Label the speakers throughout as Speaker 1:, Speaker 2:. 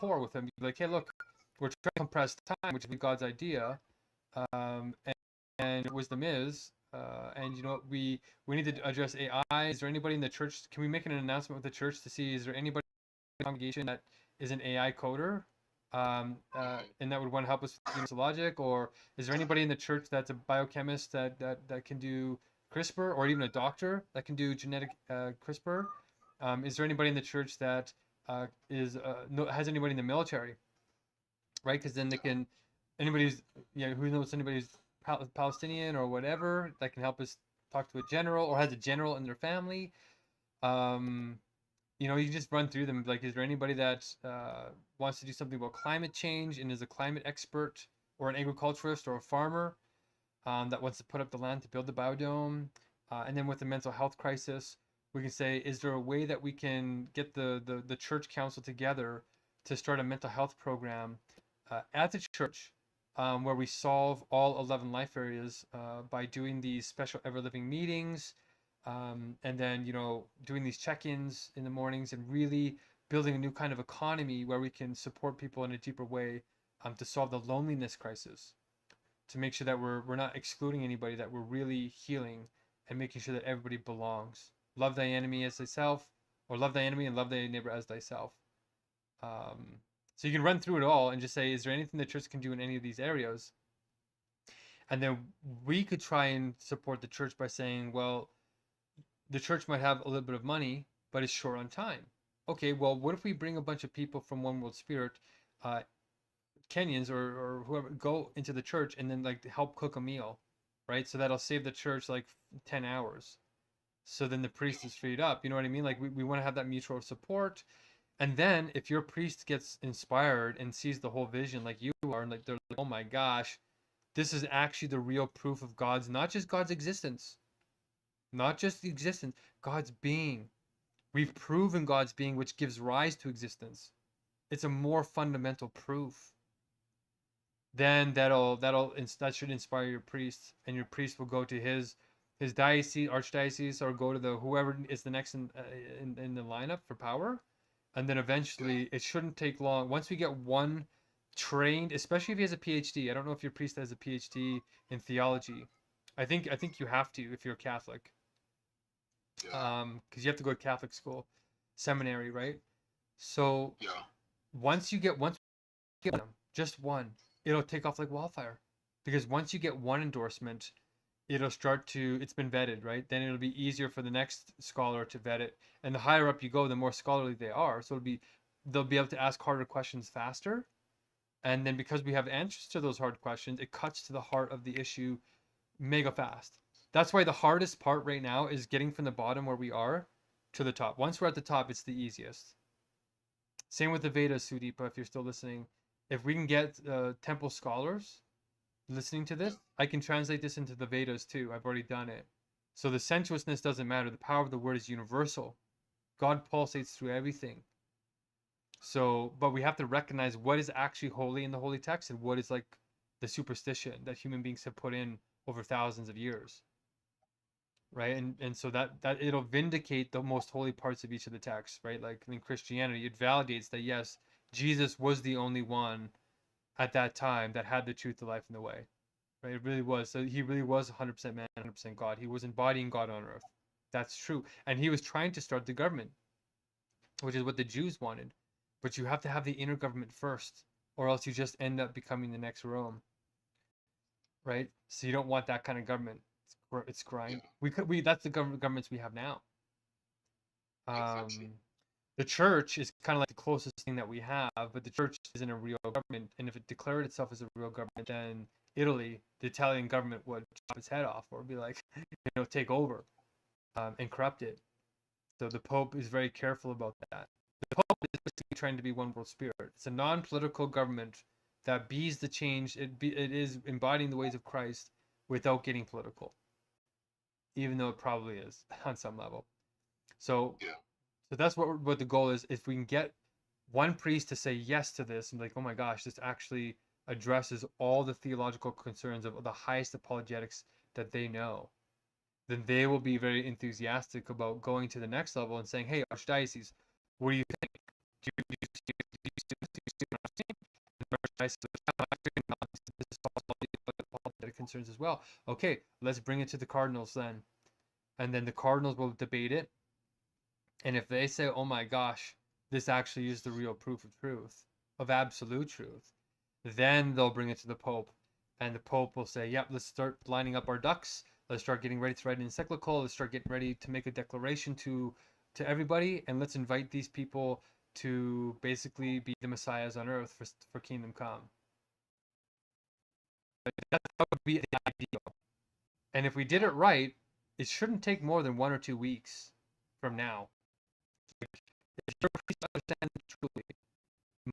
Speaker 1: core with them. Be like, hey, look, we're trying to compress time, which is God's idea, and wisdom is, and we need to address AI. Is there anybody in the church? Can we make an announcement with the church to see, is there anybody in the congregation that is an AI coder, and that would want to help us with universal logic? Or is there anybody in the church that's a biochemist that can do CRISPR, or even a doctor that can do genetic CRISPR? Is there anybody in the church that has anybody in the military, right? Because then they can, anybody's, who knows anybody's Palestinian or whatever, that can help us talk to a general, or has a general in their family. You just run through them. Like, is there anybody that wants to do something about climate change and is a climate expert, or an agriculturist or a farmer that wants to put up the land to build the biodome? And then with the mental health crisis, we can say, is there a way that we can get the church council together to start a mental health program at the church, where we solve all 11 life areas by doing these special ever living meetings, and then doing these check-ins in the mornings, and really building a new kind of economy where we can support people in a deeper way, to solve the loneliness crisis, to make sure that we're not excluding anybody, that we're really healing and making sure that everybody belongs. Love thy enemy as thyself, or love thy enemy and love thy neighbor as thyself. So you can run through it all and just say, is there anything the church can do in any of these areas? And then we could try and support the church by saying, well, the church might have a little bit of money, but it's short on time. Okay, well, what if we bring a bunch of people from One World Spirit, Kenyans or whoever, go into the church and then help cook a meal, right? So that'll save the church 10 hours. So then the priest is freed up. You know what I mean? We want to have that mutual support. And then if your priest gets inspired and sees the whole vision like you are, and they're like, oh my gosh, this is actually the real proof of God's, not just God's existence, not just the existence, God's being. We've proven God's being, which gives rise to existence. It's a more fundamental proof. Then that should inspire your priest, and your priest will go to his diocese, archdiocese, or go to whoever is the next in the lineup for power. And then eventually, it shouldn't take long. Once we get one trained, especially if he has a PhD. I don't know if your priest has a PhD in theology. I think you have to if you're Catholic. Because you have to go to Catholic school, seminary, right? So once you get them, just one, it'll take off like wildfire. Because once you get one endorsement, it's been vetted, right? Then it'll be easier for the next scholar to vet it. And the higher up you go, the more scholarly they are. So they'll be able to ask harder questions faster. And then because we have answers to those hard questions, it cuts to the heart of the issue mega fast. That's why the hardest part right now is getting from the bottom where we are to the top. Once we're at the top, it's the easiest. Same with the Vedas, Sudeepa, if you're still listening. If we can get temple scholars listening to this, I can translate this into the Vedas too. I've already done it. So the sensuousness doesn't matter. The power of the word is universal. God pulsates through everything. So, but we have to recognize what is actually holy in the holy text and what is the superstition that human beings have put in over thousands of years. Right? And so that it'll vindicate the most holy parts of each of the texts, right? Like in Christianity, it validates that yes, Jesus was the only one at that time that had the truth, the life, and the way. Right? It really was. So he really was 100% man, 100% God. He was embodying God on earth. That's true. And he was trying to start the government, which is what the Jews wanted. But you have to have the inner government first, or else you just end up becoming the next Rome. Right? So you don't want that kind of government. It's grind. That's the governments we have now. The church is kind of like the closest thing that we have, but the church isn't a real government. And if it declared itself as a real government, then Italy, the Italian government, would chop its head off, or be like, take over and corrupt it. So the Pope is very careful about that. The Pope is basically trying to be One World Spirit. It's a non-political government that bees the change. It is embodying the ways of Christ without getting political, even though it probably is on some level. So that's what the goal is. If we can get one priest to say yes to this and be like, oh my gosh, this actually addresses all the theological concerns of the highest apologetics that they know, then they will be very enthusiastic about going to the next level and saying, hey, Archdiocese, what do you think? Do you archdiocese this solves all the apologetic concerns as well. Okay, let's bring it to the cardinals then, and then the cardinals will debate it. And if they say, "Oh my gosh, this actually is the real proof of truth, of absolute truth," then they'll bring it to the Pope, and the Pope will say, "Yep, let's start lining up our ducks. Let's start getting ready to write an encyclical. Let's start getting ready to make a declaration to everybody, and let's invite these people to basically be the messiahs on earth for kingdom come." That would be the ideal. And if we did it right, it shouldn't take more than 1 or 2 weeks from now. If your priest understands it truly, it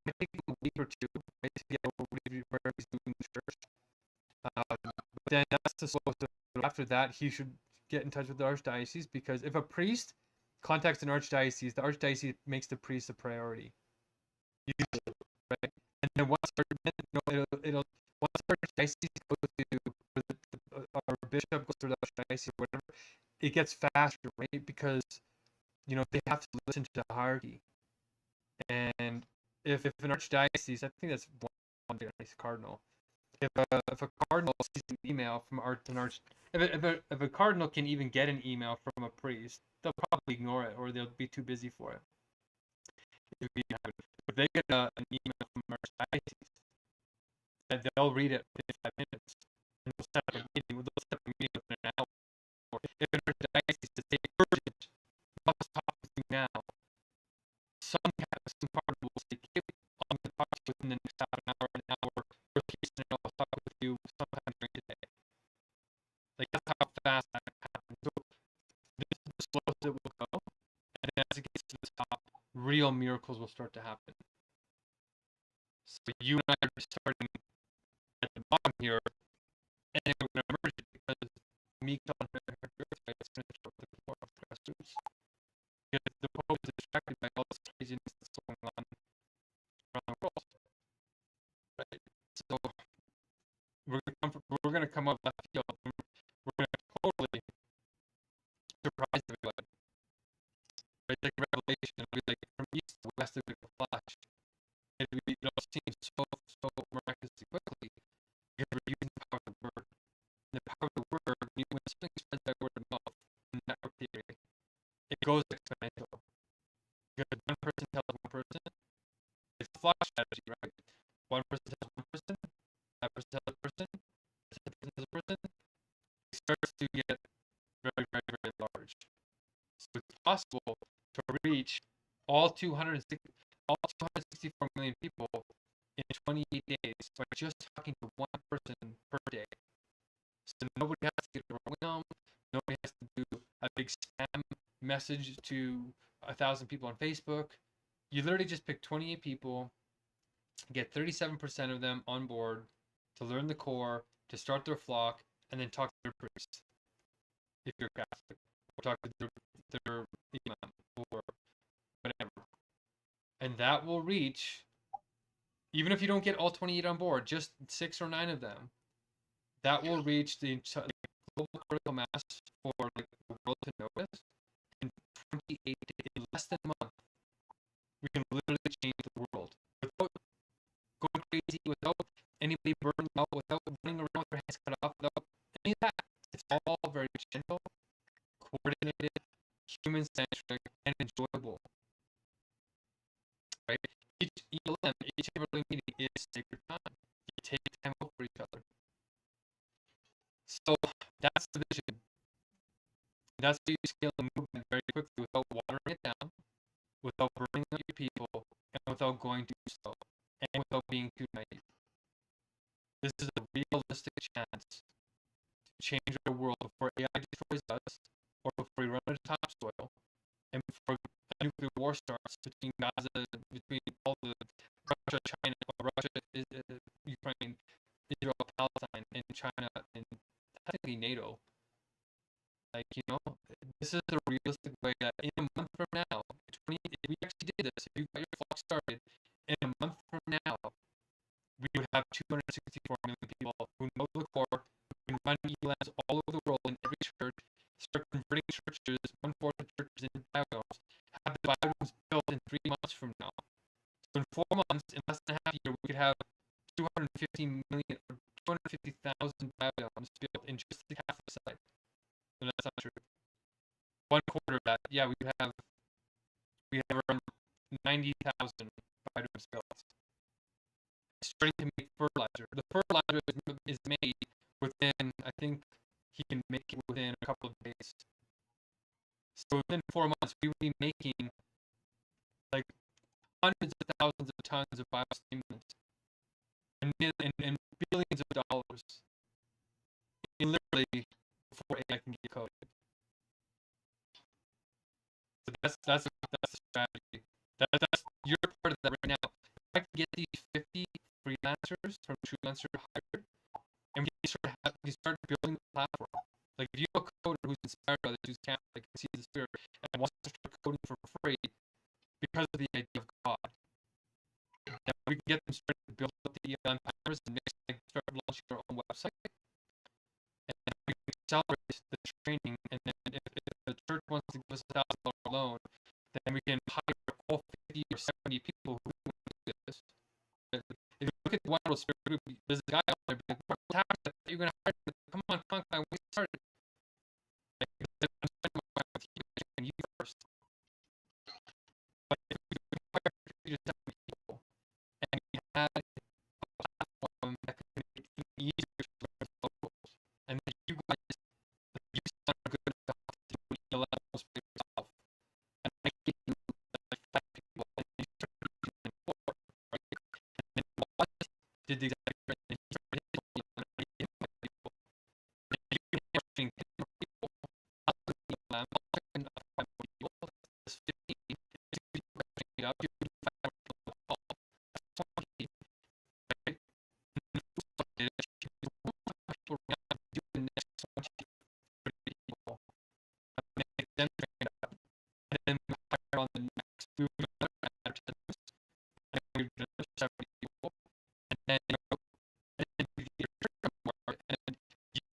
Speaker 1: might take a week or two, right, to get whatever he's doing in the church. But then that's the slowest. After that, he should get in touch with the archdiocese, because if a priest contacts an archdiocese, the archdiocese makes the priest a priority. Usually, right? And then once it'll once the archdiocese goes to our bishop goes to the archdiocese or whatever, it gets faster, right? Because they have to listen to the hierarchy. And if an archdiocese, I think that's one cardinal. If a cardinal sees an email from if a cardinal can even get an email from a priest, they'll probably ignore it, or they'll be too busy for it. If they get an email from an archdiocese, they'll read it within 5 minutes, and they'll set up a meeting. Within an hour. If an archdiocese says it's urgent, we must talk with you now, some cardinal will say, "I'm going to talk to you within the next half an hour, or I'll talk with you sometime during the day." Like, that's how fast that happens. So this is the slowest it will go, and then as it gets to the top, real miracles will start to happen. So you and I are starting at the bottom here, and we're going to emerge it, because me telling her it's going to start with the floor of grassroots. Because the Pope is distracted by all this craziness that's going on around the world. Right? So we're going to come up left field. We're going to totally surprise everybody. Right? Like Revelation, it'll be like from east to west, it'll be a flash. It'll seem so miraculously quickly, because we're using the power of the word. And the power of the word, when something spreads by word of mouth in network theory, it goes exponential. Because one person tells one person, it's a flash strategy, right? One person tells one person, that person tells a person, that person tells a person. It starts to get very, very, very large. So it's possible to reach all 264 million people in 28 days by just talking to one person per day. So nobody has to get overwhelmed. Nobody has to do a big spam message to 1,000 people on Facebook. You literally just pick 28 people, get 37% of them on board to learn the core, to start their flock, and then talk to their priest, if you're Catholic, or talk to their imam, or whatever. And that will reach, even if you don't get all 28 on board, just 6 or 9 of them, that will reach the global critical mass for the world to notice in 28 days, in less than a month. We can literally change the world without going crazy, without anybody burning out, without running around with their hands cut off, without any of that. It's all very gentle, coordinated, human-centric, and enjoyable. Right? Each ELM, each early meeting is sacred time. You take time out for each other. So that's the vision. That's how you scale the movement very quickly, without watering it down, without burning out your people, and without going too slow, and without being too naive. This is a realistic chance to change our world before AI destroys us, or before we run out of topsoil, and before a nuclear war starts between Gaza, between all the Russia, China, Ukraine, Israel, Palestine, and China, and technically NATO. Like, this is a realistic way that in a month from now, if we actually did this, if you got your flock started, in a month from now, we would have 264 million people who know the core, who can run ELANs all over the world in every church, start converting churches, 1/4 of churches into biodomes, have the biodomes built in 3 months from now. So in 4 months, in less than half a year, we could have 215 million or 250,000 biodomes built in just like half the site. No, that's not true. 1/4 of that, yeah, we have around 90,000 biodomes built. Starting to make fertilizer. The fertilizer is made within, I think he can make it within a couple of days. So within 4 months, we would be making like hundreds of thousands of tons of biostimulant and billions of dollars in literally before AI can get coded. So that's the strategy. That's you're part of that right now. If I can get these 50 freelancers from Freelancer hired, and we start building the platform. Like if you have a coder who's inspired by this, who's can't like see the spirit and wants to start coding for free because of the idea of God, and we can get them started to build up the ELN patterns and start launching their own website, and we can accelerate the training. And then if the church wants to give us $1,000 loan, then we can hire all 50 or 70 people who want to do this. If you look at the Wonderful Spirit group, there's a guy out there like, what happened? You're going to hire me. Come on, we started. Like, you first. But if we hire 50 to 70 people, and we had a platform that could make it easier for locals, and then you guys, you sound good enough to do it levels for yourself, and I give you like 5 people, and you start doing it more, right? And then what did the exact thing? He started hitting people. You can hamstring 10 people. I'll do the plan. I'll check enough 5 people. That's 15. If you bring it up, you do 5 people. That's 20, right? And then people do the next 20, 30 people. Make them bring it up. And then we hire on the next. We do another advertisements. And we do another 70 people. And then, and then we get more. And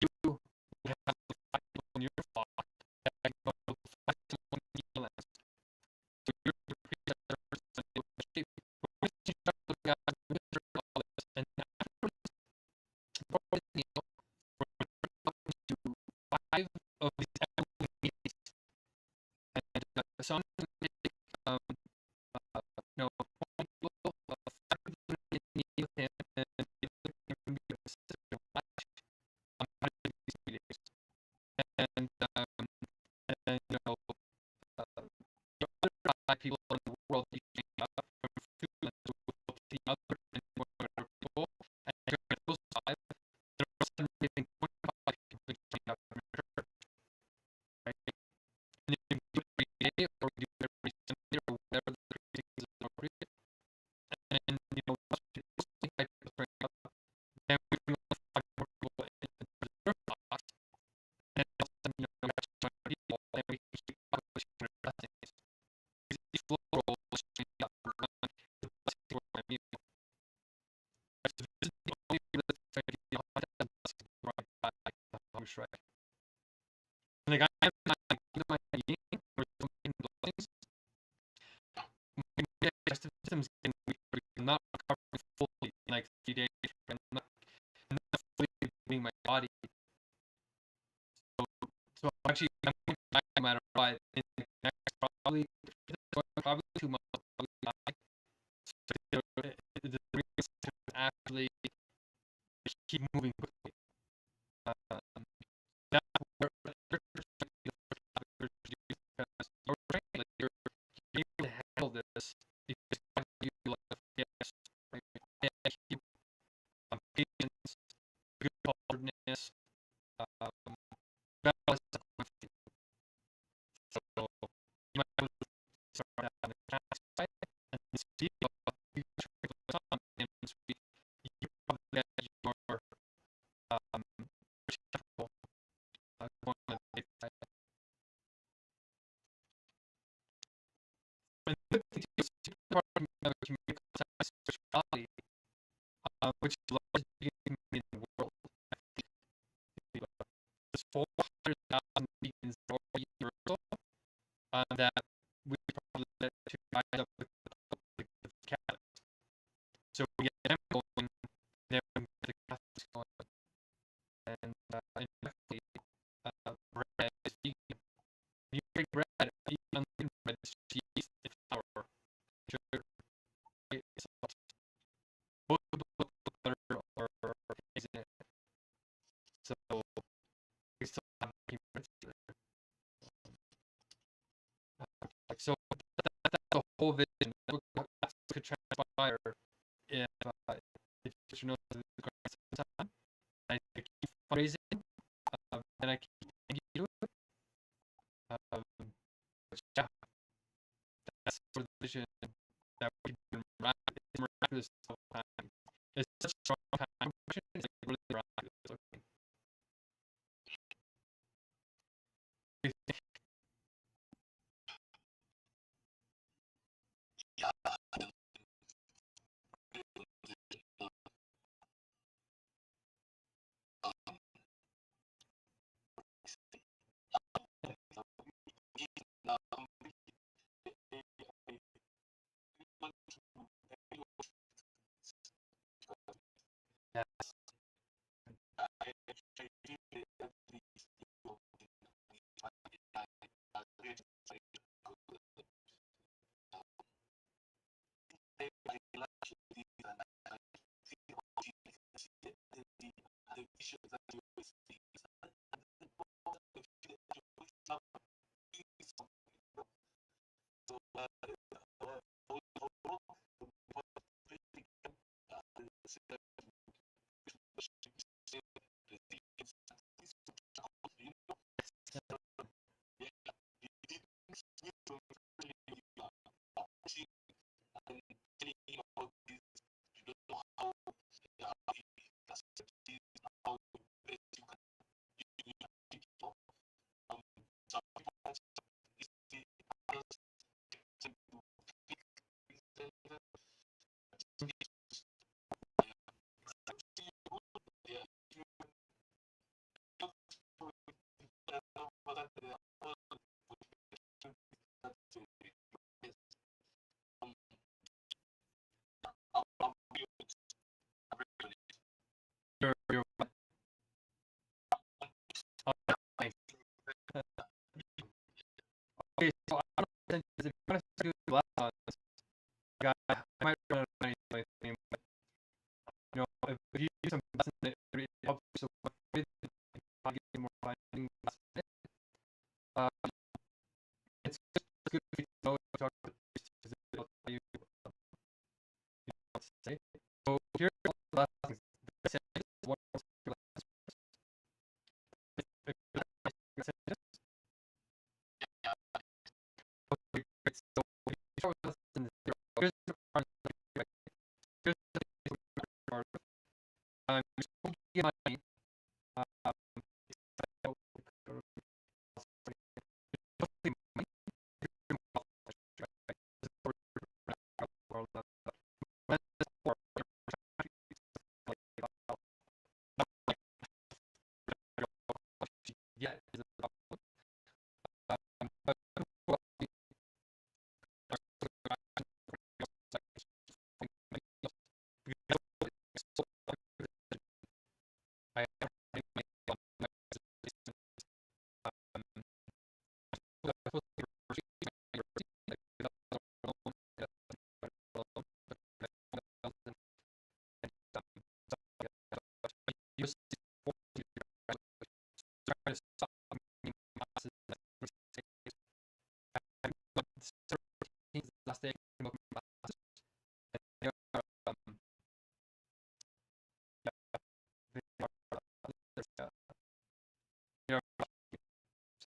Speaker 1: you will have 5 people in your flock that can go 5 people in the land. So you're the preceptors and the shape. We're going to start looking at all this. And afterwards, before the meal, we're going to 5 of these equity meetings. And so I'm going to make, you know, 20 people, 5 people in the meeting with him, and give him a system watch on how to do these meetings. And you know, the other 5 people in the world you can get up from freelance will the other 100 people, and those 5, they're also giving 25 people coming up from your church, right? And if you do it every day, or you do it every Sunday, or whatever the thing is appropriate, and you know, once people bring up, then we can only 5 more people in the reserve box, and then all of a sudden, you know, we have 200 people, and we can keep publishing their blessings. Each flow roll will change up for the blessing for my meal. Right, so this is the only way that's going to be 100 blessings brought by the Hungerstrike. And the guy in my meeting, we're still making blessings. We get systems in which we're not recovering fully in like 3 days. I'm not fully doing my body. So actually, I'm going back no matter what. In the next probably 2 months, probably die. So the reason to actually keep moving quickly. That's where you're able to handle this because you like yes, right? You patience, good culturedness, balance with you. So you might have to start out on the cash side and see how you try to on and you probably get your respectful going on the side. And the thing is, part of the community spirituality, which is the largest community in the world. There's 400,000 beacons already universal that we probably let to rise up with the cat. So we get them going, then and actually, bread is vegan. When you break bread, even unleavened bread, there's yeast and flour, sugar, right? Salt. Both of those put butter or eggs in it. So we still have vegan bread together. Like so, that's the whole vision. That's what could transpire if you know the time. I keep fundraising, and I keep thinking you do it. Which, yeah, that's sort of the vision that we've been miraculous the whole time. It's such a strong time question. It's like really miraculous. Okay. Yes. You're okay, thanks. Okay, so I don't know if you want to do the last one, I might run out of money, but you know, if you do some lessons, it helps. So I'll get more funding. Uh, it's just good to know talk to because it'll tell you what to say. So here's the last thing. What else do you like? Okay, great. So if you start with lesson 0, here's the part right? Here's the part. You're supposed to get money. Yeah, is it last day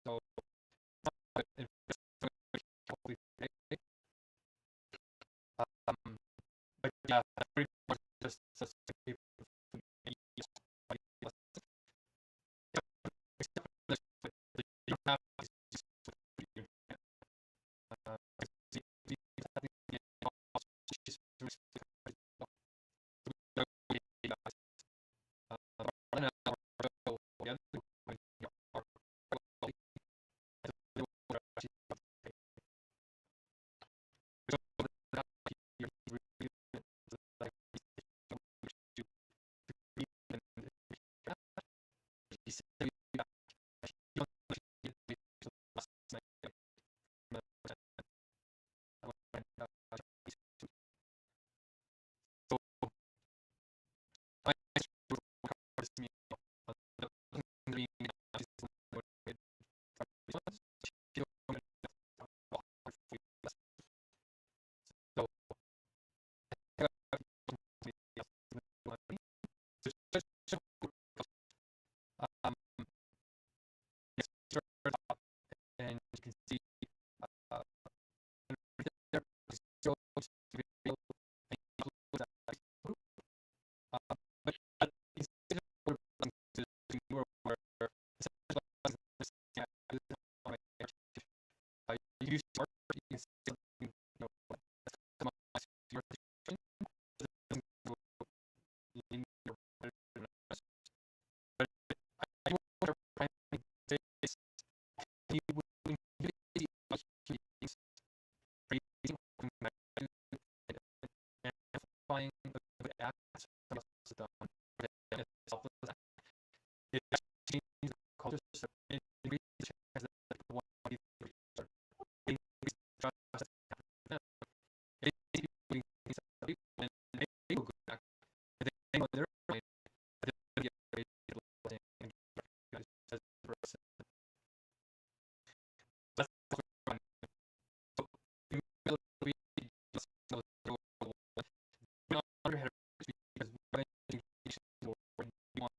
Speaker 1: so but yeah, pretty much just you don't have modifying the app system itself, it changes the culture, so it increases the chance that people want to be research. It increases the trust that it makes people and make people go back. They know they're right, but they'll get ready to and get as the person. That's what we're running. So we just know we're not under head because we're in education or we want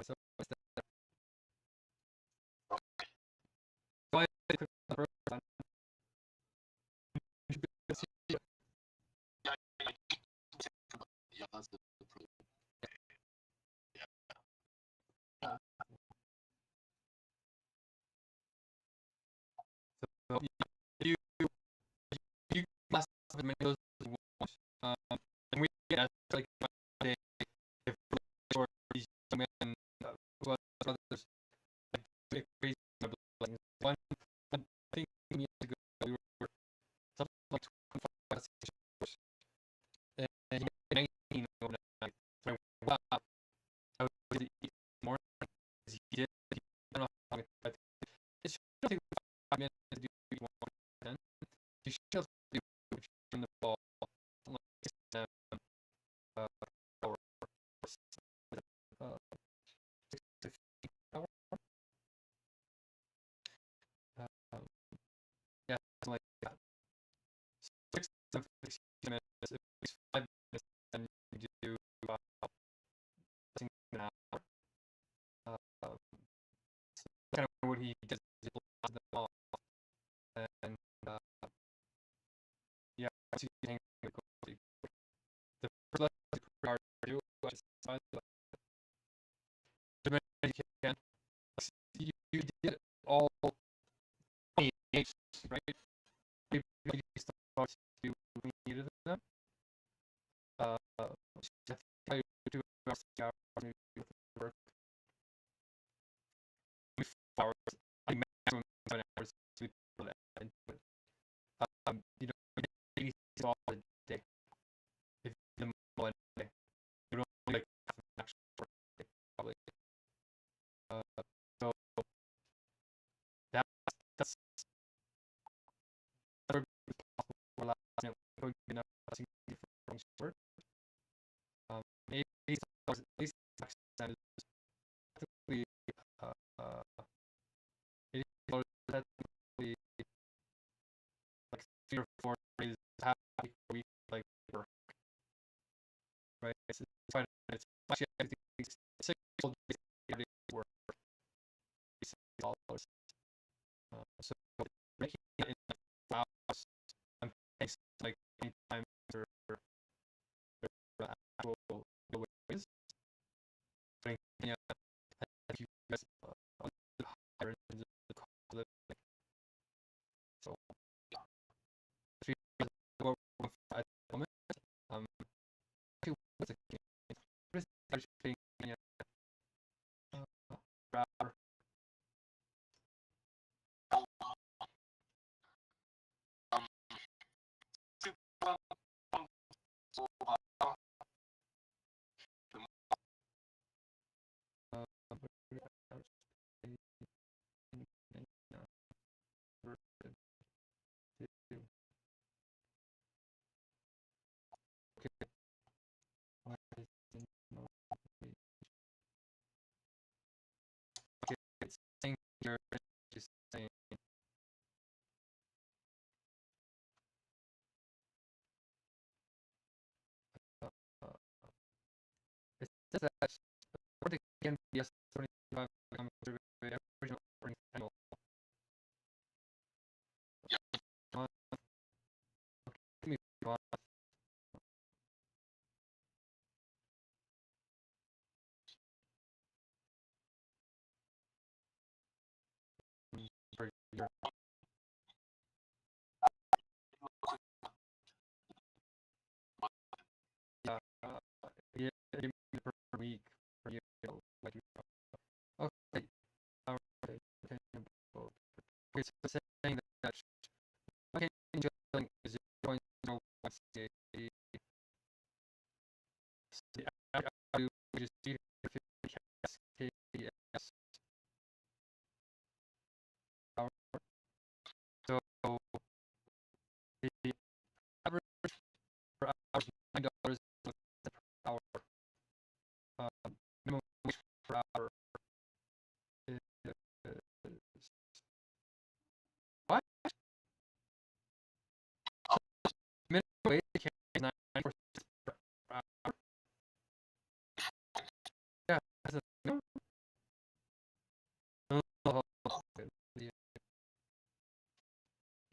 Speaker 1: So what's that? So I click on the first one. You should be able to see it.
Speaker 2: Yeah, that's the problem.
Speaker 1: So you must have as many of those as you want. And we get like one day if for these young men who are others like crazy like one I think years ago we were something like 25 hours and he made 19 overnight. So I went, wow, I was eat more because he did. I don't know how long it should take 5 minutes to do what you want then. You should do if you're in the ball like 6 uh, hour uh, 6 to 15 hour. Um, yeah, something like that. 6 to 15 minutes. If it's 5 minutes, then you do an hour. So kind of what he does. He blasts them off, and yeah, once you hang the goal, the first lesson is pretty hard to do. Just as many as you can. You did all 28, right? Maybe you start to do needed them. I think I do about 6 hours maybe with work. Maybe 4 hours. I think maximum 7 hours to put that into it. You know, maybe 86 hours a day. If you do them all in a day, you don't like half an actual work day, probably. So that's never been possible for last night. We would be enough from short. Maybe at least is technically uh, $80 technically like 3 or 4 days, half a week, like work, right? It's quite. It's actually I think it's 6 days work. $86. So making it in like hours and paying like 8 times their actual wages. Putting if you guys a little higher in the cost of living. So if you guys go at the moment, actually what's it? What is actually paying router?
Speaker 2: Um, super, so,
Speaker 1: Okay, it's saying here, just saying, uh, it says that according to NBS 25 economic survey, original earnings annual.
Speaker 2: yeah.
Speaker 1: Give me one. Per year. Yeah, give me per week, per year, like okay. All right. Okay, so it's saying that okay, drilling is 0.01 CAD. So we just see 50 KDS hour. So the average per hour is $9 per hour. Minimum wage per hour is what? Minimum wage is 94 cents per hour.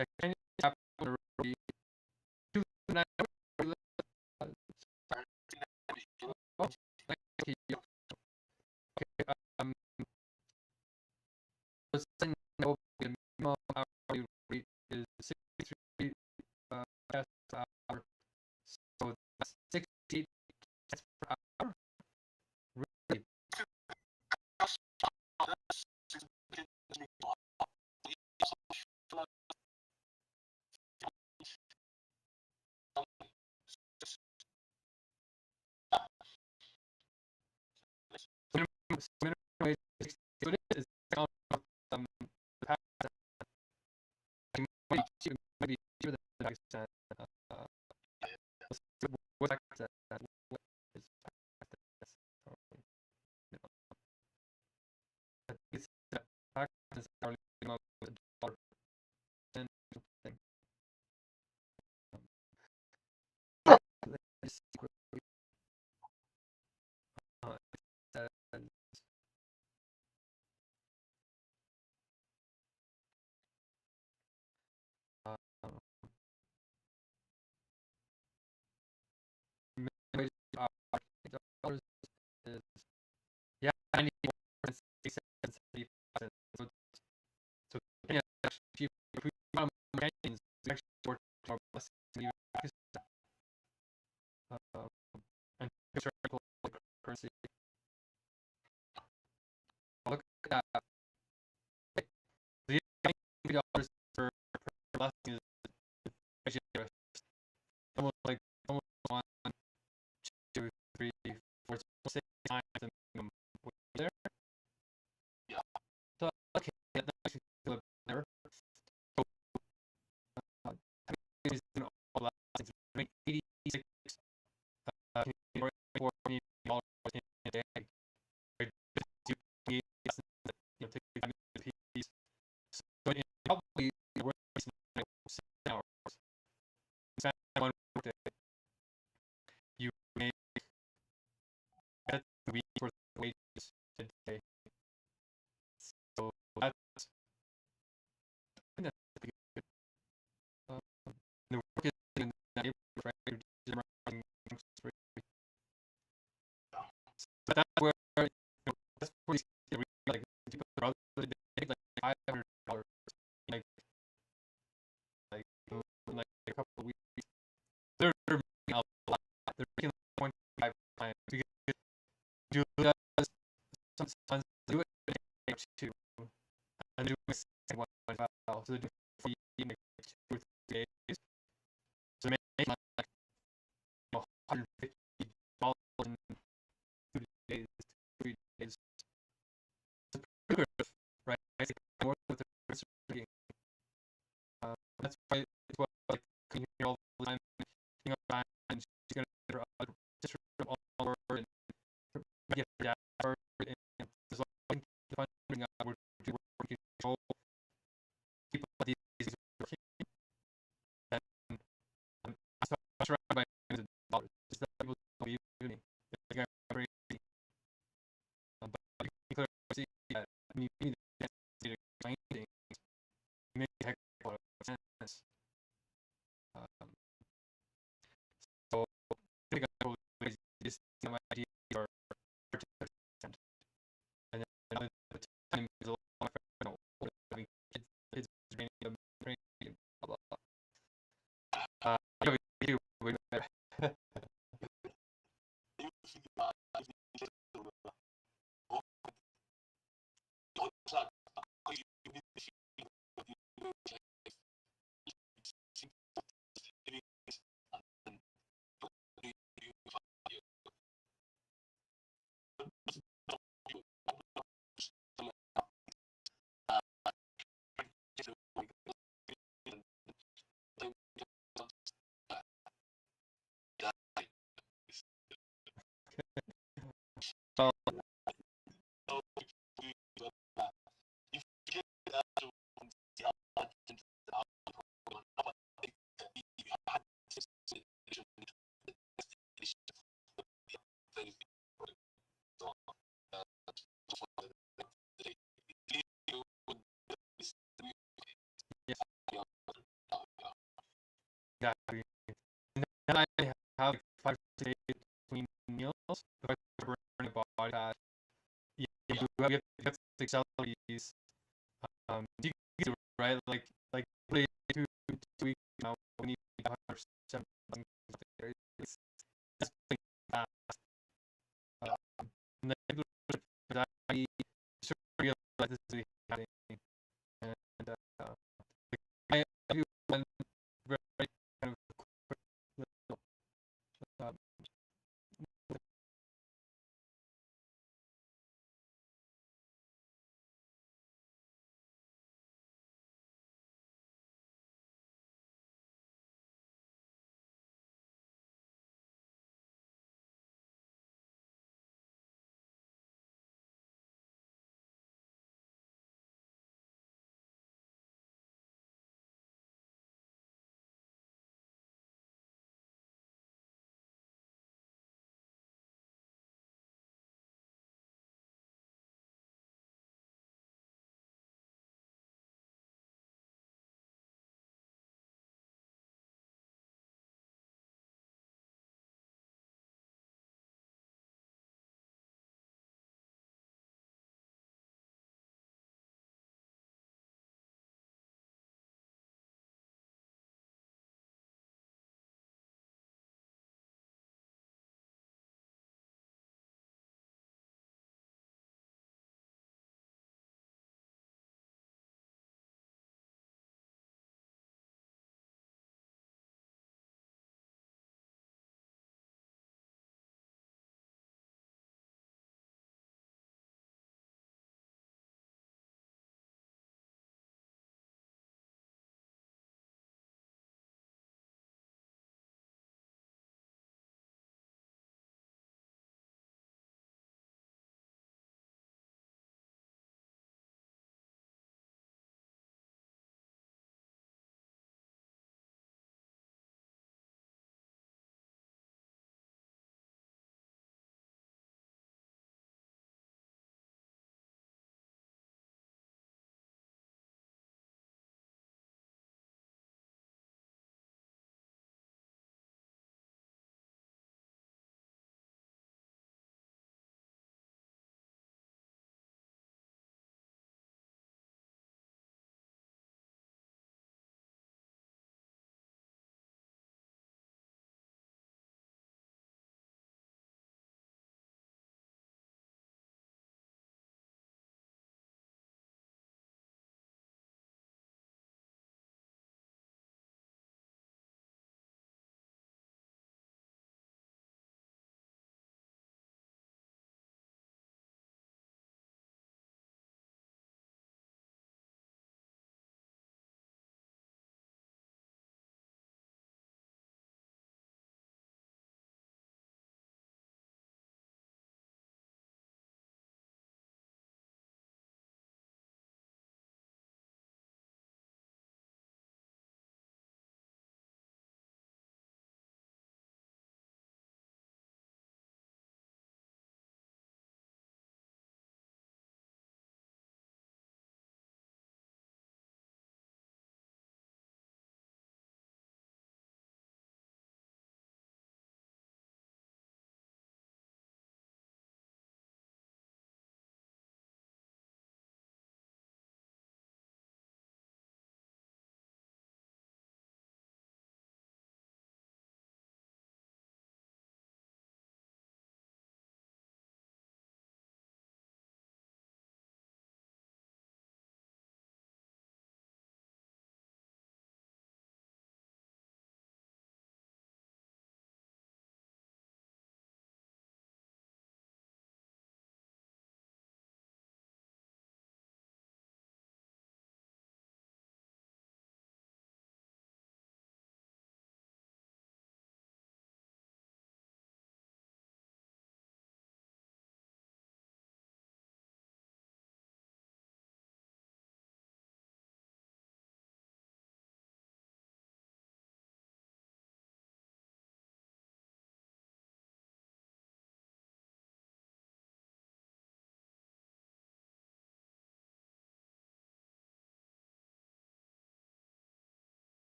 Speaker 1: Yeah, can you tap on the road? 209. Oh, thank you. Okay, let's say no, the minimum hourly rate is 63 pesos per hour. So that's 68 cents per hour. Really? Minimum wage is 60. So it is down the past. It might be cheaper than Pakistan. What Pakistan? What is Pakistan? I think it's Pakistan's hourly minimum is $1.10 something. Let's just see quickly. It says, um, minimum wage dollars is, yeah, 94 cents, 75 cents. So Kenya is actually cheaper. If we found Kenyans, we actually work more less than even Pakistan. And historical currency. Look at that. The $80 per lesson is actually generous. Almost like almost 1, 2, 3, 4, 6 times the minimum wage there.
Speaker 2: Yeah.
Speaker 1: So okay, that actually feel a bit better. So is in all lessons, 86 $24 in a day. Right? You need lessons that, take 5 minutes apiece. So in probably work 6 hours. Instead of one work day, you make that's a week worth of wages a day. So that's, I think that's pretty good. The work is in the neighborhood, right? You're just around Hungerstrike. But that's where that's where you see like people are relatively big, like $500, like like a couple of weeks. They're making a lot. They're making 1.5 times because do that sometimes they do it in two, and do it in 1.5. So they do it for like 2 or 3 days. So they make like $150 in 2 days, 3 days. It's pretty good, right? It's more than the person making. That's why it's what like you hear all the time, time, and she's gonna get her just all over and get her dad hurt, and there's like the funding we're working control people like these working, and I'm surrounded by millions of dollars. Just that people don't believe in me. They think I'm crazy. But you can clearly see that when you need to explain things, it makes a heck of a lot of sense. have like 5 or 6 days between meals, if I start burning a body fat, you have to take calories. You can do it, right? Like 2 weeks now, we need 507,000 calories. It's fast. And then I sort of realize this is happening, and I do one very kind of quick little, uh,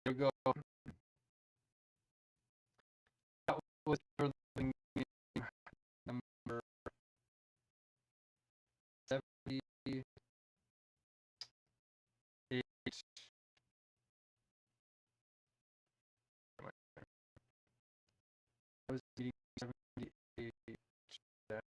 Speaker 1: we go. That was your living number 78. I was eating 78 dash.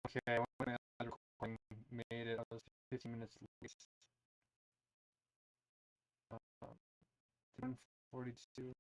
Speaker 1: Okay, I went to my recording, made it. I was 15 minutes late. 142.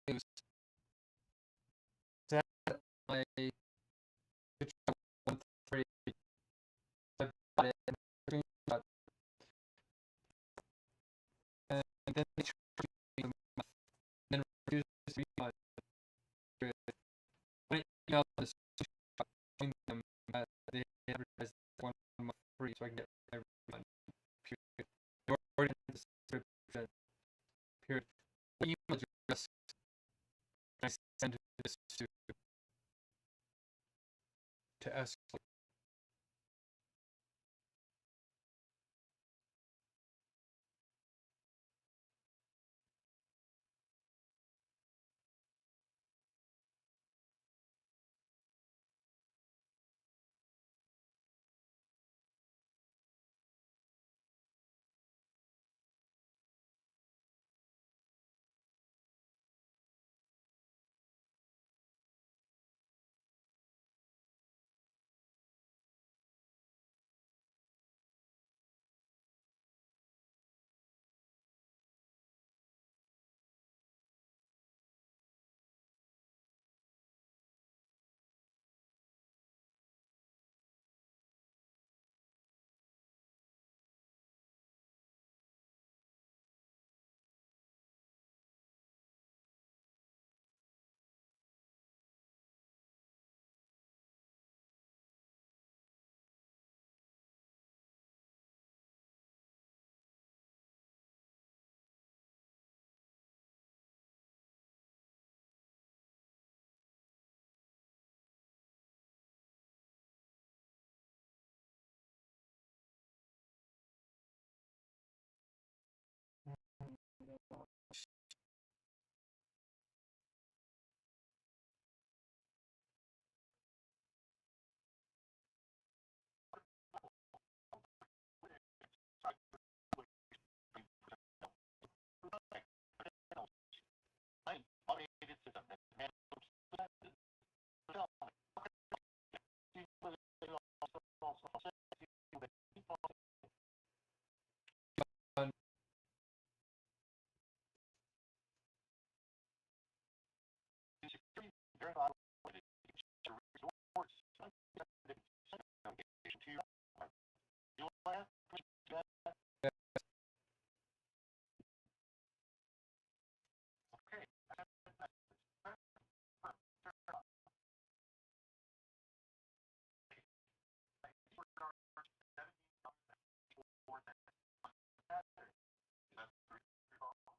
Speaker 1: News that my one three I bought it and screenshot, and then they charged me a month, and then refused to be on it. When I emailed the screenshot showing them that they advertised 1 month free so I can get my refund. Period. They already had the subscription. Period. What email address can I send this to escalate?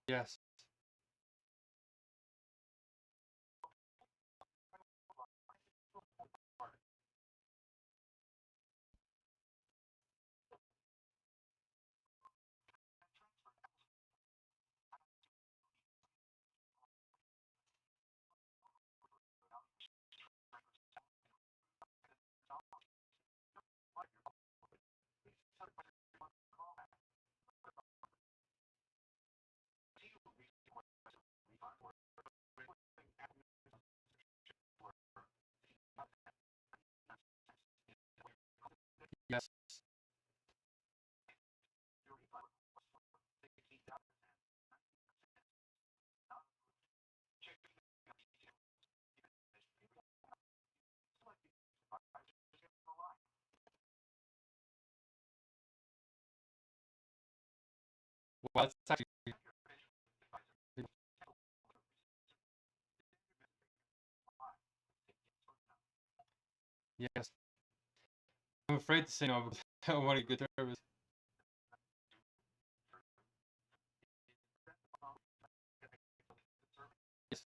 Speaker 1: Yes. Yes. Well, that's actually yes. I'm afraid to say no because I don't want to get good service. Yes.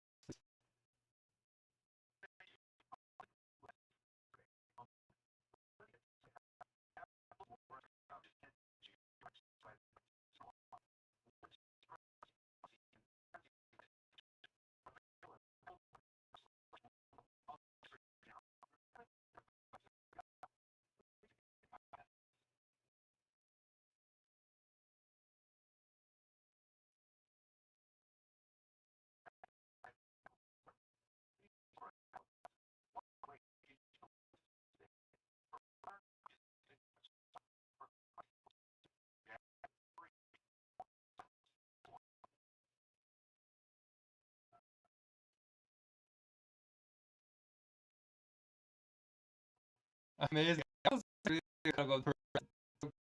Speaker 1: Amazing. I was really good about the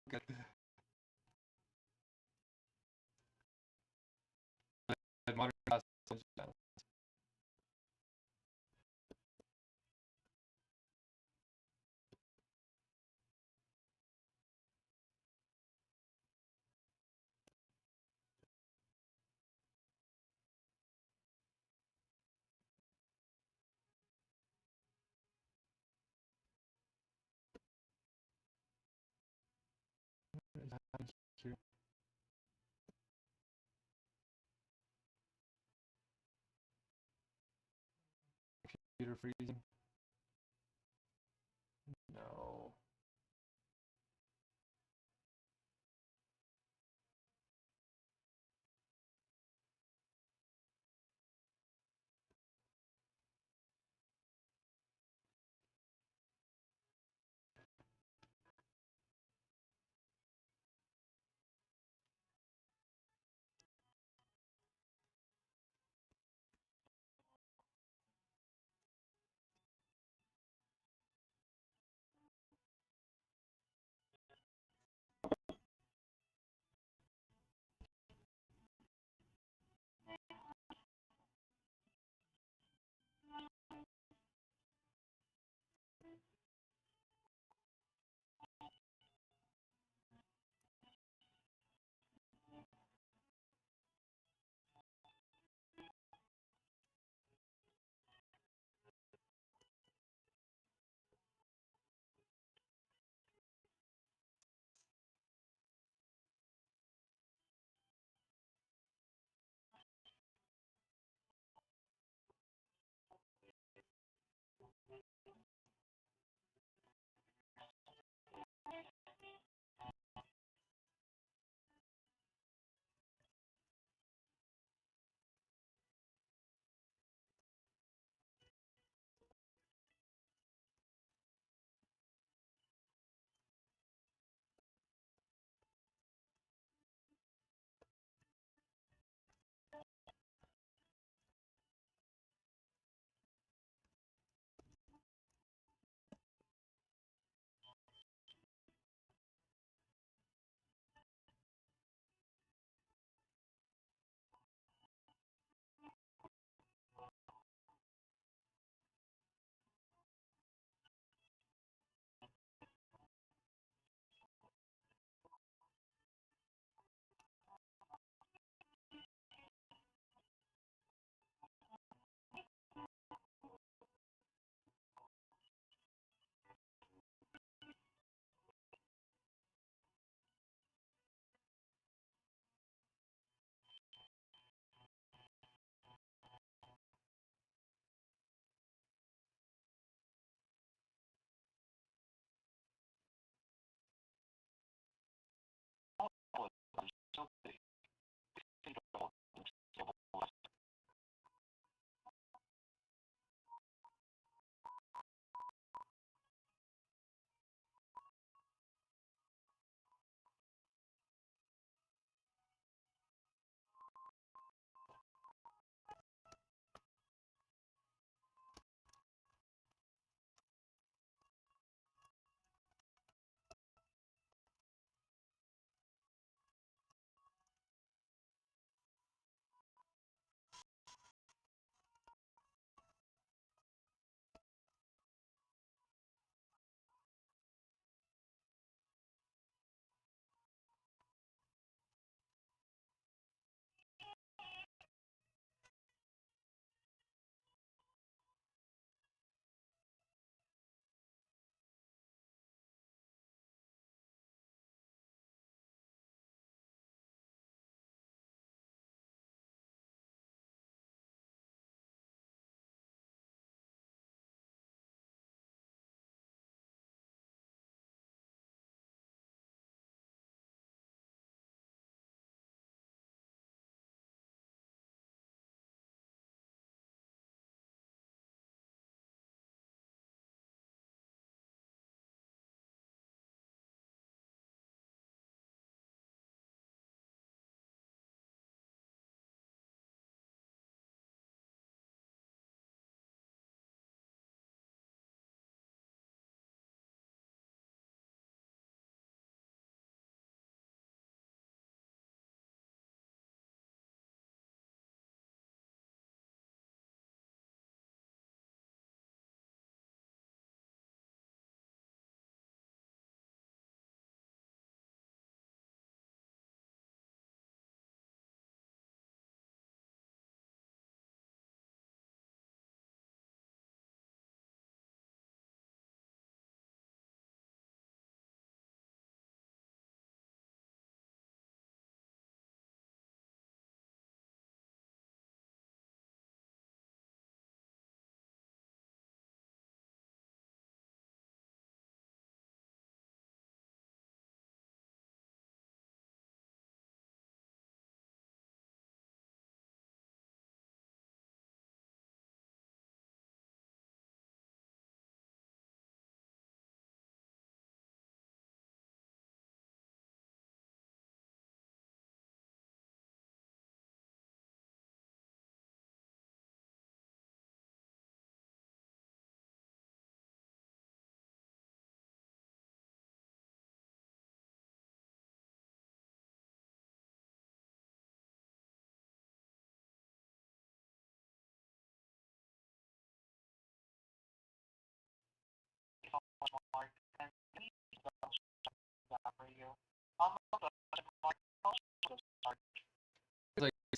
Speaker 1: good. Modern class. Computer freezing. No.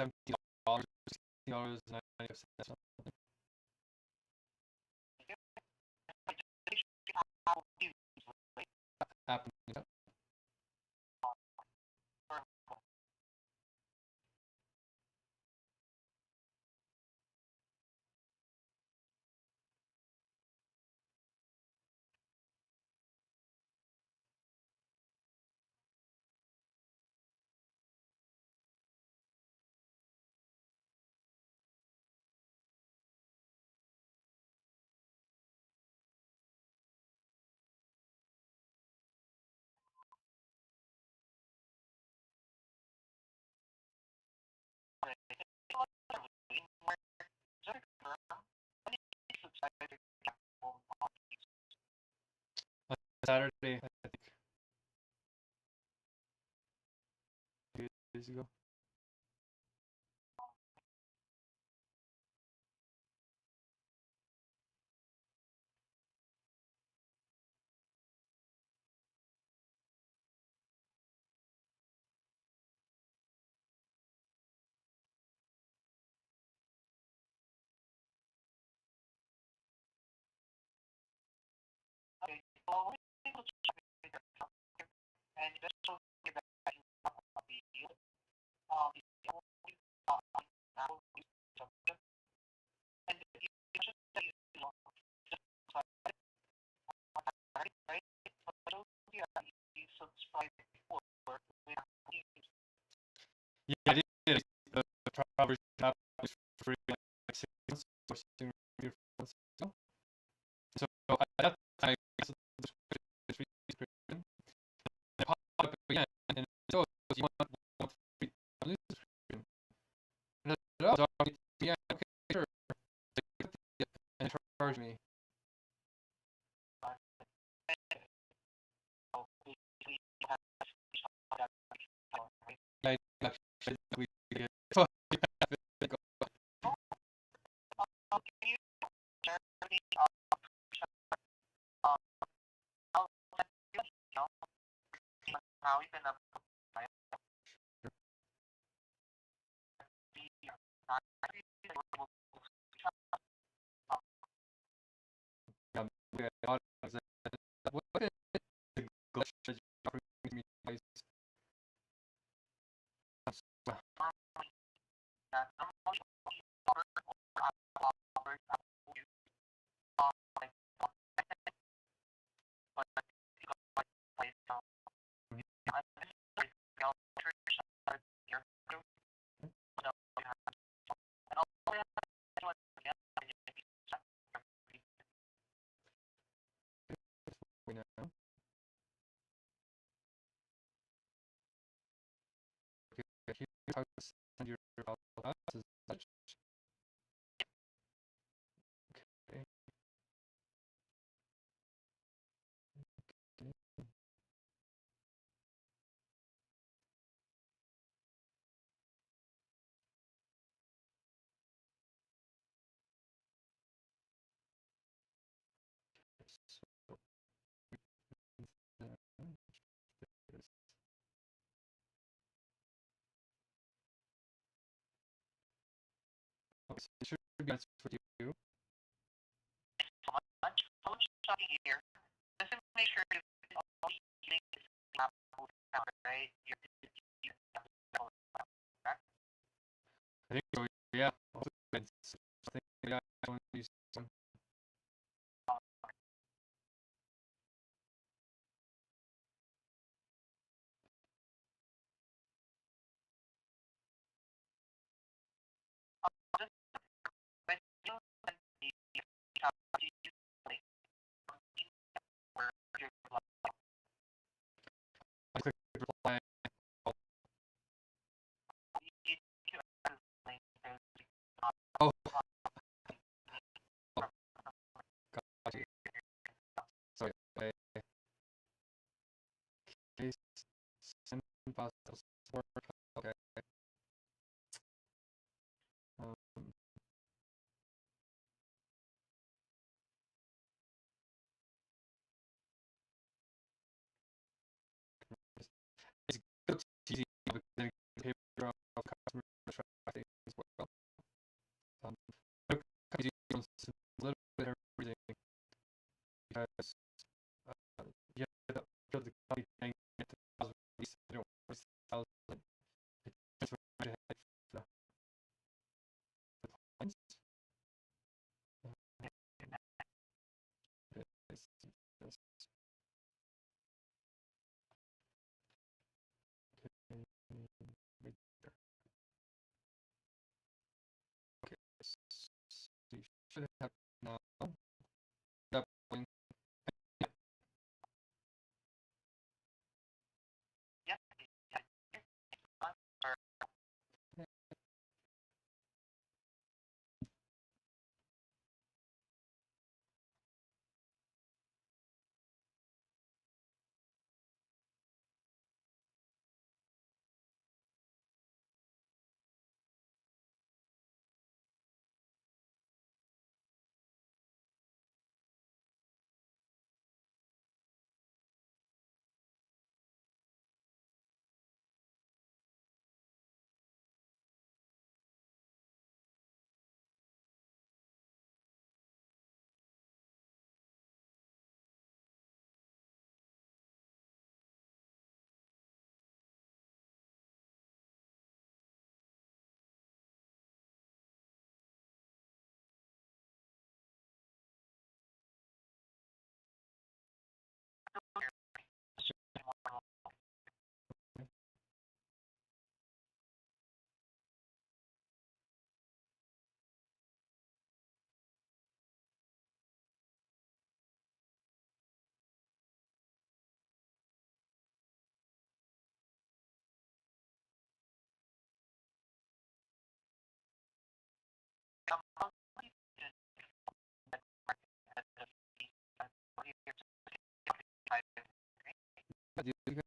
Speaker 1: $17, $16.95. Happened. Saturday, I think, 2 days ago. Yeah, I did. The Proverbs app was free like 6 months or 6 months ago. So at that time, I canceled the subscription. It popped up again, and so you want free subscription? And I said, oh, so yeah, okay, sure. And it charged me. I actually we did. So what is the glitch that you're offering me guys? We know. Okay, here's how to send your classes. Okay. So, okay, so it should be answered for you. I think so, yeah. It's something yeah, I want to use some. I click reply. Oh, got you. Sorry. Case send possible support. Okay. Um, it's good to easy because then you can pay for customer traffic. Thank you.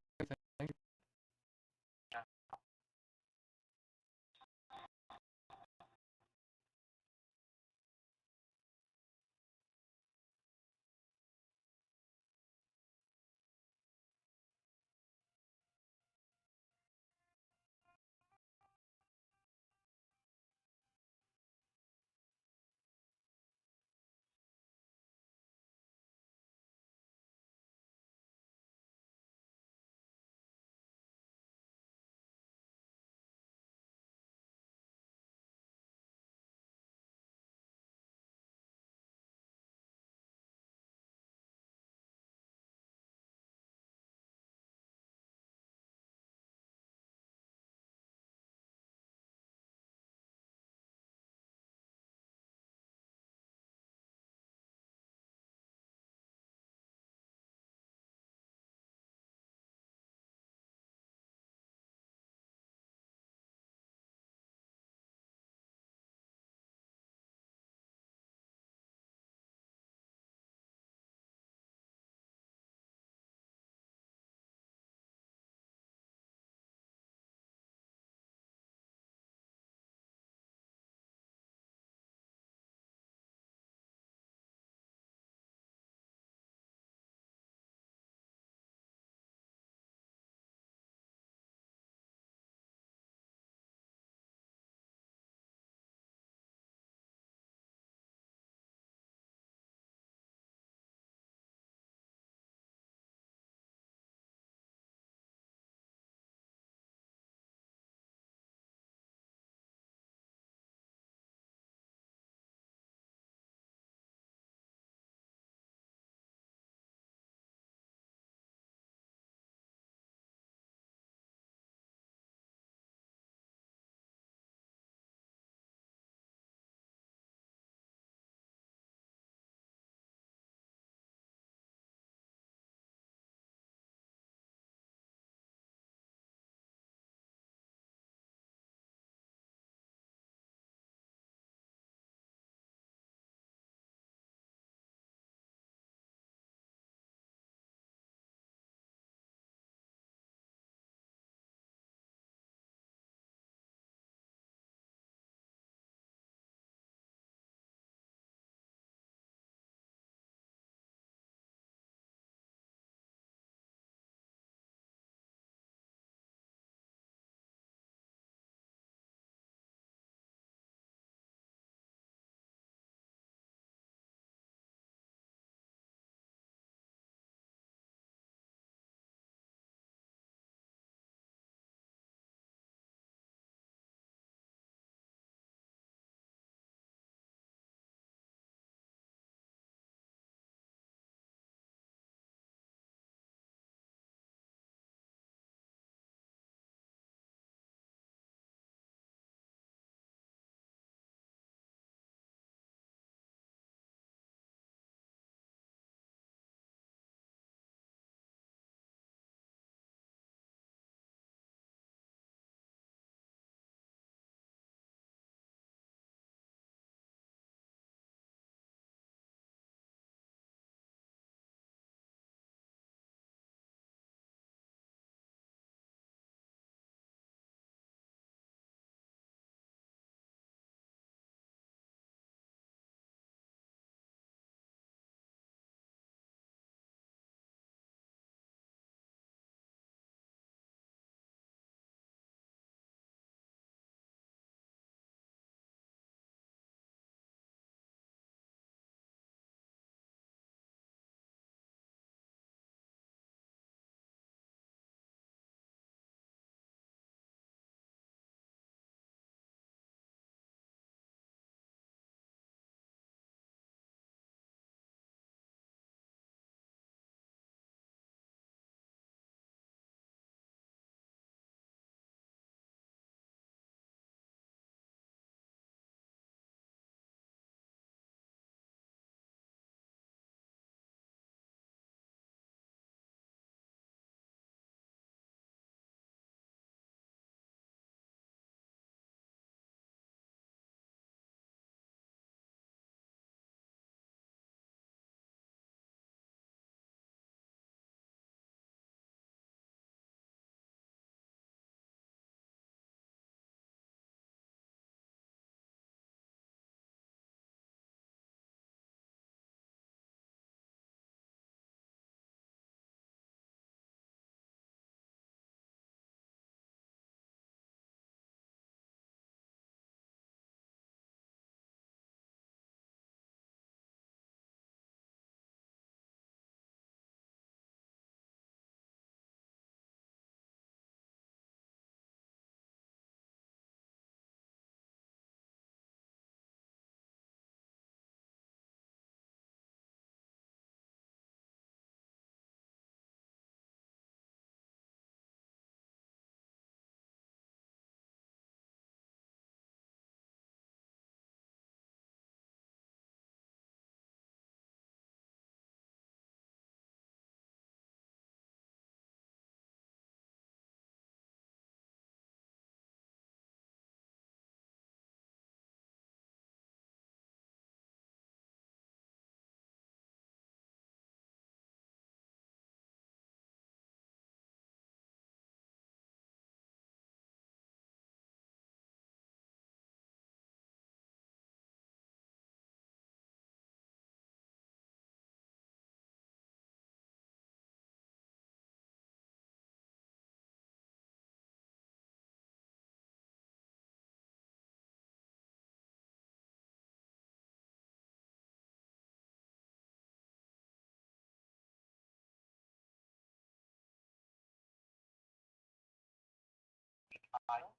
Speaker 2: file.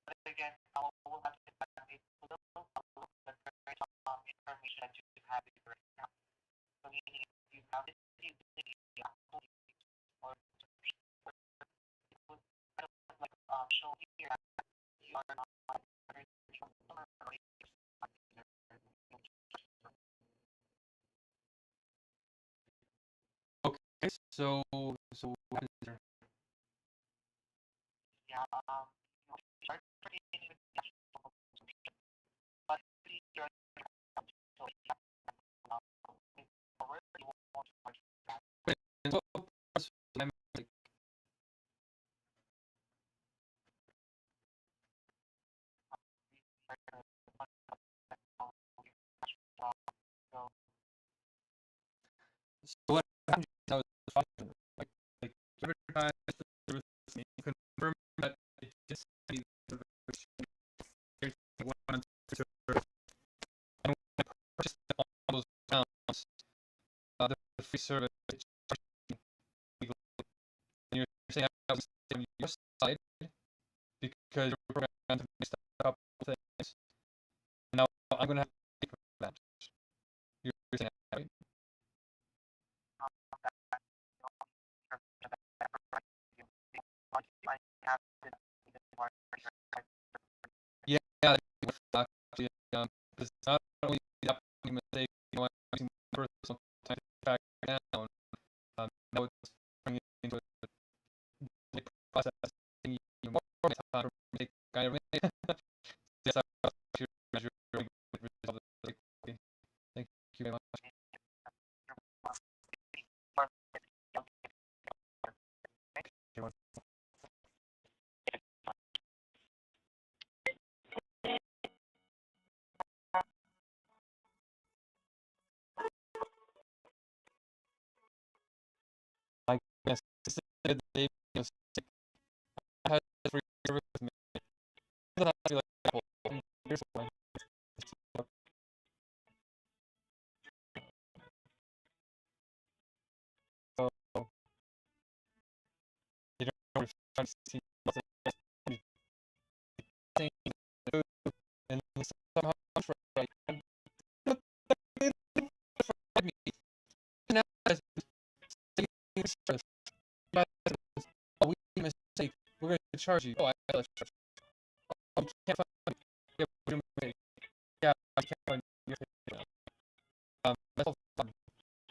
Speaker 2: But again, I will have to add a little but very information that you have in your account. So meaning if you have it using the Apple or it would kind of like show here that you are not a customer or a
Speaker 1: Okay, so what is there?
Speaker 2: yeah, you start creating with the actual subscription, but if you're so forward, you won't charge that.
Speaker 1: Wait, and what parts of my like,
Speaker 2: So
Speaker 1: so what happened is I was watching, like every time there was me confirm that it just sent me the version. Here's the one on server. And when I purchased all those accounts, the free service it charged me legally. And you're saying I was on your side because your program missed a couple of things. And now I'm gonna have to pay for that. You're saying that, right? Yeah, actually, because not only did that mistake, I'm using my personal time to track it down. Now it's turning it into a process taking even more time for mistake kind of made. Yes, I should measure resolve it quickly. Thank you very much. I guess this is the day mistake. I had free service with me. It doesn't have to be like Apple. Here's one. So you don't refund see thing and somehow right. But they me. Now as service. Oh, we made a mistake. We're going to charge you. Oh, I got charge. Oh, you can't find me. Yeah, we're doing yeah, I can't find your page now. That's all fun.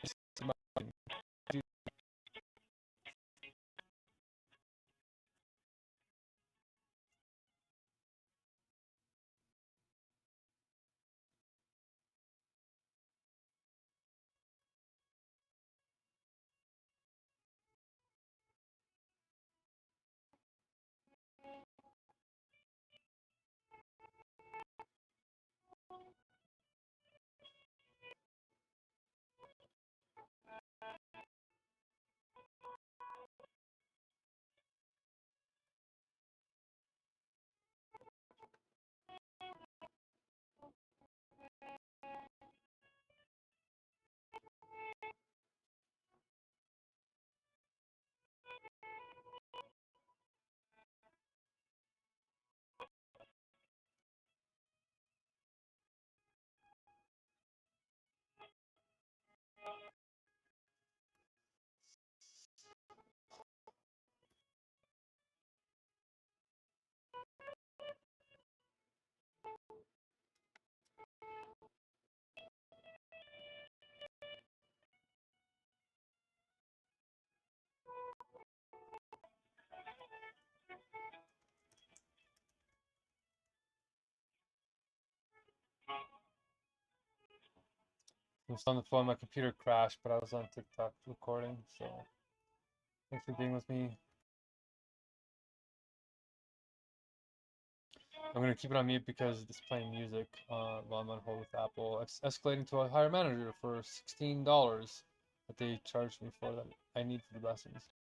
Speaker 1: Just I was on the phone, my computer crashed, but I was on TikTok recording, so thanks for being with me. I'm gonna keep it on mute because it's playing music while I'm on hold with Apple. It's escalating to a higher manager for $16 that they charged me for that I need for the lessons.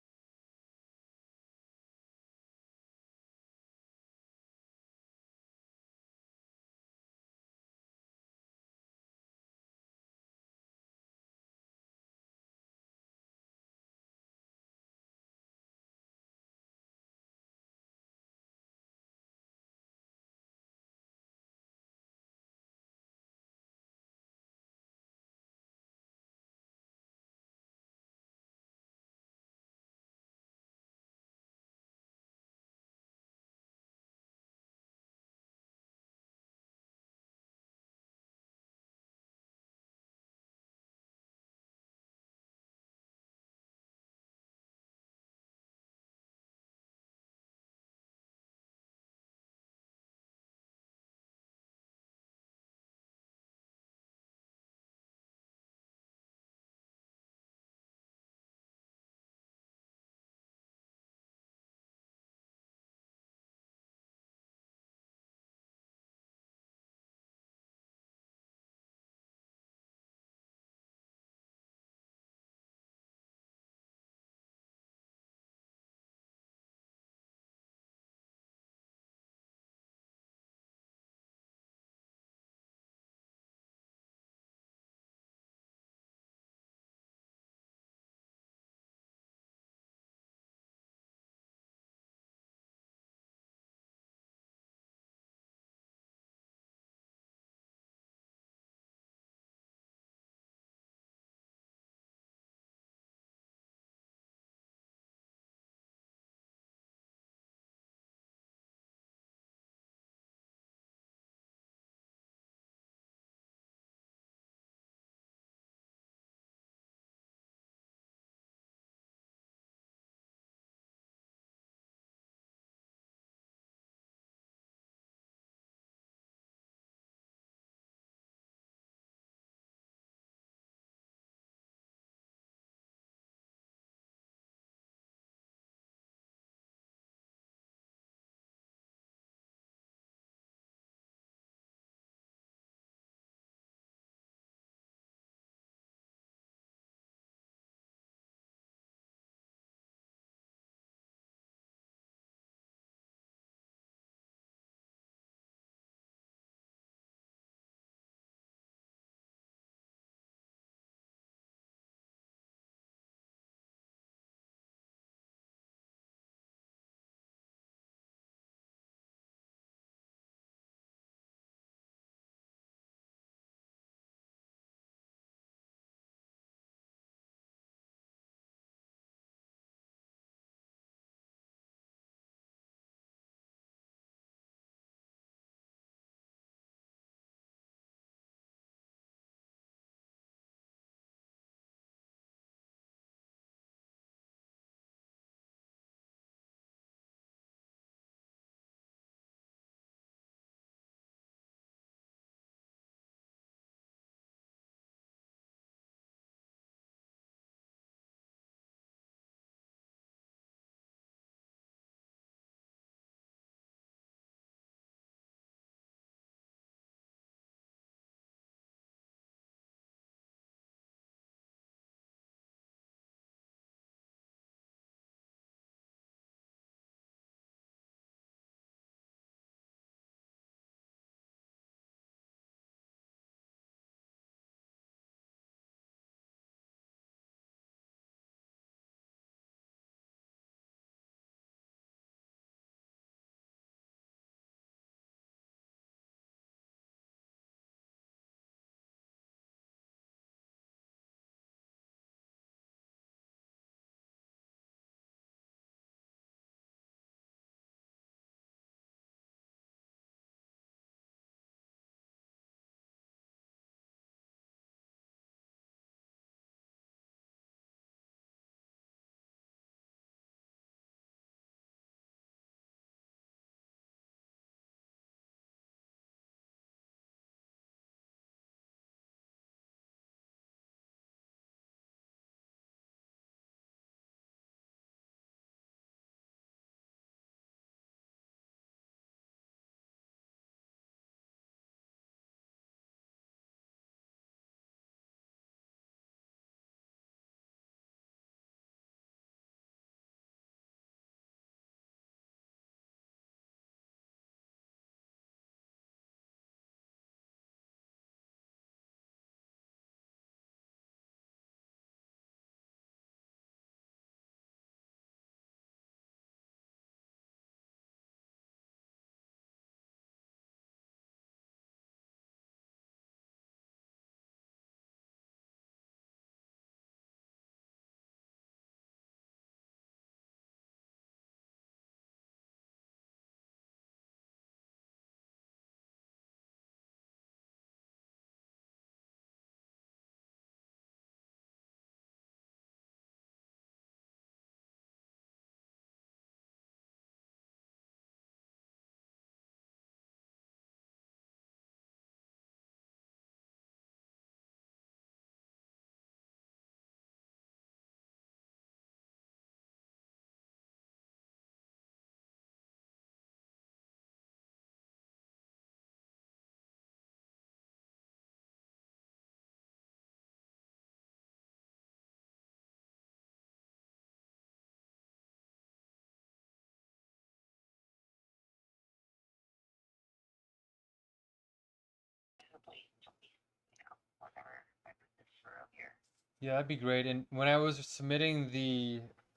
Speaker 1: Yeah, that'd be great. And when I was submitting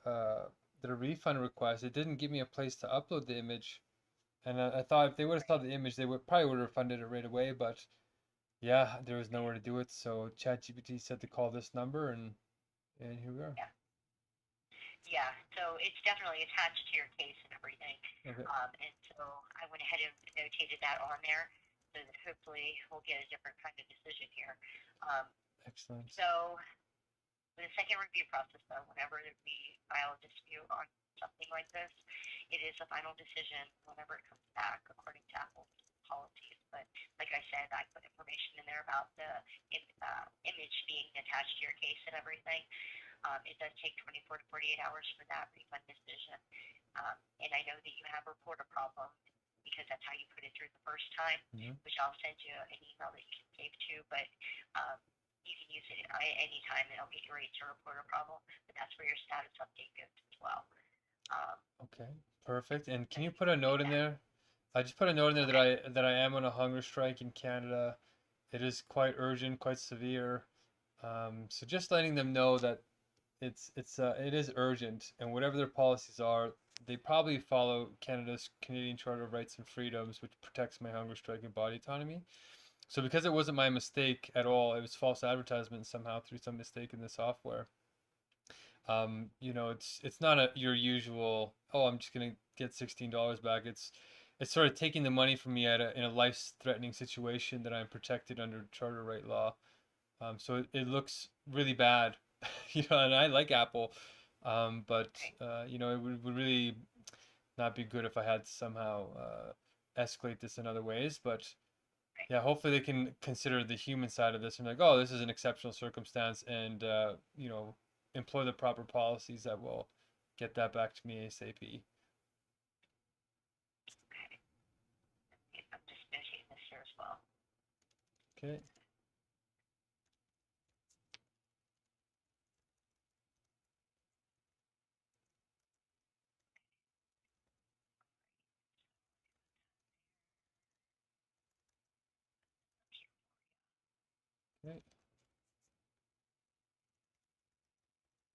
Speaker 1: uh the refund request, it didn't give me a place to upload the image. And I thought if they would have saw the image, they would probably would have refunded it right away. But yeah, there was nowhere to do it. So ChatGPT said to call this number, and here we are.
Speaker 2: Yeah. Yeah, so it's definitely attached to your case and everything.
Speaker 1: Okay,
Speaker 2: And so I went ahead and notated that on there so that hopefully we'll get a different kind of decision here. Um,
Speaker 1: excellent.
Speaker 2: so the second review process, though, whenever we file a dispute on something like this, it is a final decision whenever it comes back according to Apple's policies. But like I said, I put information in there about the image being attached to your case and everything. It does take 24 to 48 hours for that refund decision. And I know that you have a reporter problem because that's how you put it through the first time,
Speaker 1: Hmm.
Speaker 2: which I'll send you an email that you can save to. But um, you can use it anytime and it'll get you right to report a problem. But that's where your status update goes as well. Um,
Speaker 1: Okay, perfect. And
Speaker 2: so
Speaker 1: can you
Speaker 2: you
Speaker 1: put
Speaker 2: can
Speaker 1: a
Speaker 2: see
Speaker 1: note in
Speaker 2: that.
Speaker 1: there? I just put a note in there
Speaker 2: Okay.
Speaker 1: that I am on a hunger strike in Canada. It is quite urgent, quite severe. So just letting them know that it is urgent, and whatever their policies are, they probably follow Canada's Canadian Charter of Rights and Freedoms, which protects my hunger strike and body autonomy. So because it wasn't my mistake at all, it was false advertisement somehow through some mistake in the software. It's not your usual, oh, I'm just gonna get $16 back. It's sort of taking the money from me in a life-threatening situation that I'm protected under charter right law. So it looks really bad, and I like Apple, but
Speaker 2: Right.
Speaker 1: it would really not be good if I had to somehow escalate this in other ways. But
Speaker 2: Right.
Speaker 1: yeah, hopefully they can consider the human side of this and like, oh, this is an exceptional circumstance, and employ the proper policies that will get that back to me ASAP.
Speaker 2: Okay. I'm just notating this here as well.
Speaker 1: Okay. Okay.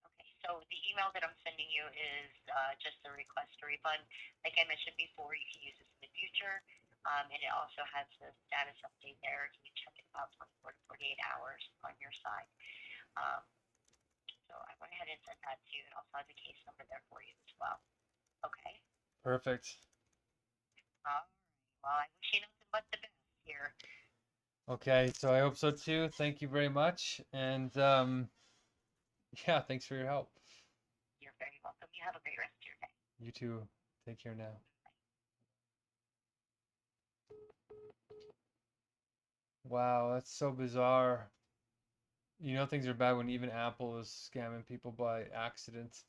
Speaker 2: Okay, so the email that I'm sending you is just a request to refund. Like I mentioned before, you can use this in the future, and it also has the status update there. You can check it about 24 to 48 hours on your side. Um, so I went ahead and sent that to you, and also have the case number there for you as well. Okay.
Speaker 1: Perfect.
Speaker 2: All right. Well, I wish you nothing but the best here.
Speaker 1: Okay, so I hope so too. Thank you very much, and yeah, thanks for your help.
Speaker 2: You're very welcome. You have a great rest of your day.
Speaker 1: You too. Take care now. Wow, that's so bizarre. Things are bad when even Apple is scamming people by accident.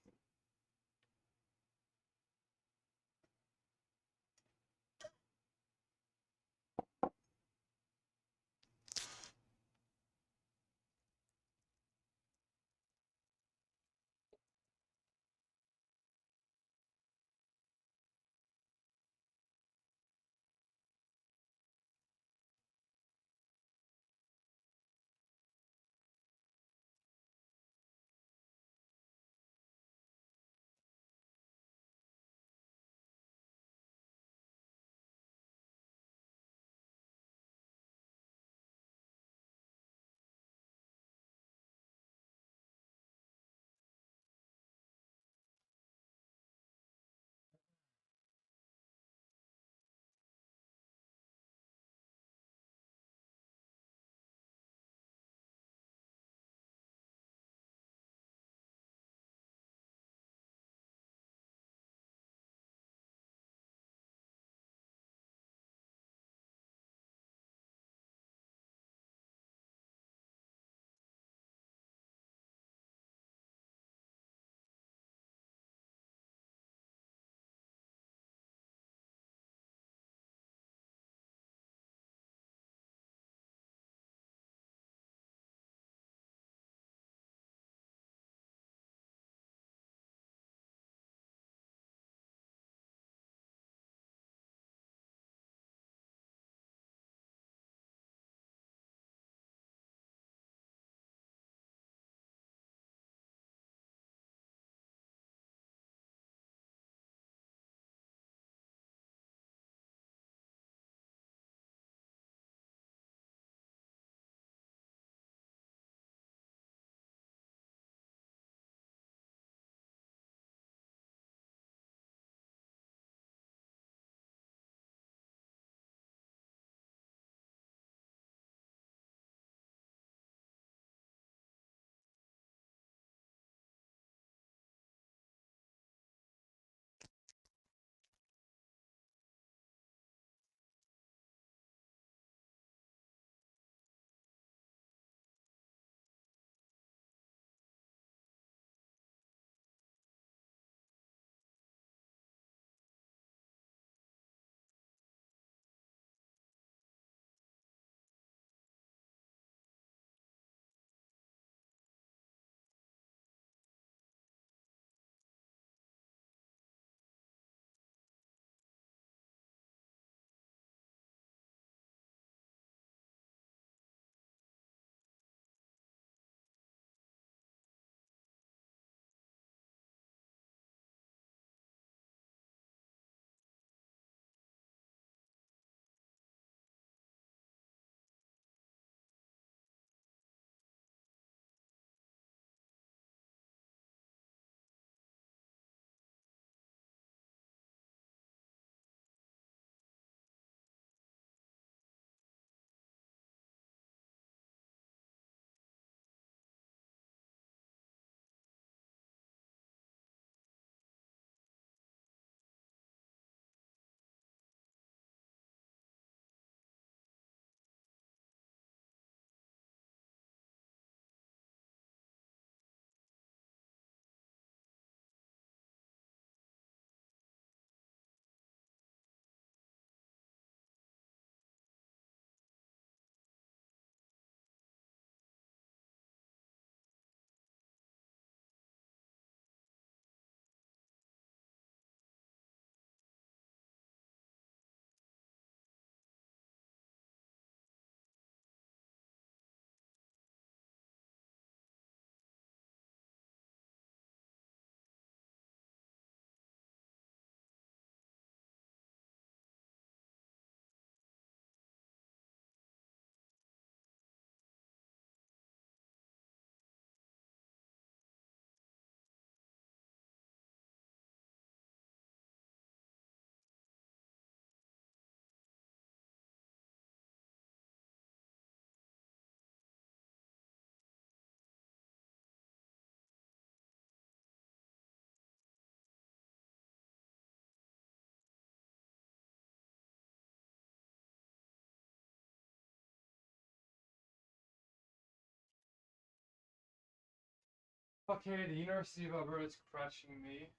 Speaker 1: Okay, the University of Alberta is crushing me.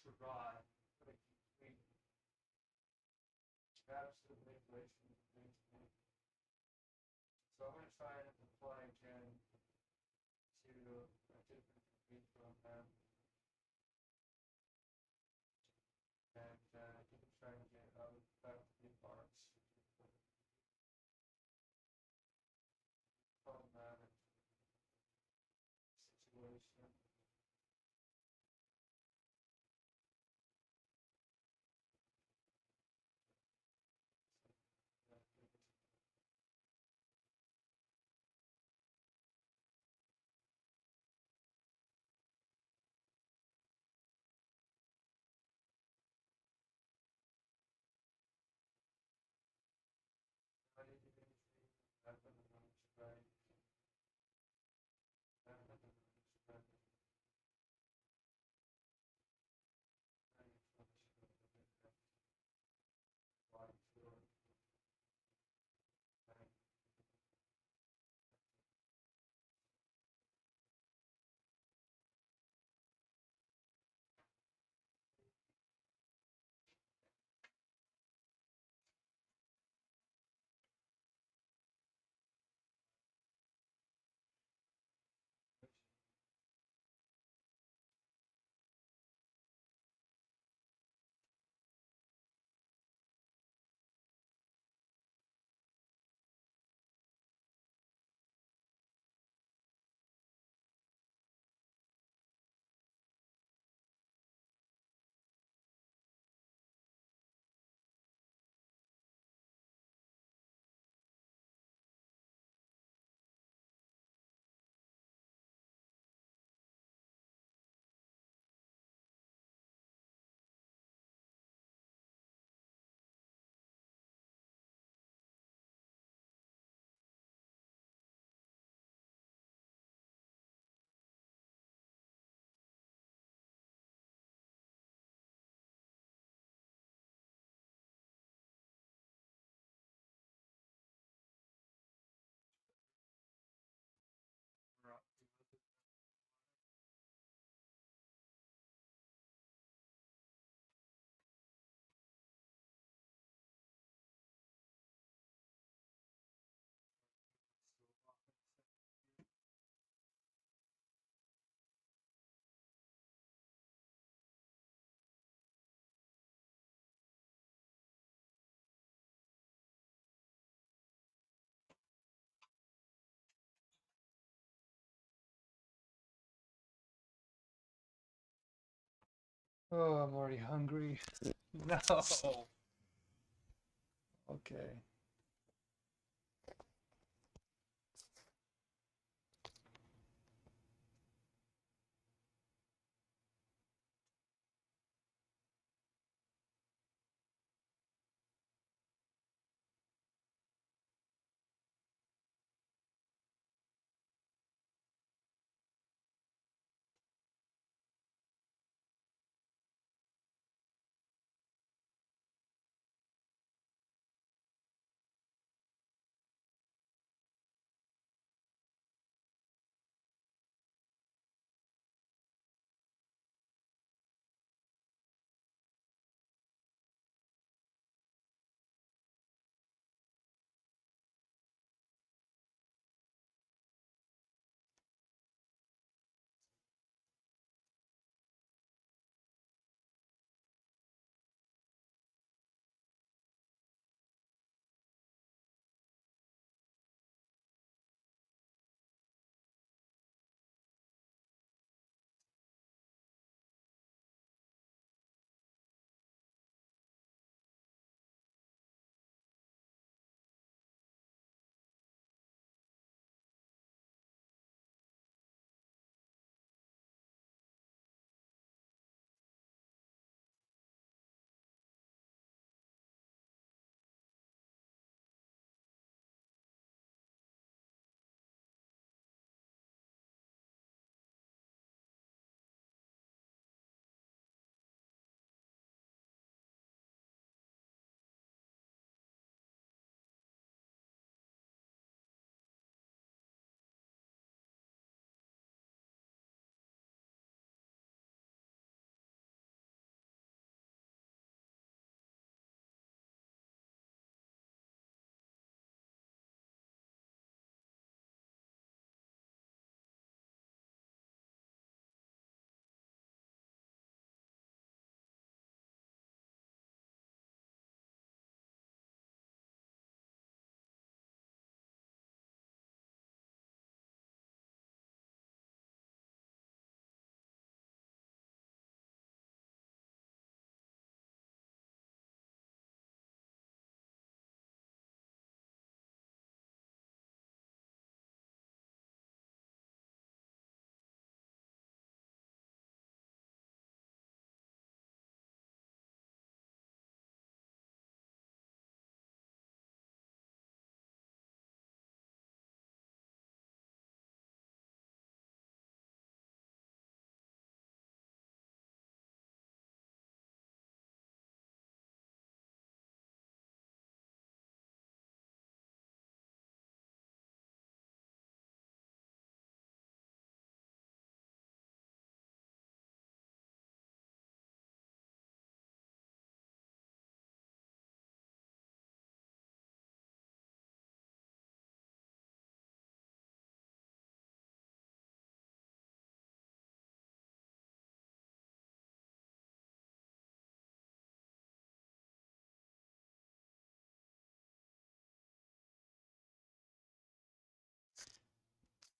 Speaker 1: Survive, but I keep waiting. Absolutely inflation. So I'm gonna try and apply again to a different degree program and keep trying to get out of the arts. Problematic situation. Oh, I'm already hungry. No. Okay.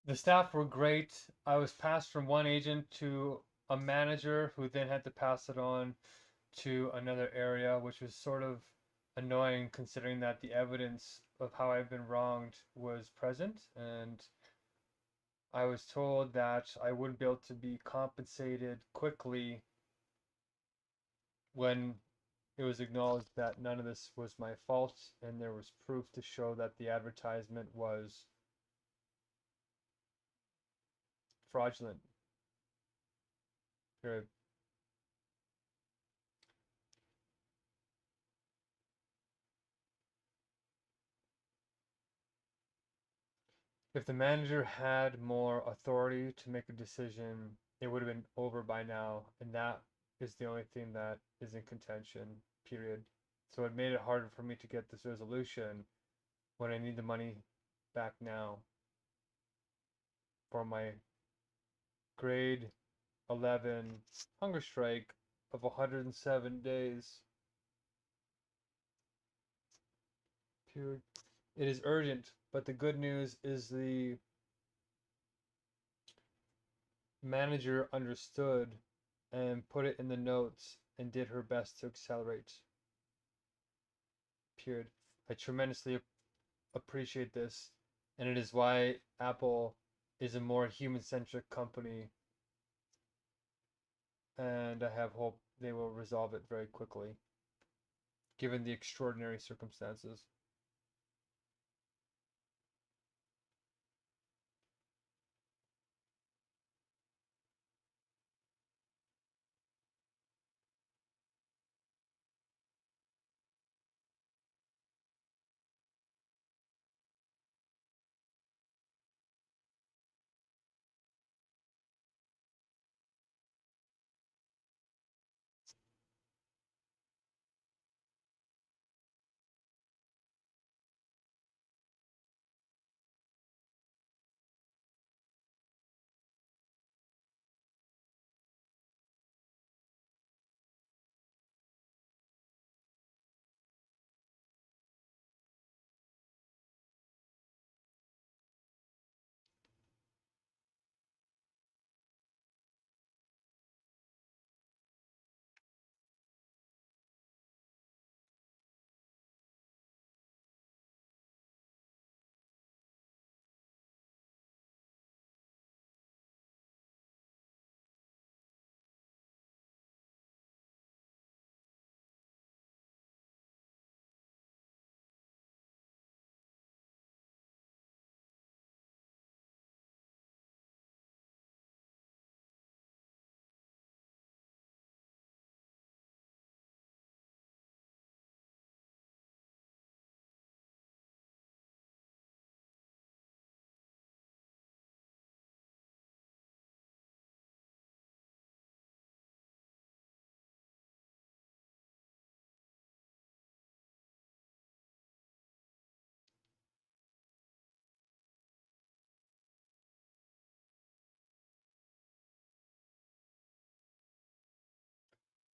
Speaker 1: The staff were great. I was passed from one agent to a manager who then had to pass it on to another area, which was sort of annoying considering that the evidence of how I've been wronged was present. And I was told that I wouldn't be able to be compensated quickly when it was acknowledged that none of this was my fault and there was proof to show that the advertisement was fraudulent. Period. If the manager had more authority to make a decision, it would have been over by now, and that is the only thing that is in contention, period. So it made it harder for me to get this resolution when I need the money back now for my grade 11 hunger strike of 107 days. Period. It is urgent, but the good news is the manager understood and put it in the notes and did her best to accelerate. Period. I tremendously appreciate this, and it is why Apple is a more human-centric company, and I have hope they will resolve it very quickly, given the extraordinary circumstances.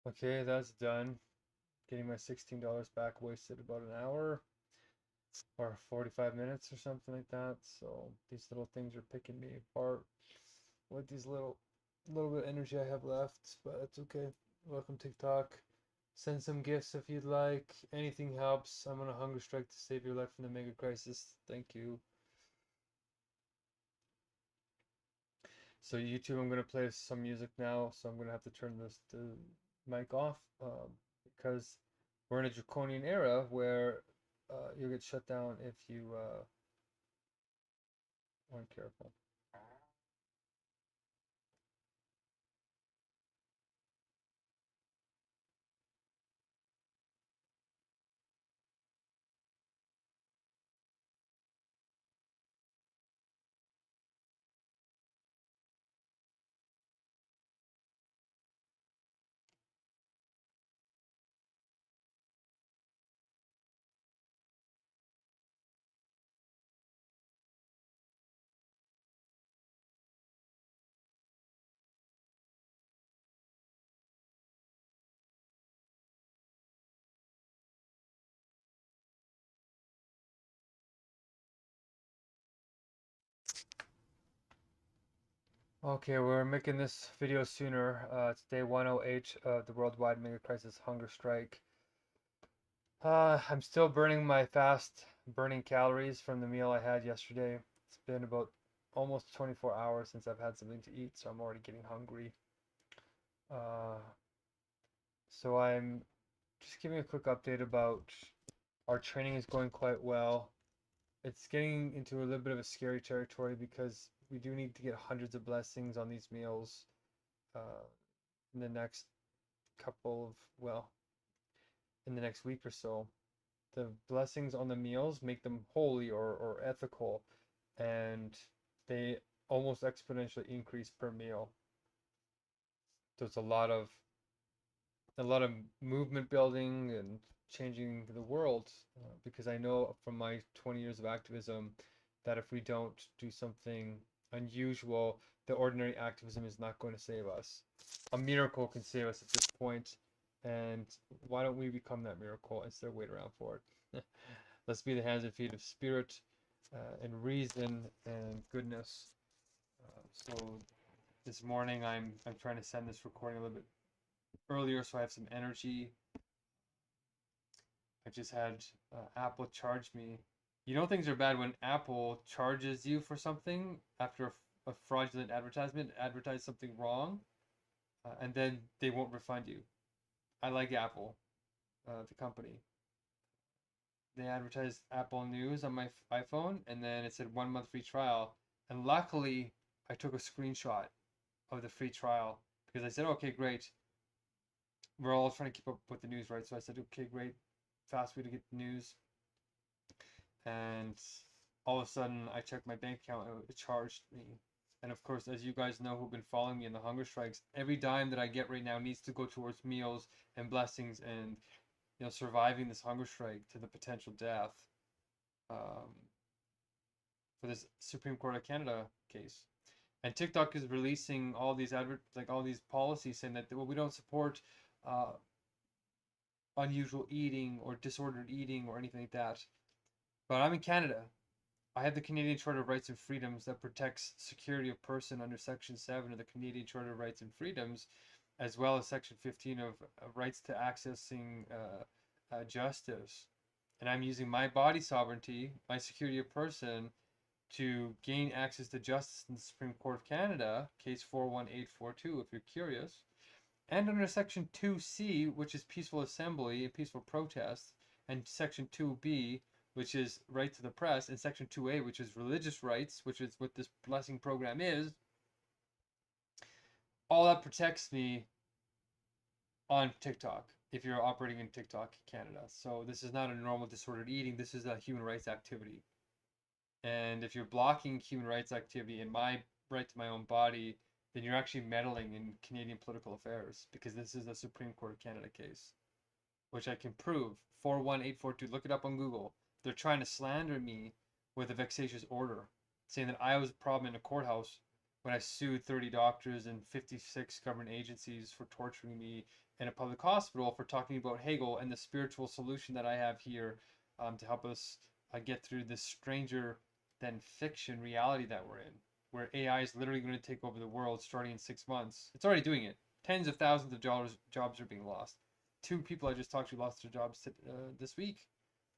Speaker 1: Okay, that's done. Getting my $16 back wasted about an hour or 45 minutes or something like that. So these little things are picking me apart with these little bit of energy I have left, but that's okay. Welcome TikTok. Send some gifts if you'd like. Anything helps. I'm on a hunger strike to save your life from the mega crisis. Thank you. So YouTube, I'm gonna play some music now. So I'm gonna have to turn the mic off because we're in a draconian era where you'll get shut down if you aren't careful. Okay, we're making this video sooner. It's day 108 of the worldwide Megacrisis hunger strike. I'm still burning my fast burning calories from the meal I had yesterday. It's been about almost 24 hours since I've had something to eat, so I'm already getting hungry. Uh, so I'm just giving a quick update about our training is going quite well. It's getting into a little bit of a scary territory because we do need to get hundreds of blessings on these meals uh, in the next couple of, well, in the next week or so. The blessings on the meals make them holy or ethical, and they almost exponentially increase per meal. So it's a lot of movement building and changing the world, because I know from my 20 years of activism that if we don't do something unusual, the ordinary activism is not going to save us. A miracle can save us at this point, and why don't we become that miracle instead of wait around for it? Let's be the hands and feet of spirit and reason and goodness. So this morning I'm trying to send this recording a little bit earlier so I have some energy. I just had Apple charge me. You know things are bad when Apple charges you for something after a fraudulent advertisement, advertise something wrong, and then they won't refund you. I like Apple, the company. They advertised Apple News on my iPhone, and then it said 1 month free trial. And luckily, I took a screenshot of the free trial because I said, okay, great. We're all trying to keep up with the news, right? So I said, okay, great. Fast way to get the news. And all of a sudden I checked my bank account and it charged me. And of course, as you guys know who've been following me in the hunger strikes, every dime that I get right now needs to go towards meals and blessings and surviving this hunger strike to the potential death um, for this Supreme Court of Canada case. And TikTok is releasing all these all these policies saying that, well, we don't support uh, unusual eating or disordered eating or anything like that. But I'm in Canada. I have the Canadian Charter of Rights and Freedoms that protects security of person under Section 7 of the Canadian Charter of Rights and Freedoms, as well as Section 15 of rights to accessing justice. And I'm using my body sovereignty, my security of person, to gain access to justice in the Supreme Court of Canada, case 41842, if you're curious. And under Section 2C, which is peaceful assembly and peaceful protest, and Section 2B, which is right to the press, and Section 2A, which is religious rights, which is what this blessing program is, all that protects me on TikTok if you're operating in TikTok Canada. So this is not a normal disordered eating, this is a human rights activity. And if you're blocking human rights activity and my right to my own body, then you're actually meddling in Canadian political affairs, because this is a Supreme Court of Canada case, which I can prove. 41842, look it up on Google. They're trying to slander me with a vexatious order, saying that I was a problem in a courthouse when I sued 30 doctors and 56 government agencies for torturing me in a public hospital for talking about Hegel and the spiritual solution that I have here to help us get through this stranger than fiction reality that we're in, where AI is literally going to take over the world starting in 6 months. It's already doing it. Tens of thousands of jobs are being lost. 2 people I just talked to lost their jobs this week,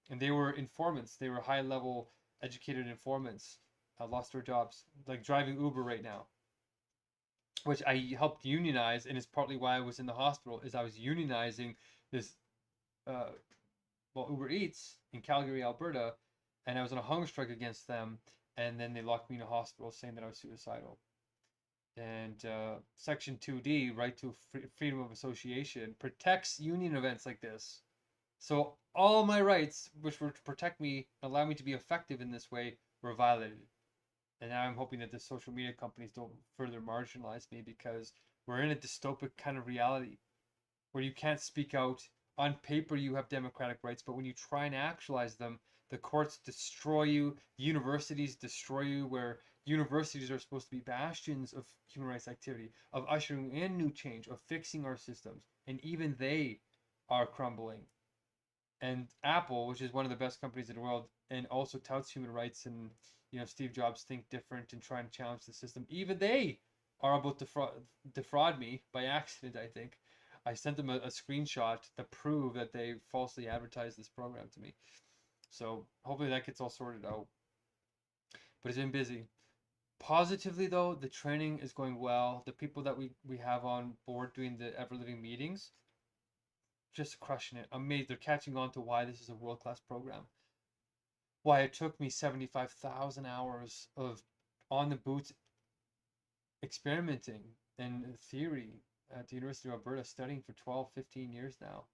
Speaker 1: and they were informants. They were high-level educated informants. Lost their jobs, like driving Uber right now, which I helped unionize, and it's partly why I was in the hospital. Is I was unionizing this, uh, Uber Eats in Calgary, Alberta, and I was on a hunger strike against them, and then they locked me in a hospital saying that I was suicidal. And Section 2D, right to freedom of association, protects union events like this. So all my rights, which were to protect me, allow me to be effective in this way, were violated. And now I'm hoping that the social media companies don't further marginalize me, because we're in a dystopic kind of reality where you can't speak out. On paper, you have democratic rights, but when you try and actualize them, the courts destroy you, universities destroy you, where universities are supposed to be bastions of human rights activity, of ushering in new change, of fixing our systems, and even they are crumbling. And Apple, which is one of the best companies in the world and also touts human rights, and Steve Jobs think different and try and challenge the system, even they are about to defraud me by accident, I think. I sent them a screenshot to prove that they falsely advertised this program to me. So hopefully that gets all sorted out. But it's been busy. Positively though, the training is going well. The people that we have on board doing the ever living meetings, just crushing it. Amazed. They're catching on to why this is a world class program. Why it took me 75,000 hours of on the boots experimenting and theory at the University of Alberta, studying for 12, 15 years now,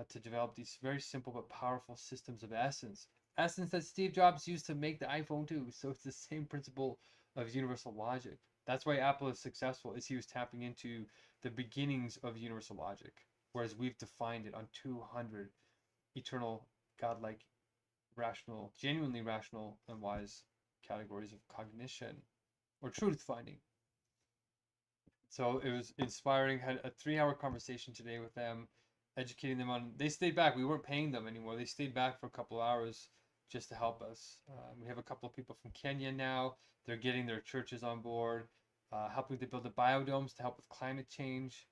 Speaker 1: to develop these very simple but powerful systems of essence. Essence that Steve Jobs used to make the iPhone too. So it's the same principle of universal logic. That's why Apple is successful, is he was tapping into the beginnings of universal logic, whereas we've defined it on 200 eternal, godlike, rational, genuinely rational and wise categories of cognition or truth finding. So it was inspiring. Had a 3 hour conversation today with them, educating them on. They stayed back. We weren't paying them anymore. They stayed back for a couple of hours just to help us. We have a couple of people from Kenya now. They're getting their churches on board, helping to build the biodomes to help with climate change.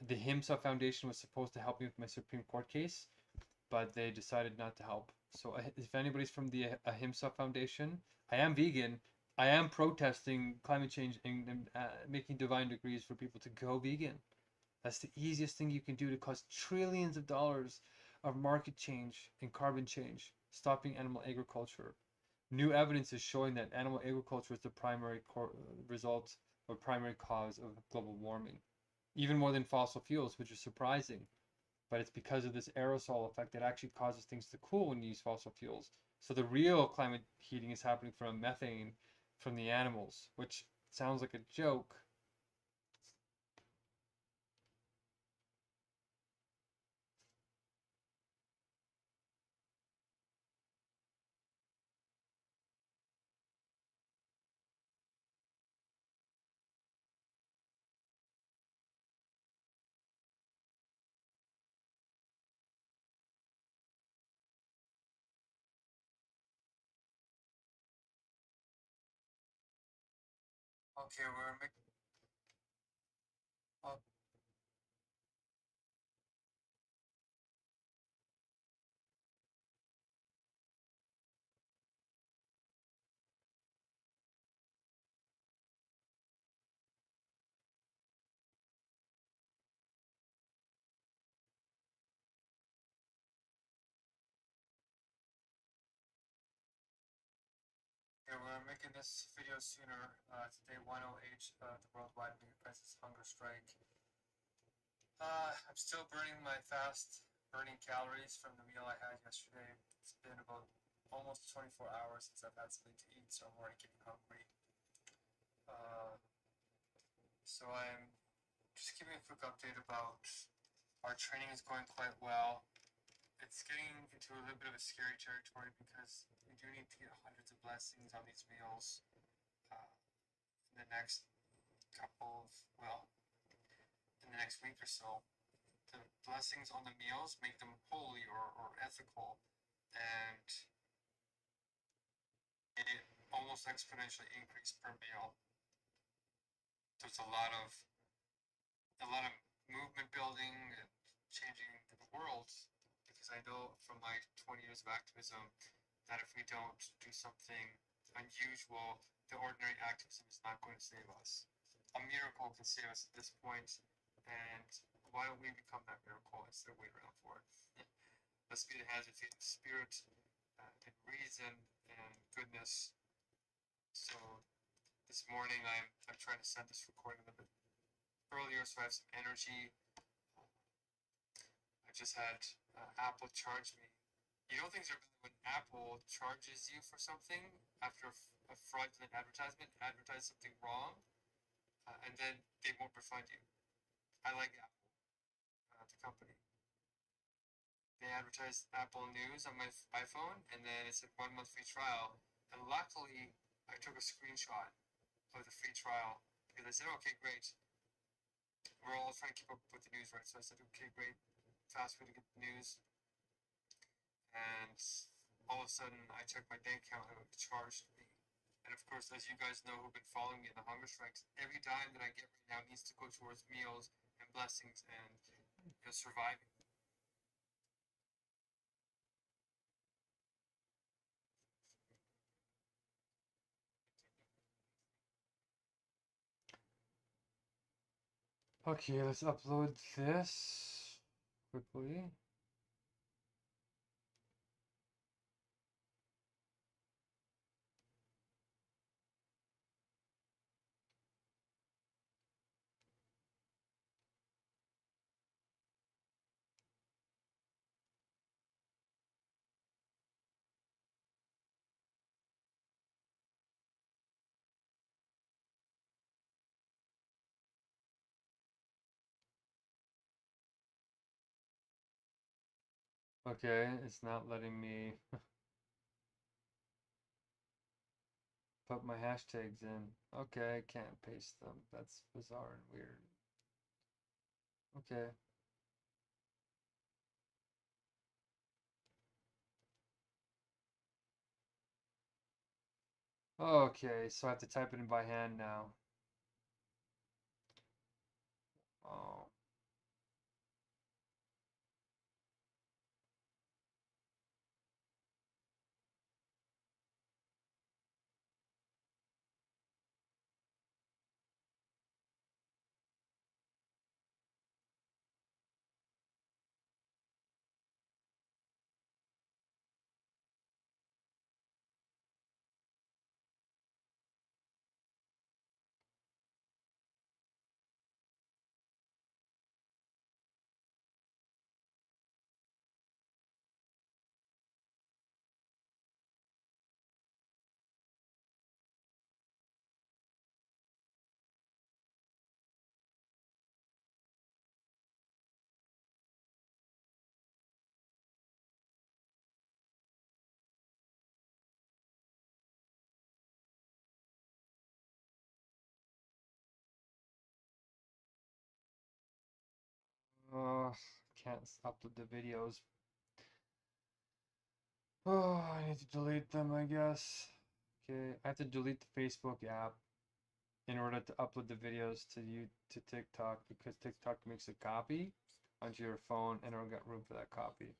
Speaker 1: The HIMSA Foundation was supposed to help me with my Supreme Court case, but they decided not to help. So if anybody's from the Ahimsa Foundation, I am vegan. I am protesting climate change and making divine decrees for people to go vegan. That's the easiest thing you can do to cause trillions of dollars of market change and carbon change, stopping animal agriculture. New evidence is showing that animal agriculture is the primary result or primary cause of global warming, even more than fossil fuels, which is surprising. But it's because of this aerosol effect that actually causes things to cool when you use fossil fuels. So the real climate heating is happening from methane from the animals, which sounds like a joke. Okay, we're making. Oh, okay, we're making this video sooner. Today 108, the worldwide Megacrisis Hungerstrike. I'm still burning my fast burning calories from the meal I had yesterday. It's been about almost 24 hours since I've had something to eat, so I'm already getting hungry. Uh, so I'm just giving a quick update about our training is going quite well. It's getting into a little bit of a scary territory because we do need to get hundreds of blessings on these meals in the next in the next week or so. The blessings on the meals make them holy or ethical, and it almost exponentially increase per meal. So it's a lot of movement building and changing the world, because I know from my 20 years of activism that if we don't do something unusual, the ordinary activism is not going to save us. A miracle can save us at this point, and why don't we become that miracle instead of waiting around for it? Let's be the hands and feet of spirit and reason and goodness. So this morning I'm trying to send this recording a little bit earlier so I have some energy. I just had Apple charge me. You know, things are when Apple charges you for something after a fraudulent advertisement, advertise something wrong, and then they won't refund you. I like Apple, the company. They advertised Apple News on my iPhone, and then it said 1 month free trial. And luckily, I took a screenshot of the free trial because I said, okay, great. We're all trying to keep up with the news, right? So I said, okay, great. Fast way to get the news. And all of a sudden, I checked my bank account and it charged me And of course, as you guys know who've been following me in the hunger strikes, every dime that I get right now needs to go towards meals and blessings and surviving. Okay, let's upload this quickly. Okay, it's not letting me put my hashtags in. Okay, I can't paste them. That's bizarre and weird. Okay. Okay, so I have to type it in by hand now. Oh. Can't upload the videos. Oh, I need to delete them, I guess. Okay, I have to delete the Facebook app in order to upload the videos to TikTok because TikTok makes a copy onto your phone and I don't got room for that copy.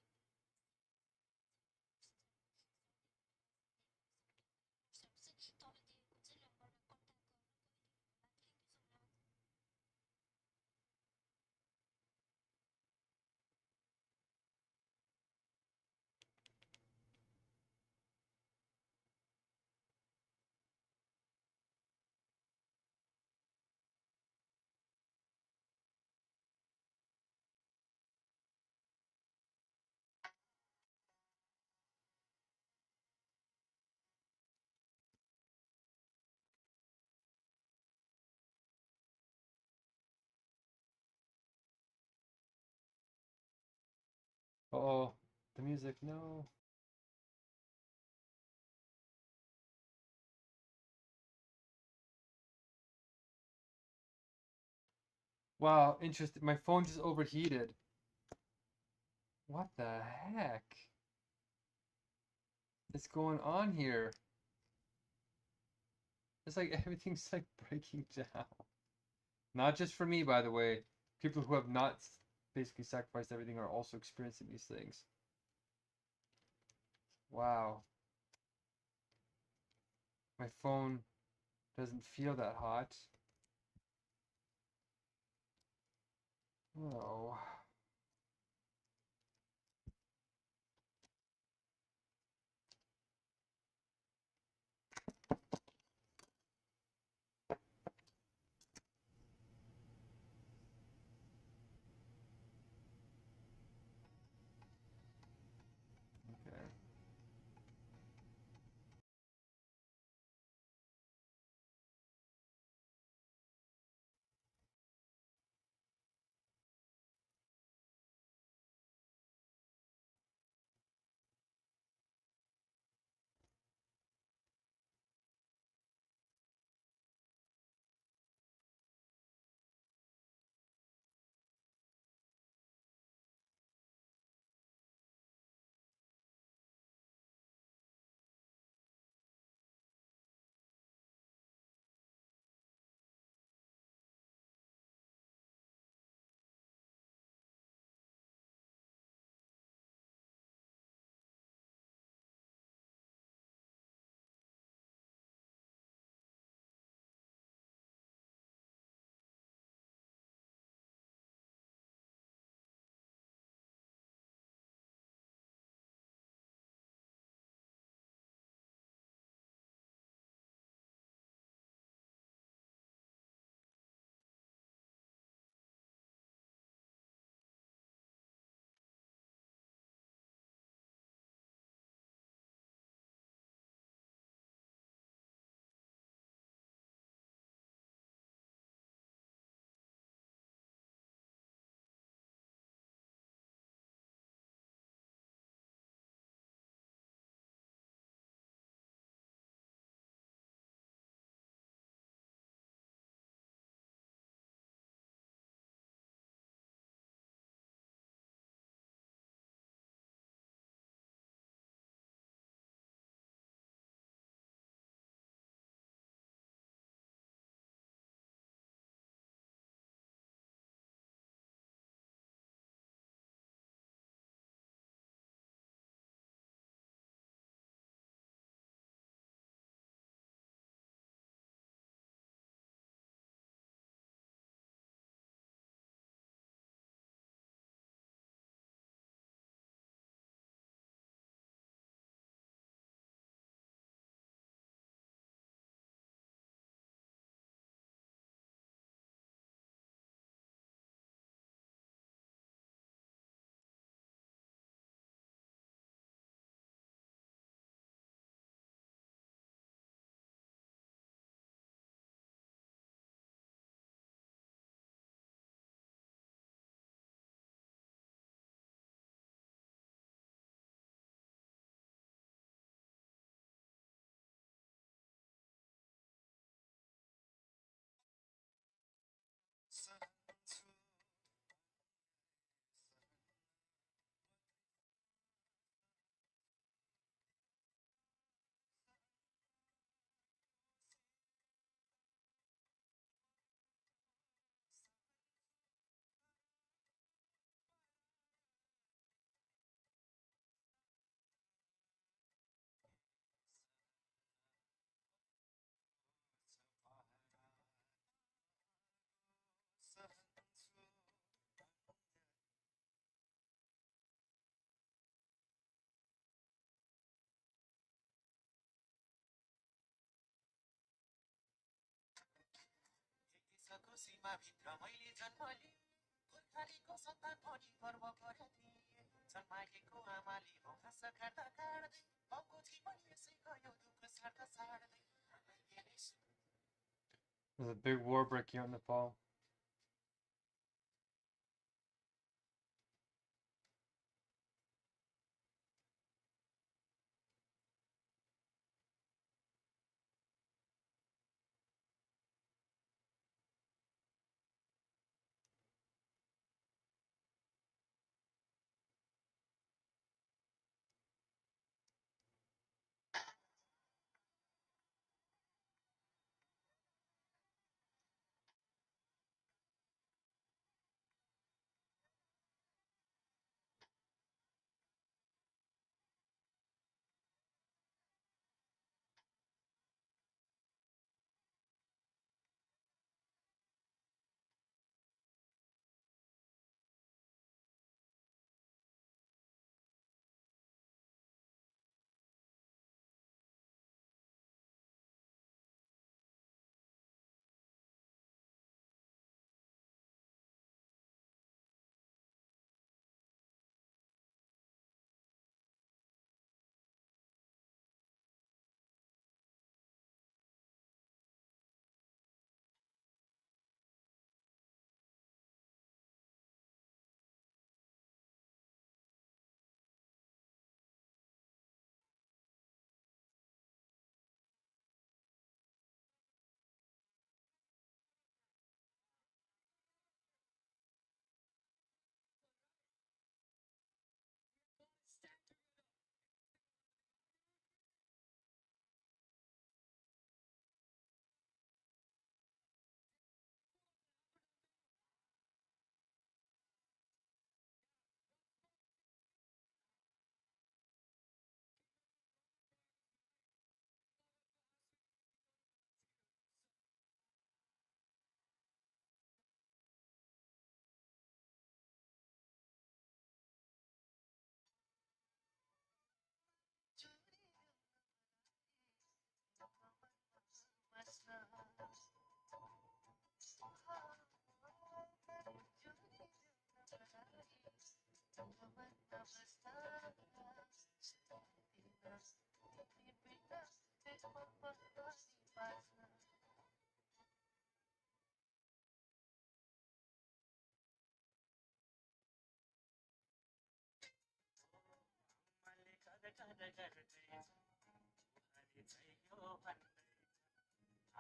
Speaker 1: Uh-oh, the music, no. Wow, interesting. My phone just overheated. What the heck is going on here? It's like everything's like breaking down. Not just for me, by the way. People who have not basically sacrificed everything are also experiencing these things. Wow. My phone doesn't feel that hot. Oh. Okay.
Speaker 2: सीमाभित्र मैले जन्म लिएँ गोर्खालीको सन्तान भनी गर्व गराए जन्माएको आमाले हो घाँस काट्दा काट्दै बाउको जीवन यसै गयो दुःख सार्दा सार्दै
Speaker 1: There's a big war breaking out in Nepal.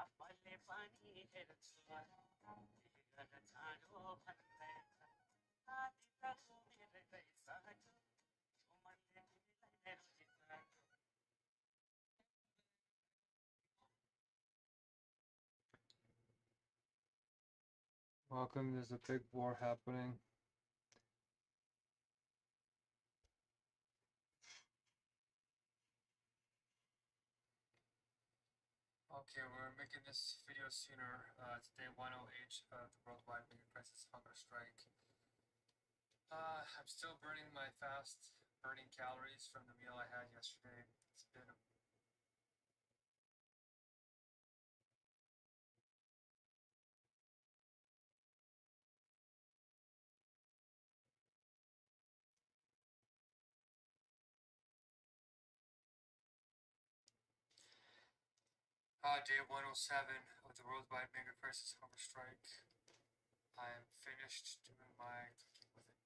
Speaker 2: आफूले पनि हेर्छु हेरेर छाडो भन्दैछ आदि त उमेरकै साटो उमरले तिमीलाई रोजिन्छ
Speaker 1: Welcome, there's a big war happening. Okay, we're making this video sooner. It's day 108 of the worldwide Megacrisis Hungerstrike. I'm still burning my fast burning calories from the meal I had yesterday. It's been day 107 of the worldwide Megacrisis Hungerstrike. I am finished doing my cooking with it.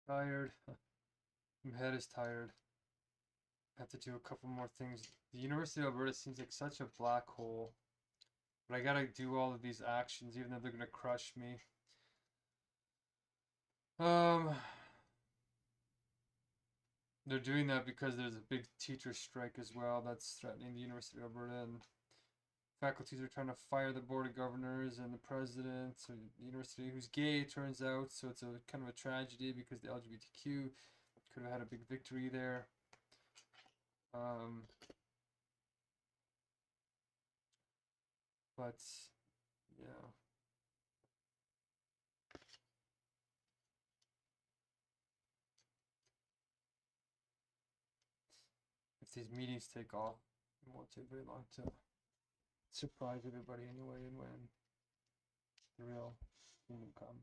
Speaker 1: Tired. My head is tired. I have to do a couple more things. The University of Alberta seems like such a black hole. But I gotta do all of these actions, even though they're gonna crush me. Um, they're doing that because there's a big teacher strike as well that's threatening the University of Alberta, and faculties are trying to fire the board of governors and the president. So the university, who's gay, turns out. So it's a kind of a tragedy because the LGBTQ could have had a big victory there. But yeah. If these meetings take off, it won't take very long to surprise everybody anyway, and when the real kingdom come.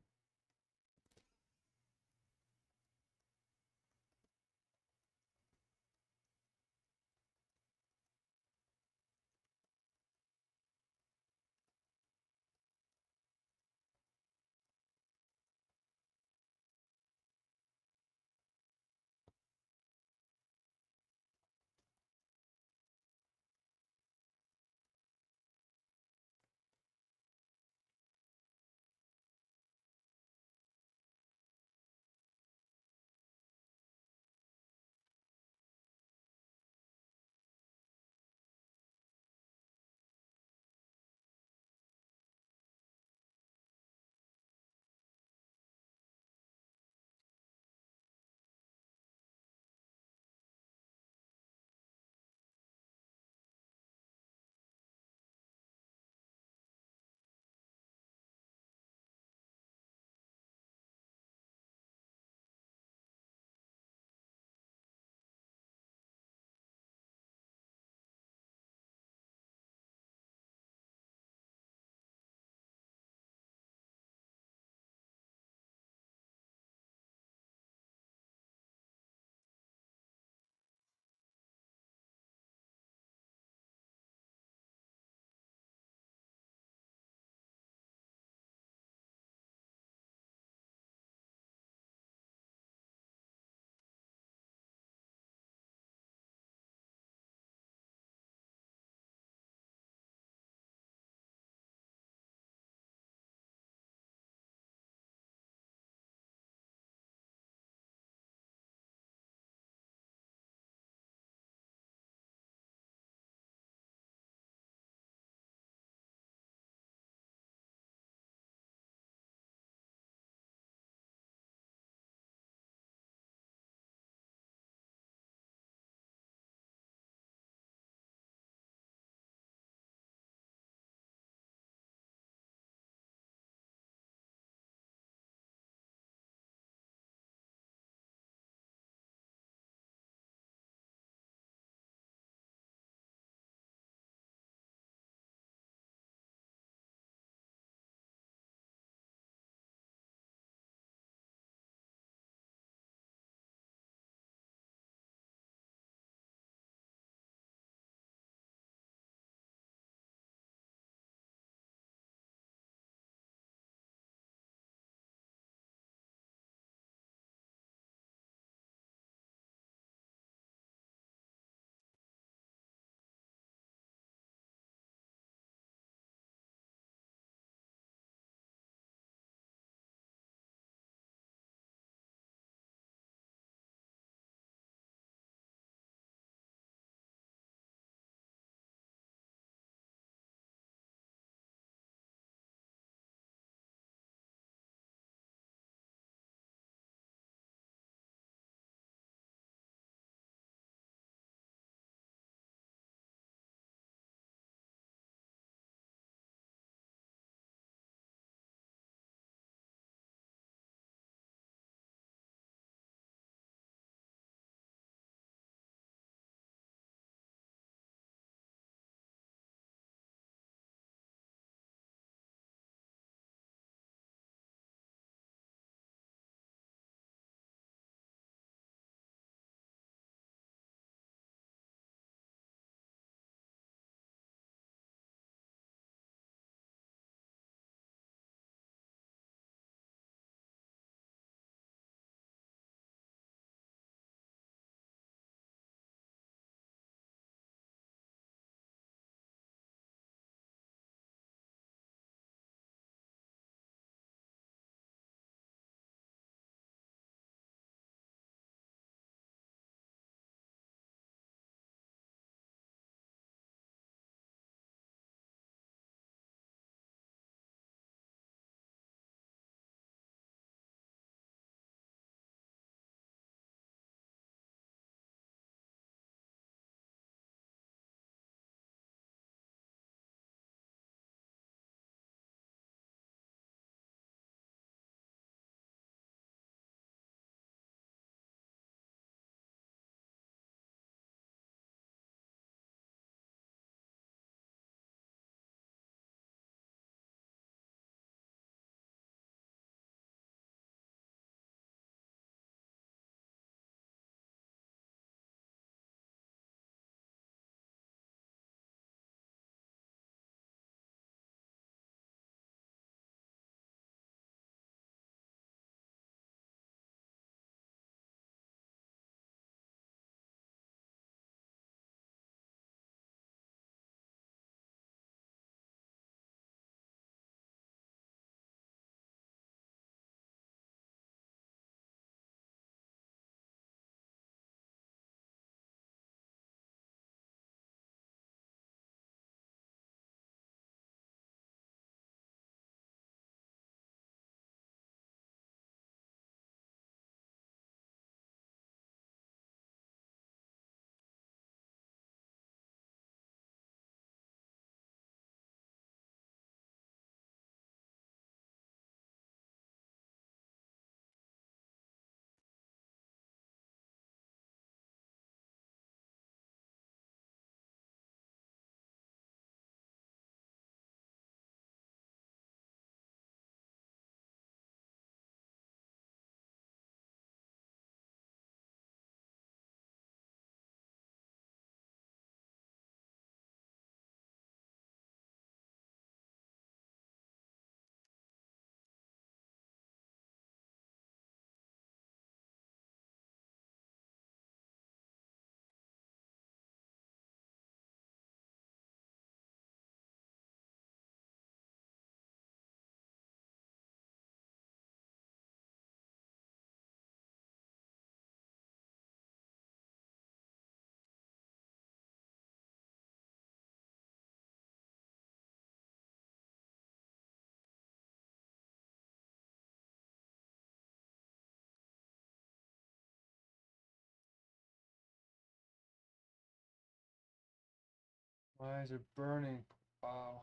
Speaker 1: My eyes are burning. Wow.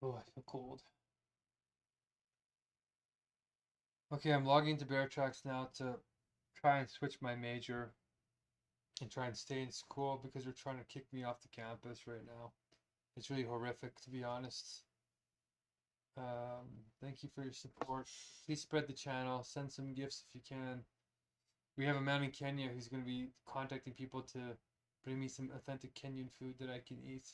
Speaker 1: Oh, I feel cold. Okay, I'm logging to Bear Tracks now to try and switch my major and try and stay in school because they're trying to kick me off the campus right now. It's really horrific, to be honest. Thank you for your support. Please spread the channel. Send some gifts if you can. We have a man in Kenya who's going to be contacting people to bring me some authentic Kenyan food that I can eat.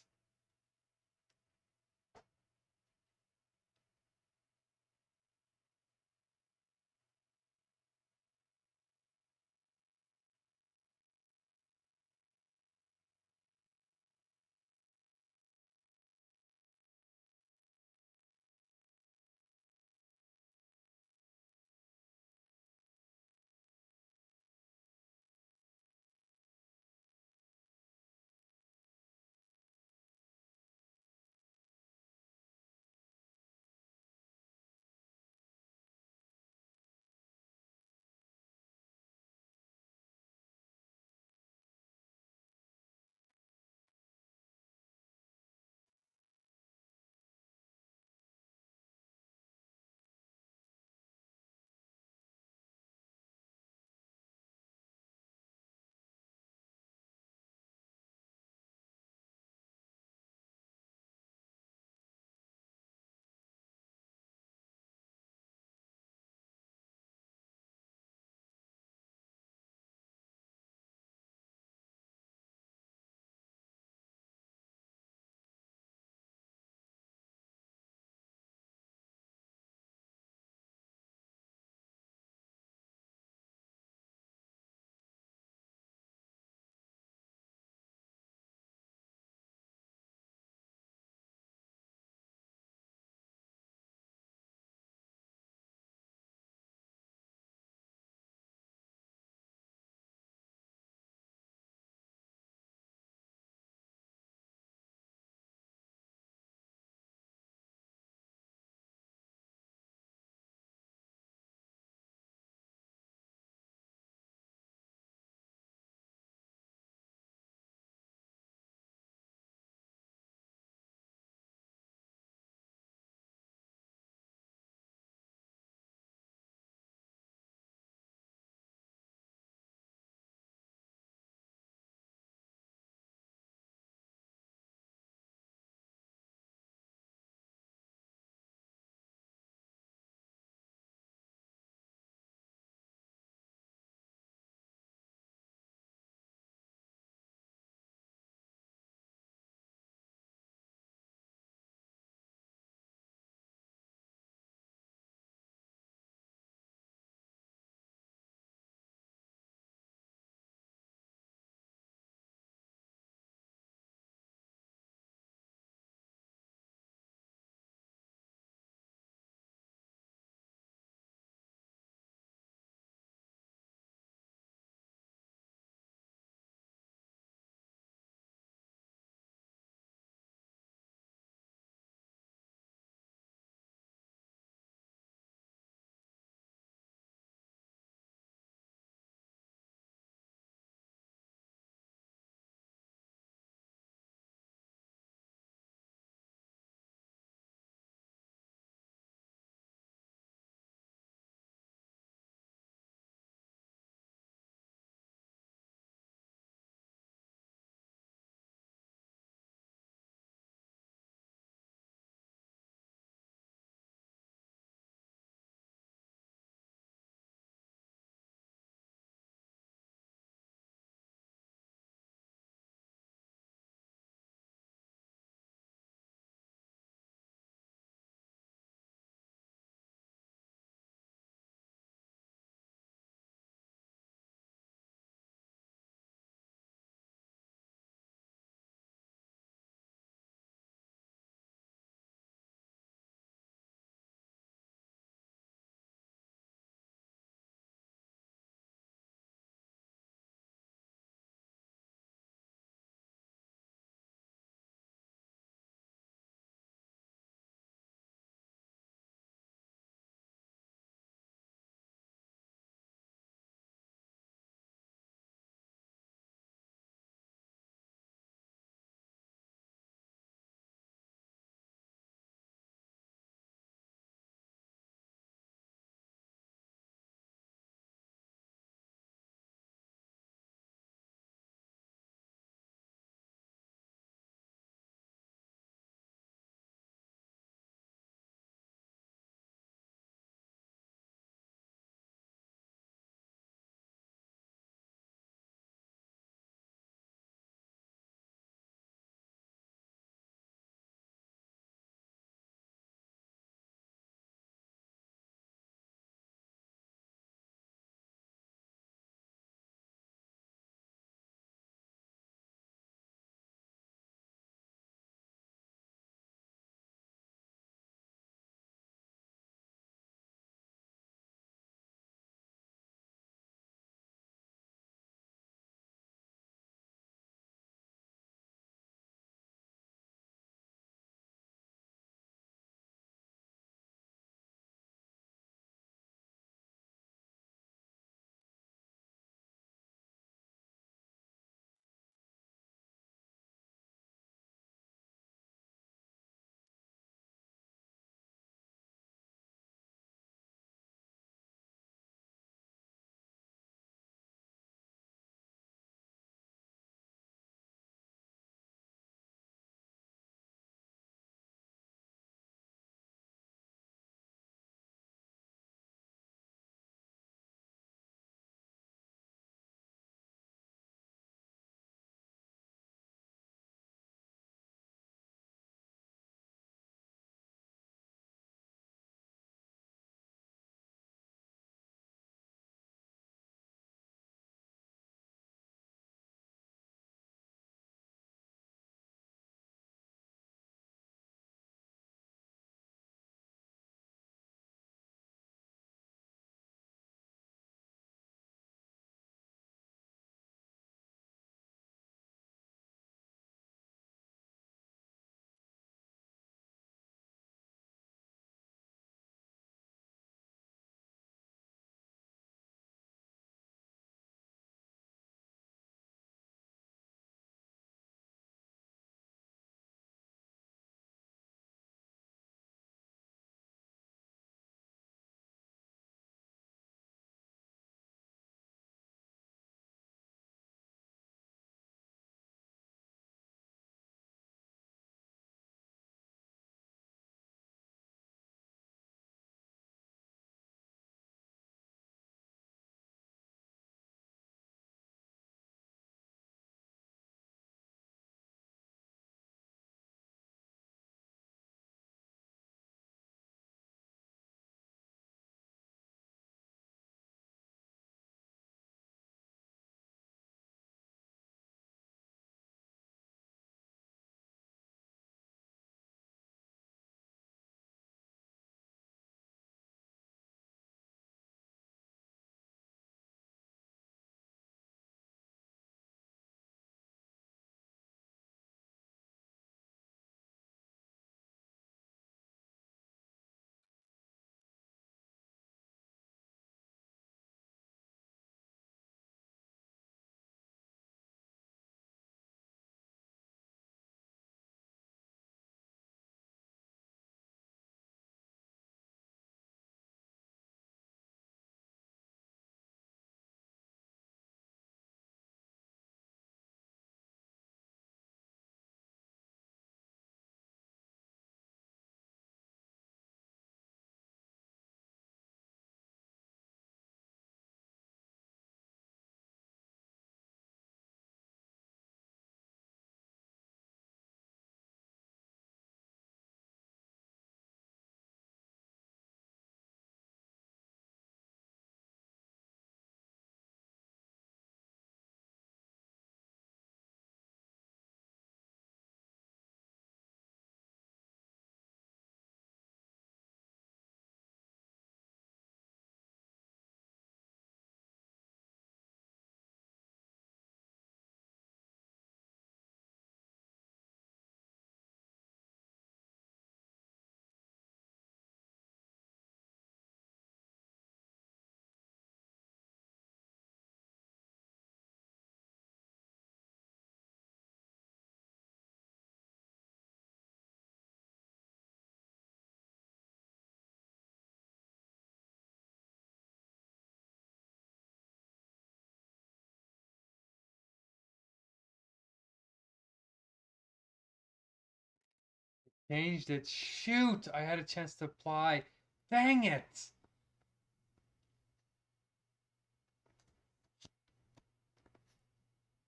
Speaker 1: Changed it. Shoot! I had a chance to apply. Dang it!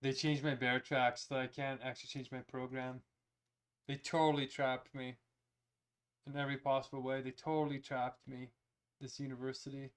Speaker 1: They changed my bear tracks so I can't actually change my program. They totally trapped me. In every possible way. They totally trapped me. This university.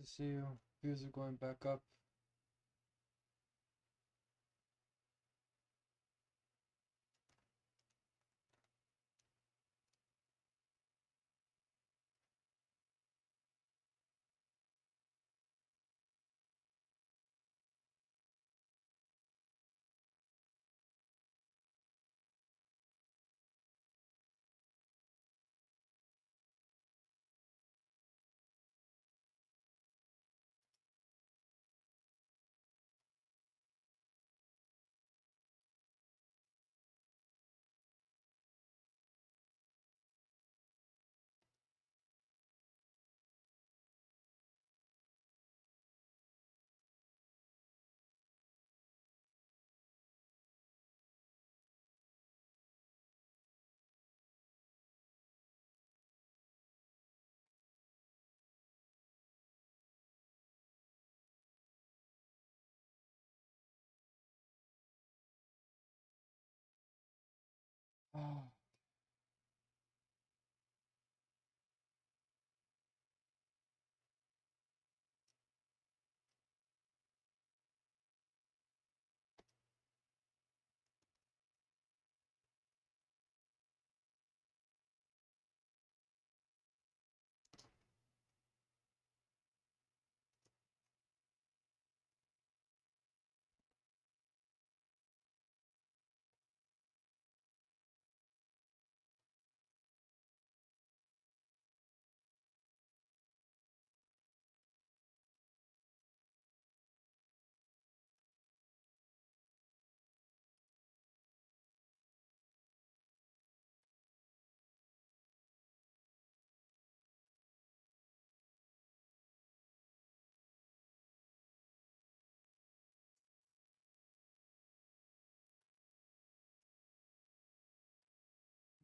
Speaker 1: to see views are going back up. Oh.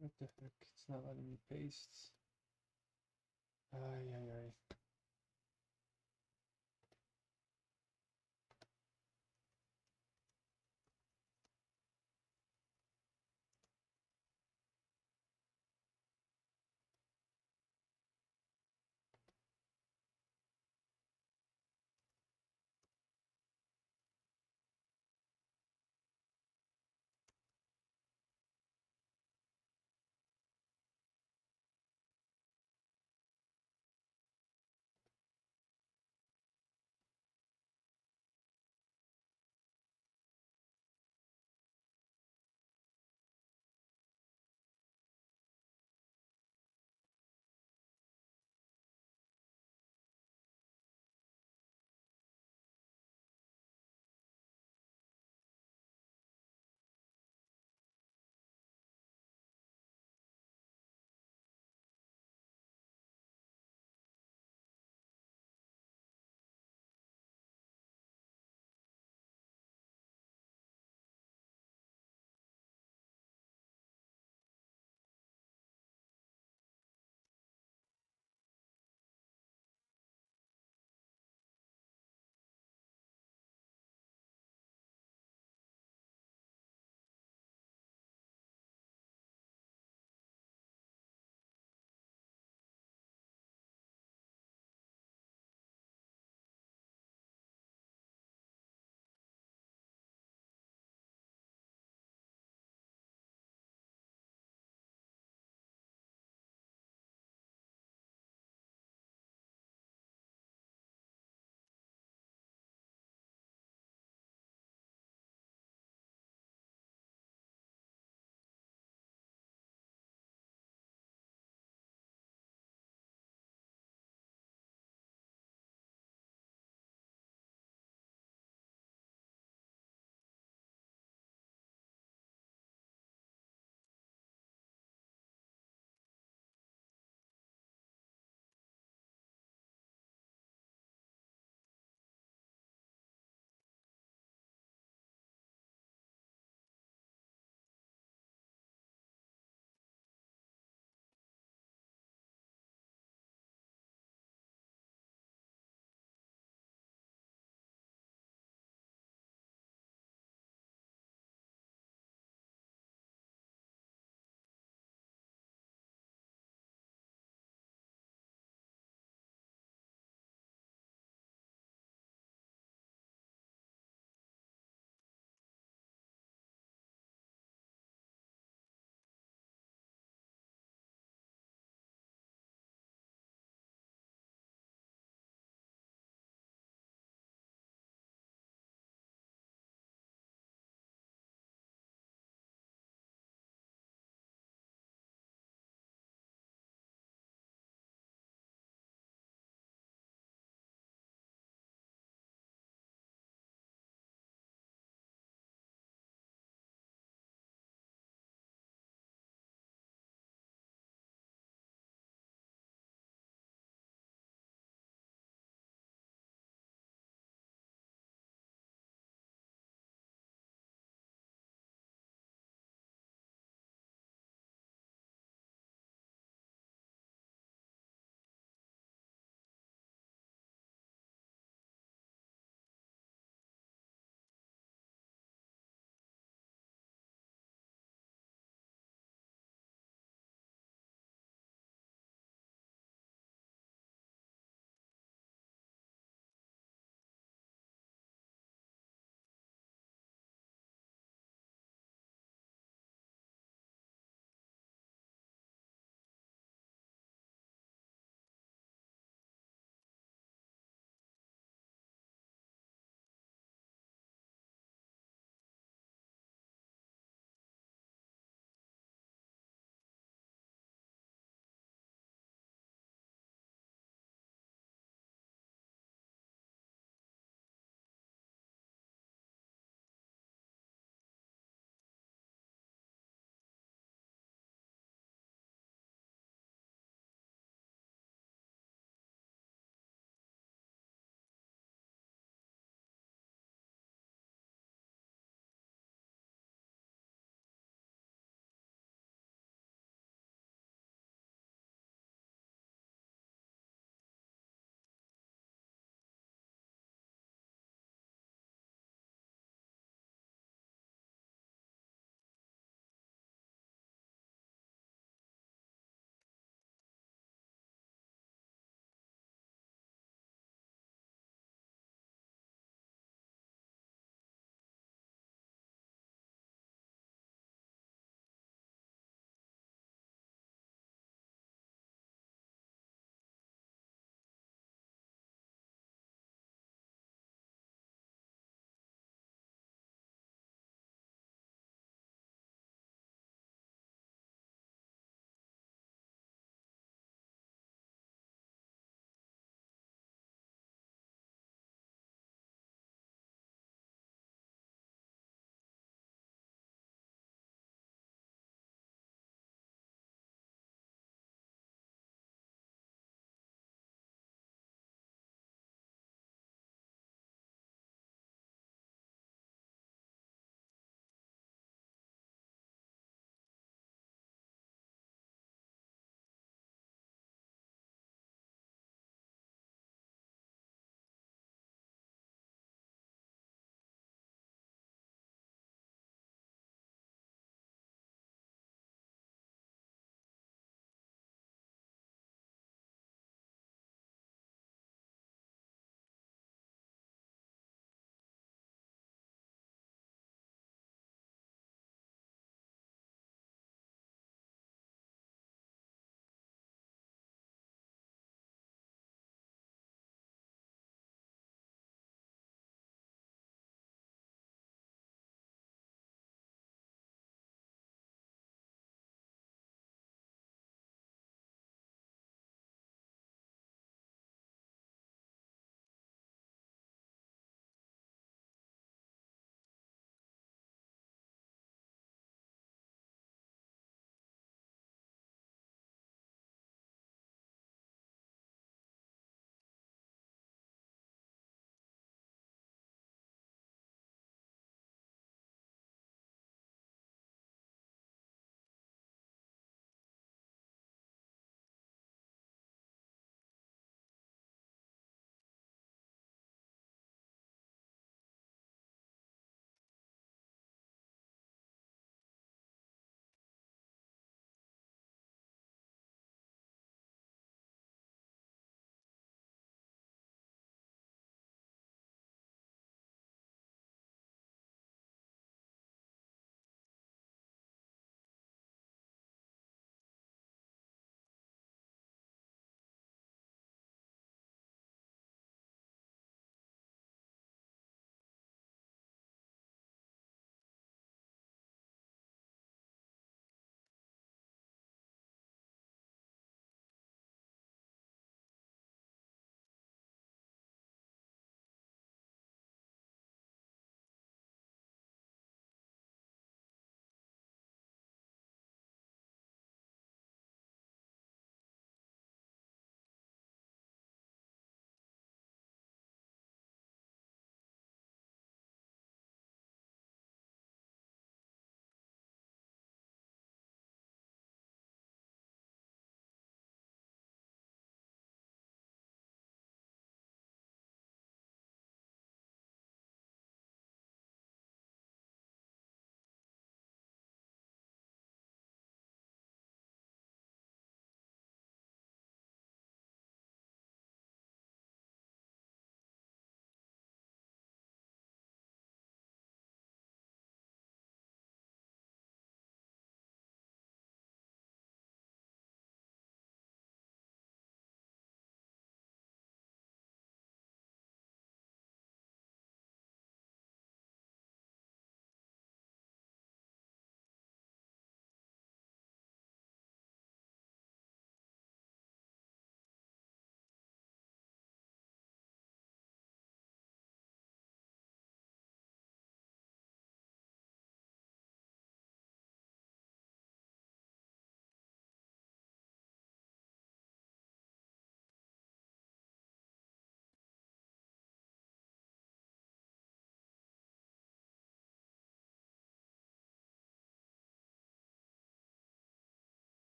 Speaker 1: What the heck? It's not letting me paste. Ay, ay, ay.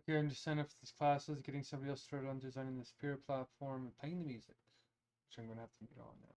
Speaker 1: Here, I'm just signing up for this classes, getting somebody else started on designing this peer platform and playing the music, which I'm going to have to mute on now.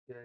Speaker 1: Yeah,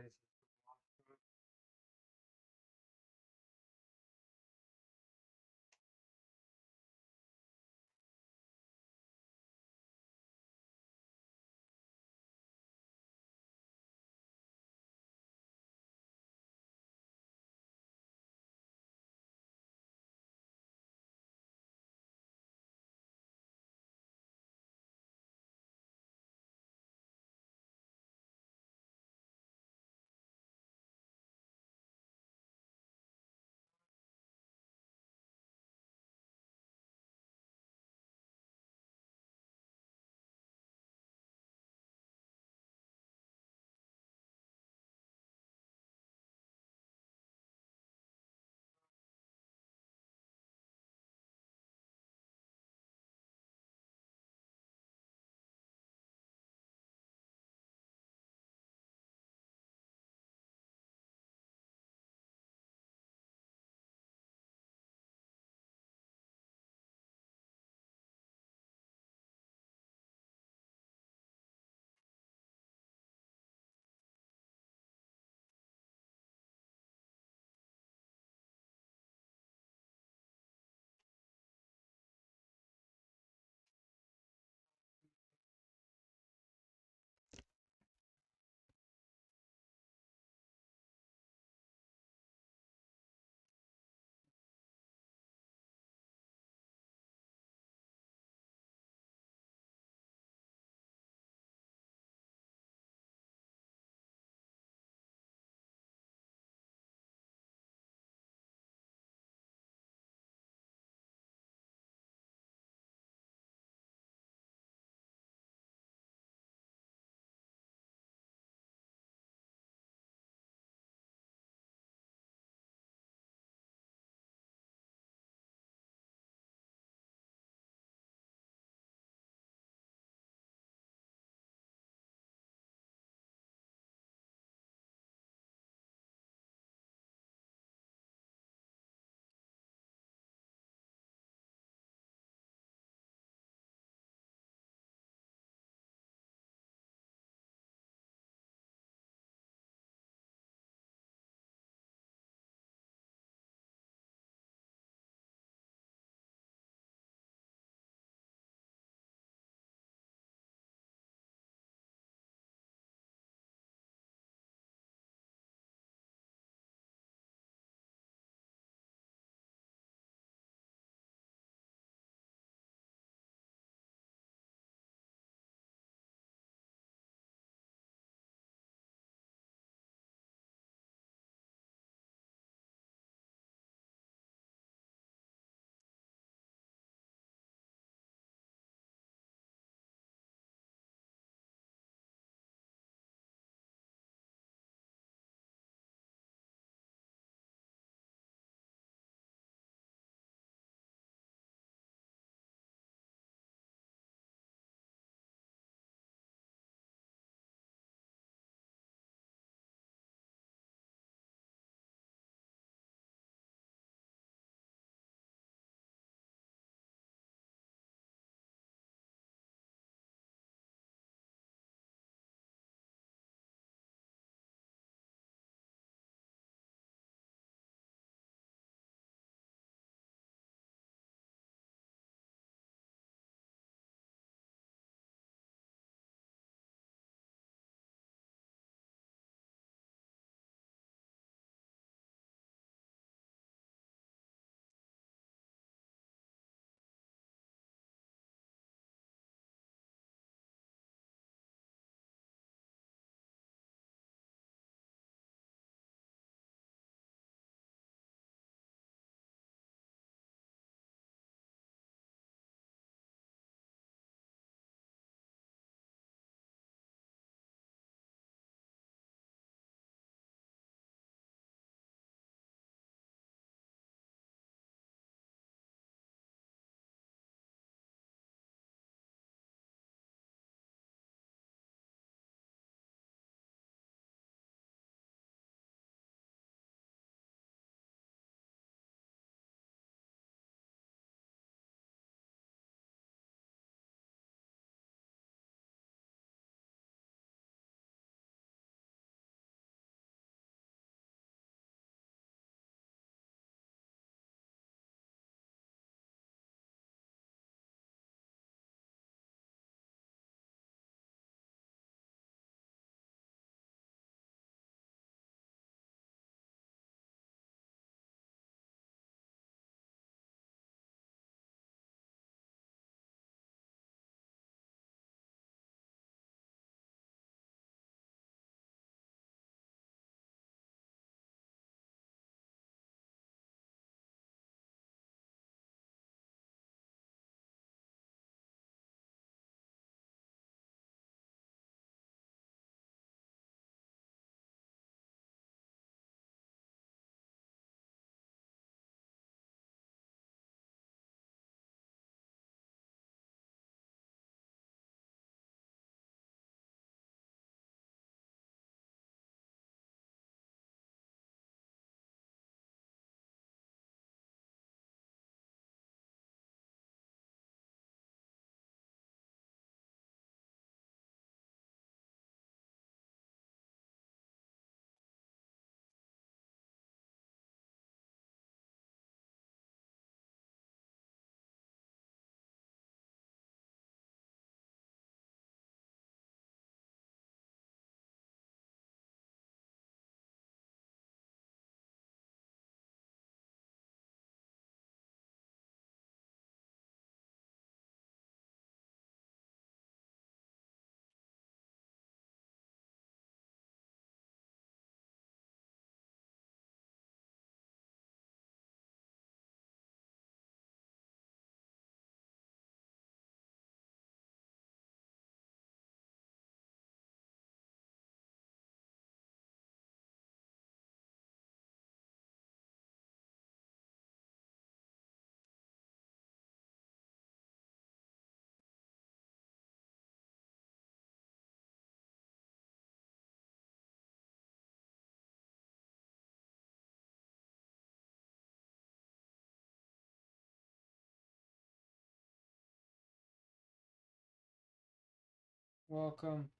Speaker 1: Welcome.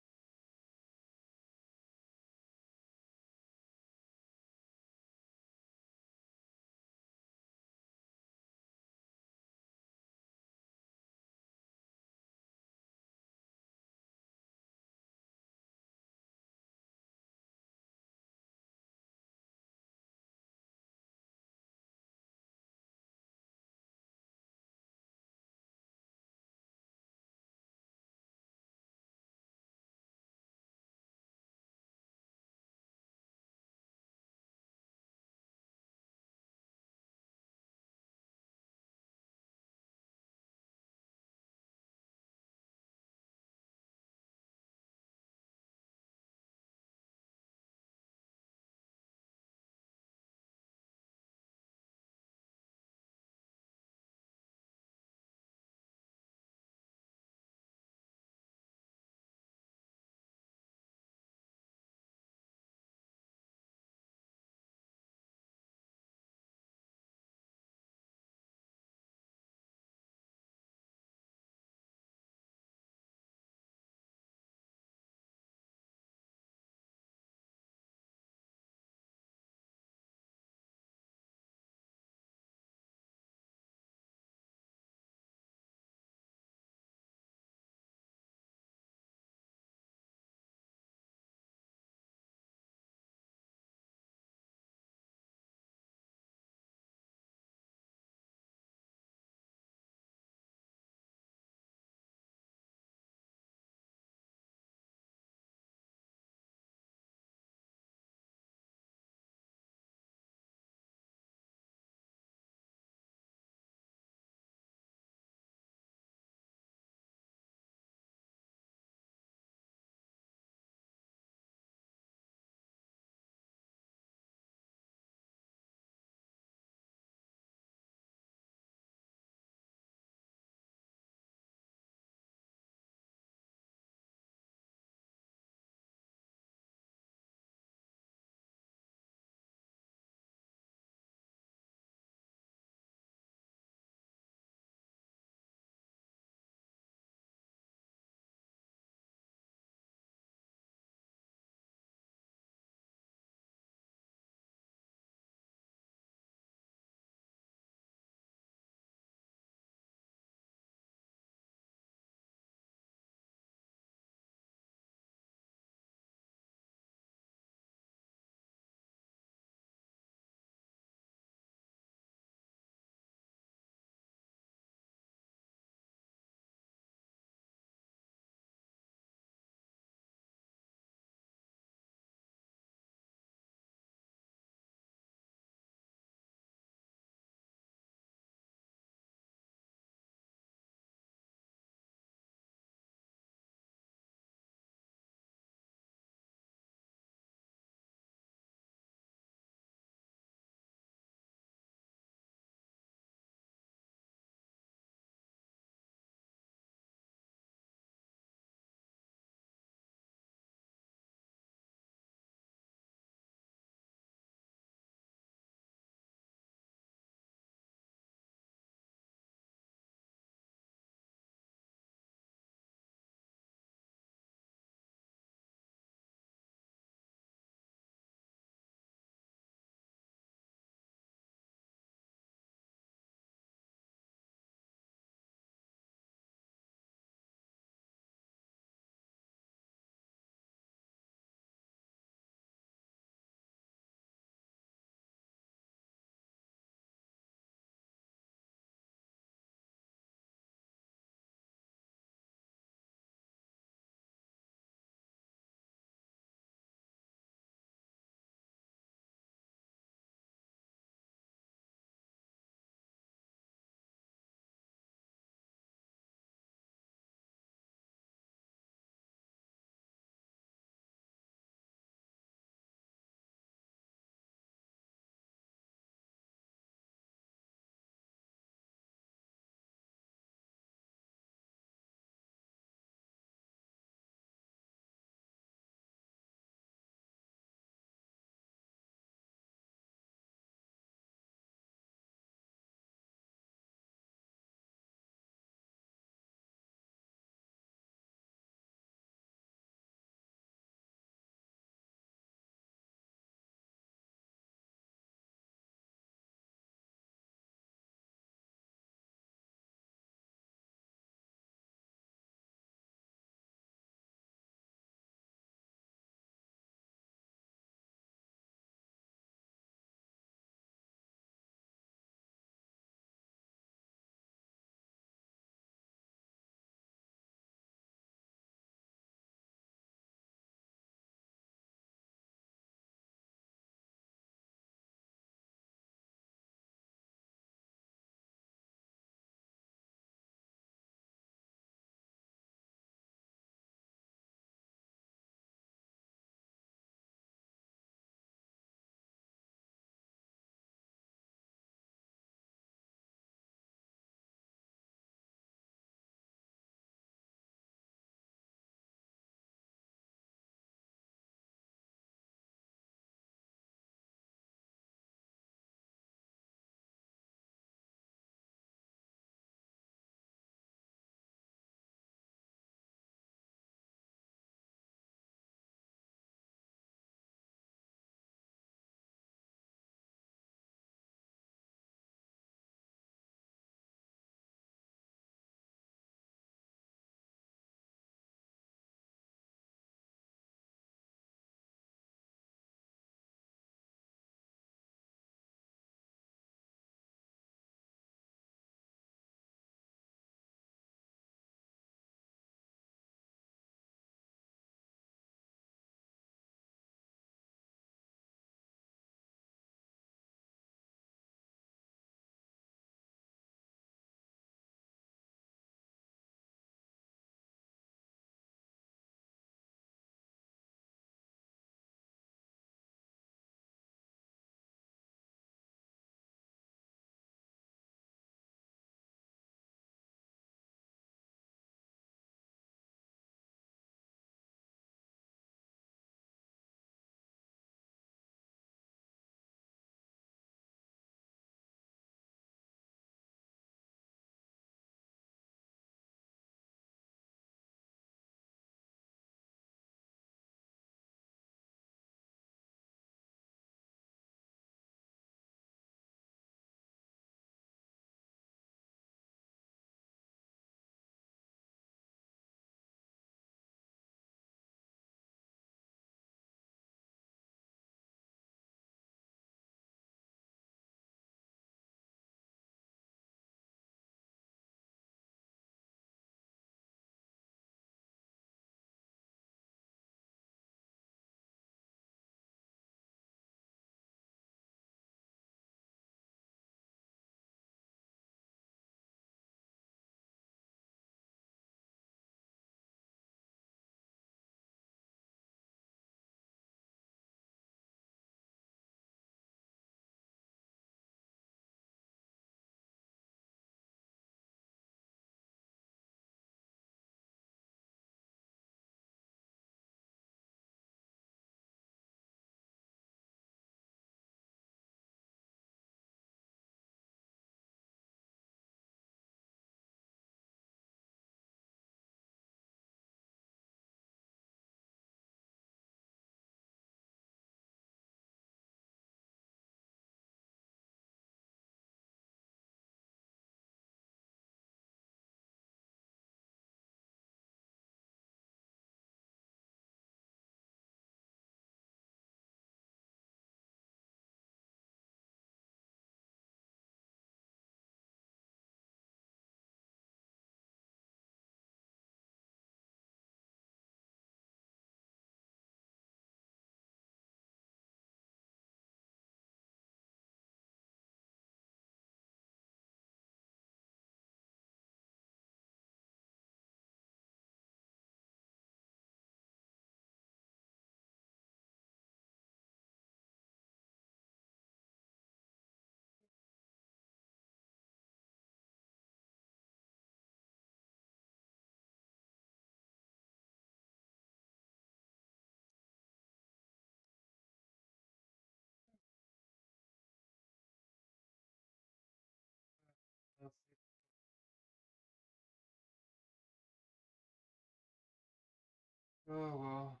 Speaker 1: Oh well.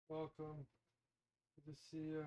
Speaker 1: Welcome. Good to see you.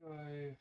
Speaker 1: Bye.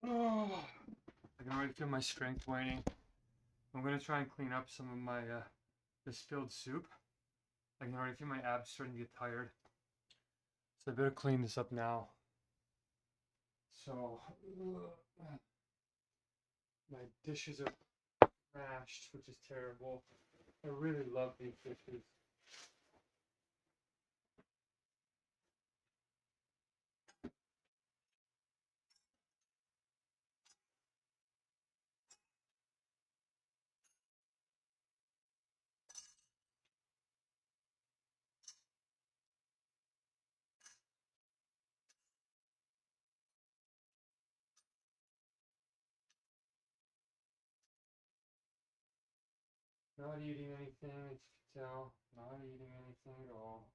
Speaker 1: Oh, I can already feel my strength waning. I'm gonna try and clean up some of my the spilled soup. I can already feel my abs starting to get tired. So I better clean this up now. So my dishes are mashed, which is terrible. I really love these dishes. Not eating anything, as you can tell. Not eating anything at all.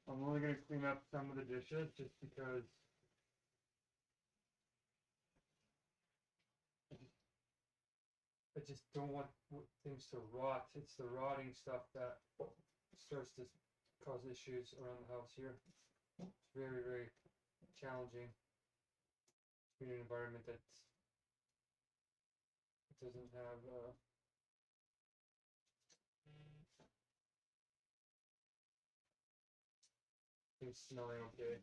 Speaker 1: I'm only gonna clean up some of the dishes just because I just don't want things to rot. It's the rotting stuff that starts to cause issues around the house here. It's very, very challenging to be in an environment that doesn't have things smelling okay.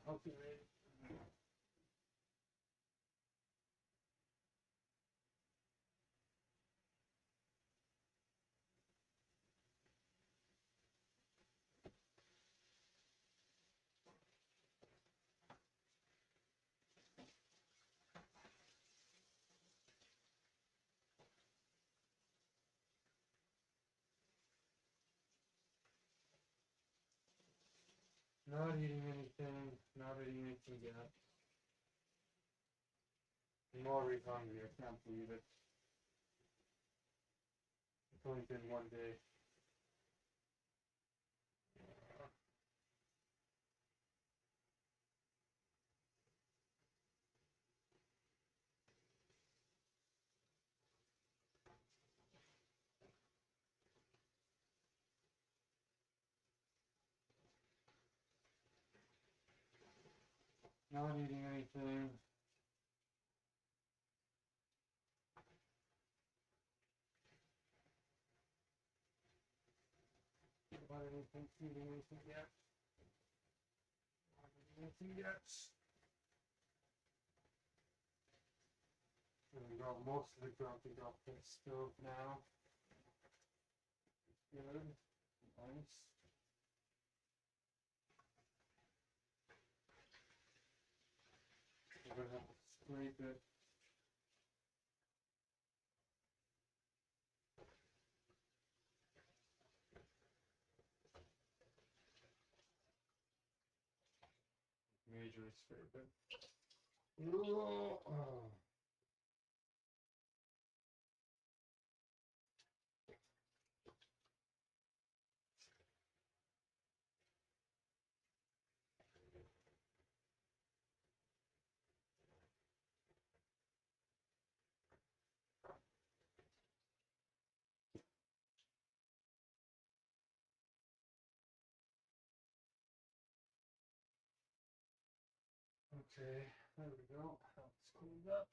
Speaker 1: Okay. Not eating anything. Not eating anything yet. I'm already hungry. I can't believe it. It's only been one day. Not eating anything. Not anything. Eating anything yet. Not eating anything yet. And we got most of the grumpy off the stove now. Good. Nice. We're gonna have to scrape it. Majorly scrape it. Oh. Okay, there we go. That's cleaned up.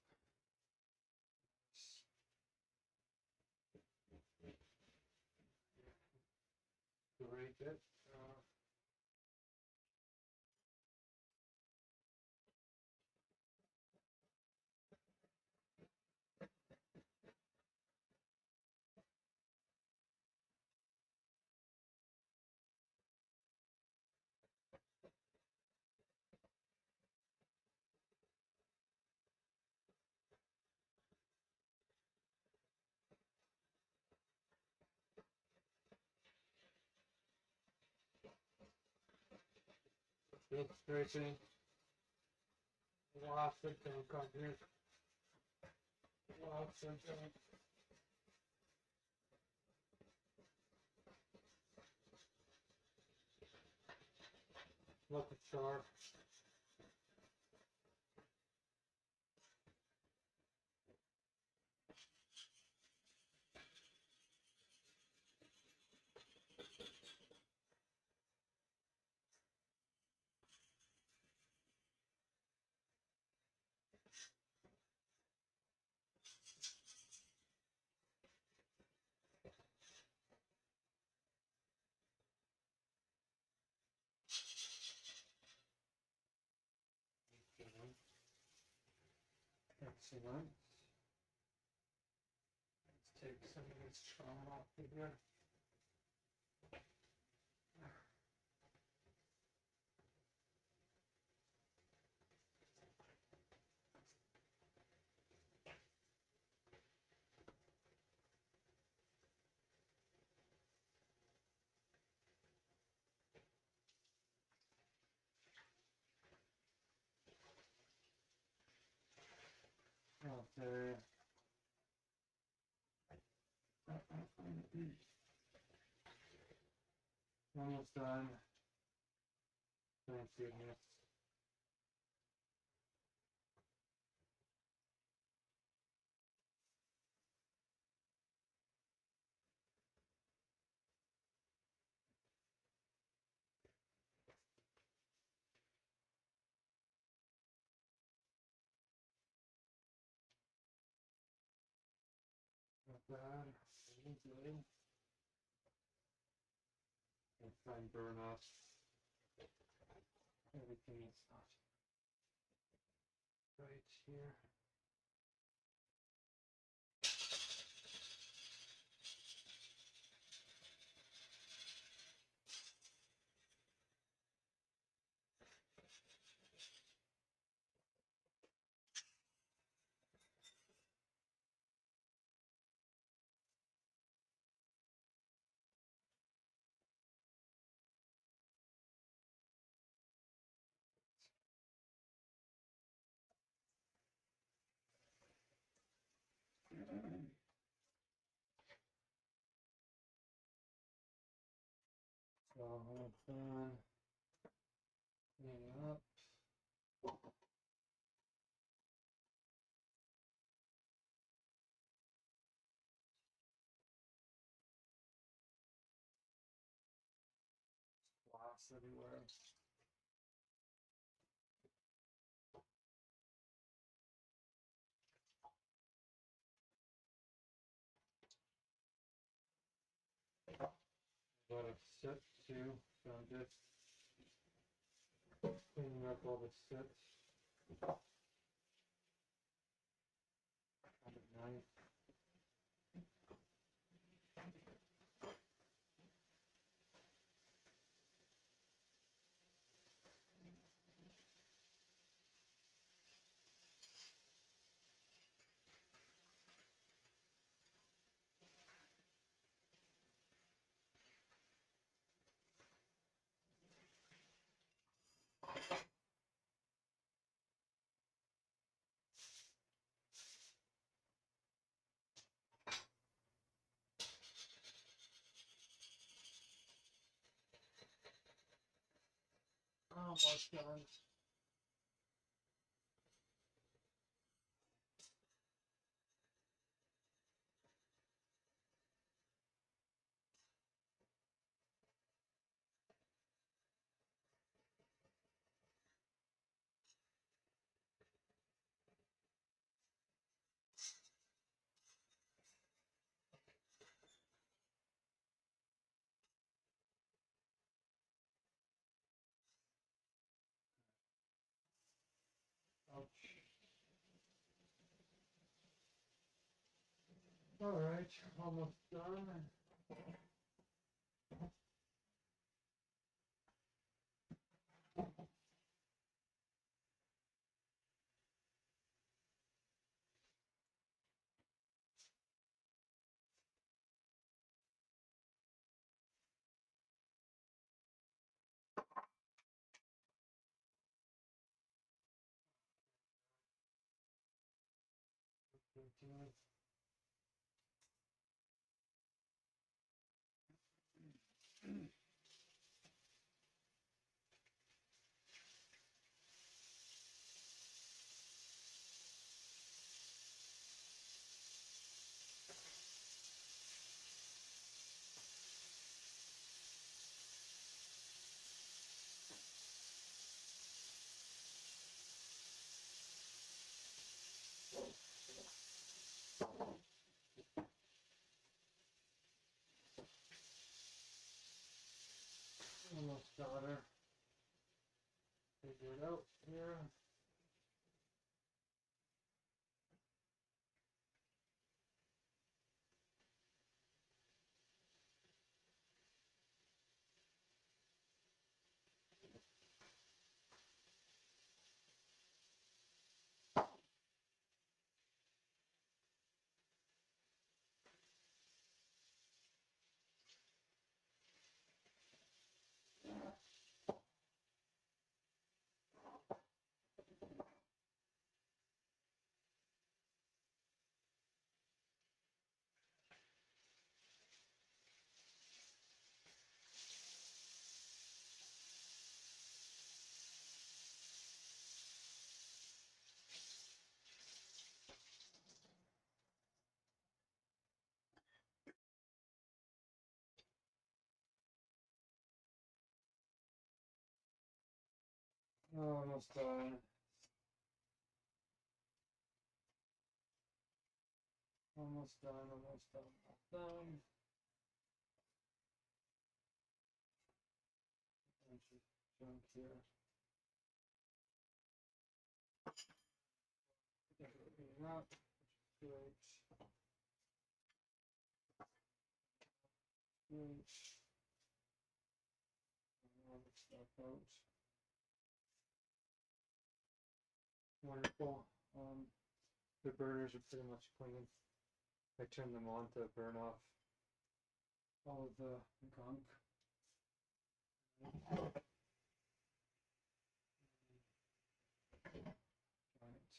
Speaker 1: Grate it. Good scraping. Lots of junk on here. Lots of junk. Look at char. Excellent. Let's take some of this trauma off of here. Okay. Almost done. Thank goodness. Not bad. Good. And try and burn off everything that's not right here. So I'm done cleaning up. Glass everywhere. Got a sit too, so I'm just cleaning up all the sits. Have it nice. Almost done. Ouch. Alright, almost done. Continue. Almost got her. Figure it out here. Almost done. Almost done. Almost done. Almost done. Bunch of junk here. Everything up. Great. Great. All the stuff out. Wonderful. The burners are pretty much clean. I turned them on to burn off all of the gunk. Right.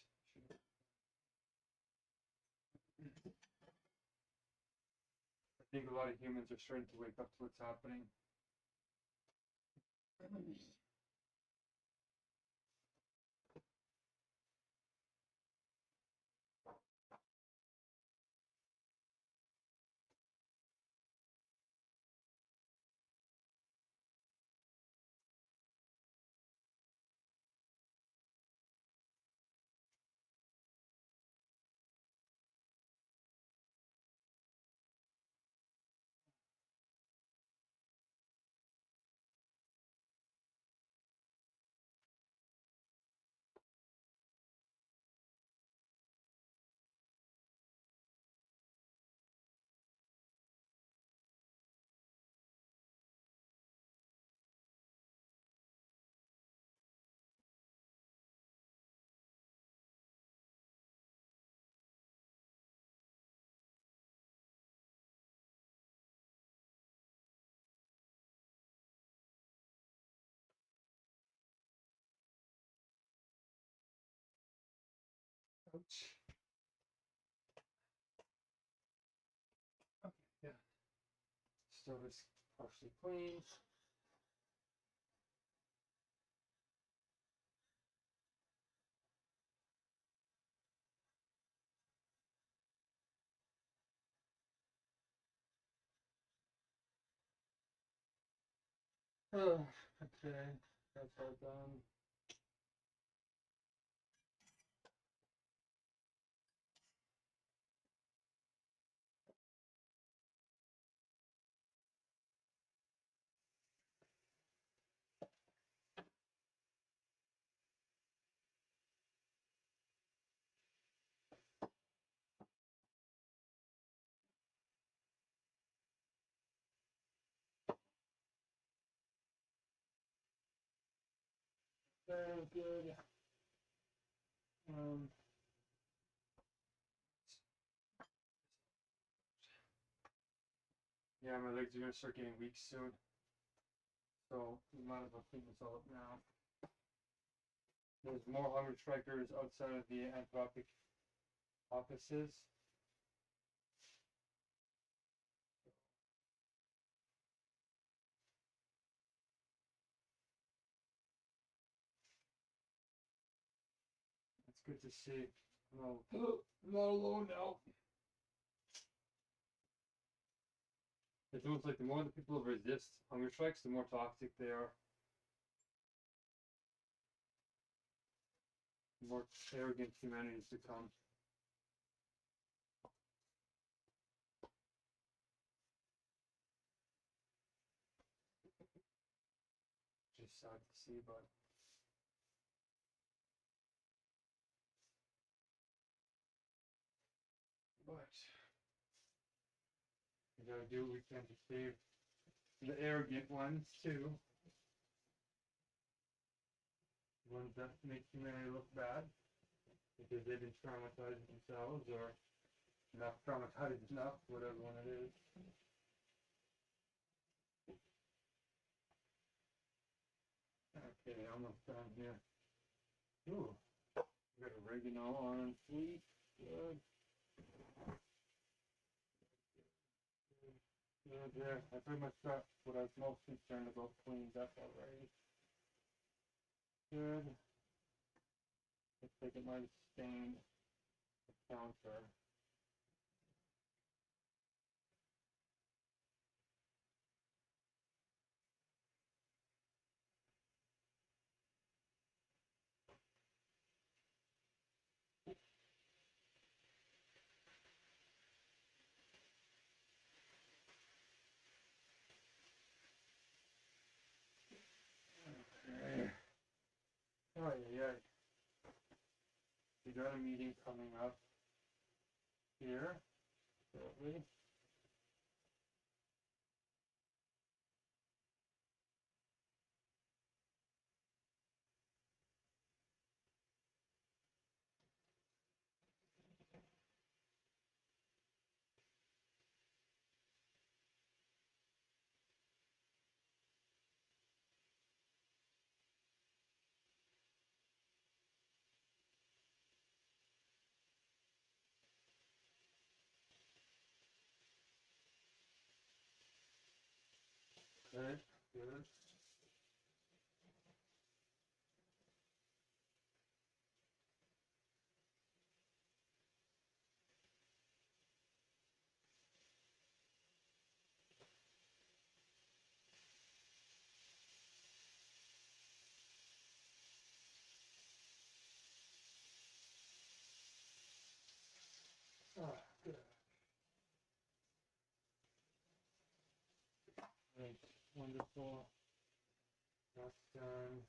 Speaker 1: I think a lot of humans are starting to wake up to what's happening. Ouch. Okay, yeah. Stove is partially clean. Oh, okay, that's all done. Very good. Um, yeah, my legs are gonna start getting weak soon, so we might as well clean this all up now. There's more hunger strikers outside of the anthropic offices. It's good to see. I'm not alone now. It's almost like the more the people resist hunger strikes, the more toxic they are. The more arrogant humanity has become. Just sad to see, but we gotta do what we can to save the arrogant ones too. The ones that make humanity look bad because they've been traumatized themselves or not traumatized enough, whatever one it is. Okay, almost done here. Ooh, we got oregano on fleek. Good. Good there. I pretty much got what I was most concerned about cleaned up already. Good. Looks like it might have stained the counter. We got a meeting coming up here shortly. Okay, good. Oh, good. Right, wonderful. That's done.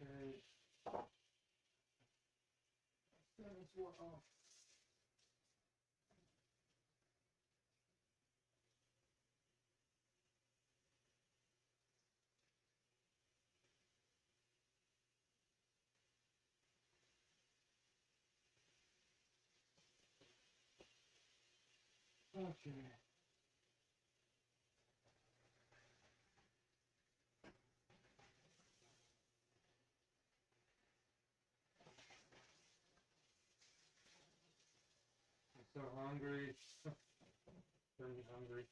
Speaker 1: Okay. That's what off. Okay. I'm so hungry. Very hungry.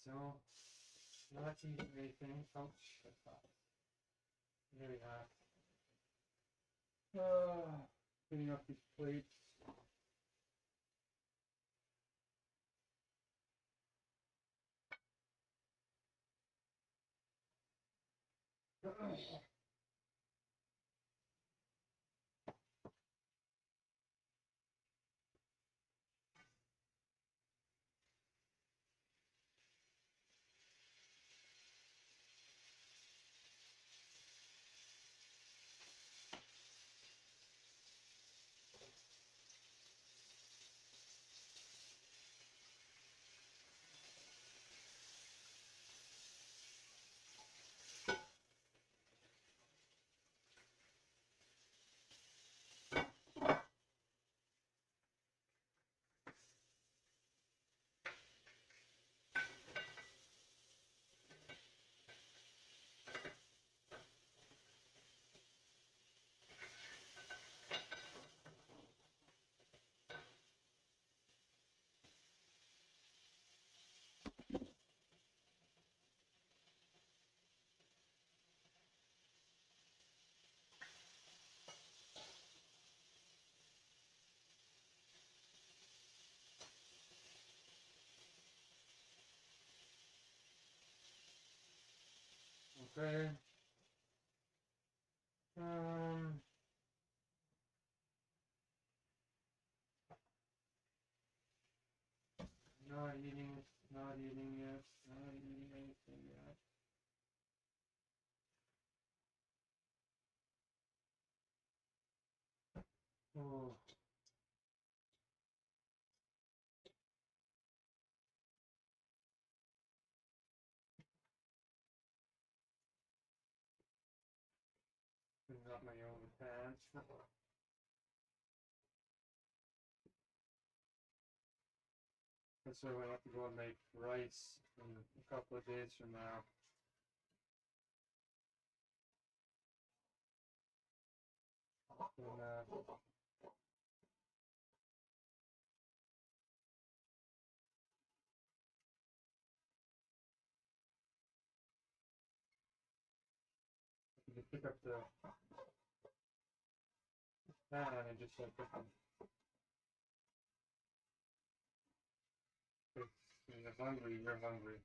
Speaker 1: Still not eating anything. Ouch. That's hot. Very hot. Cleaning up these plates. Okay. Not eating, not eating yet, not eating anything yet. Oh. Not my own pants. That's why I have to go and make rice in a couple of days from now. And, you pick up the pan and just put them. When you're hungry, you're hungry.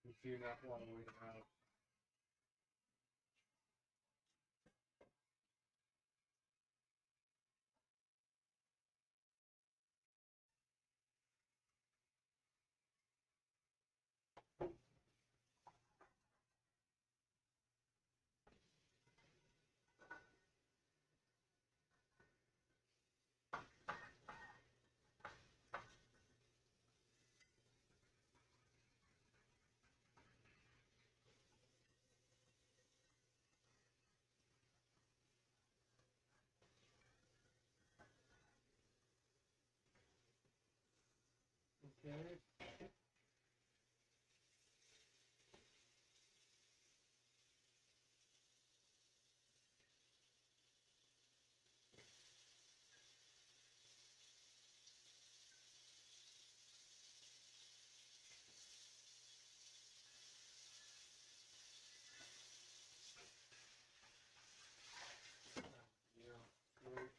Speaker 1: If you not want to wait around. Okay. Yeah, great.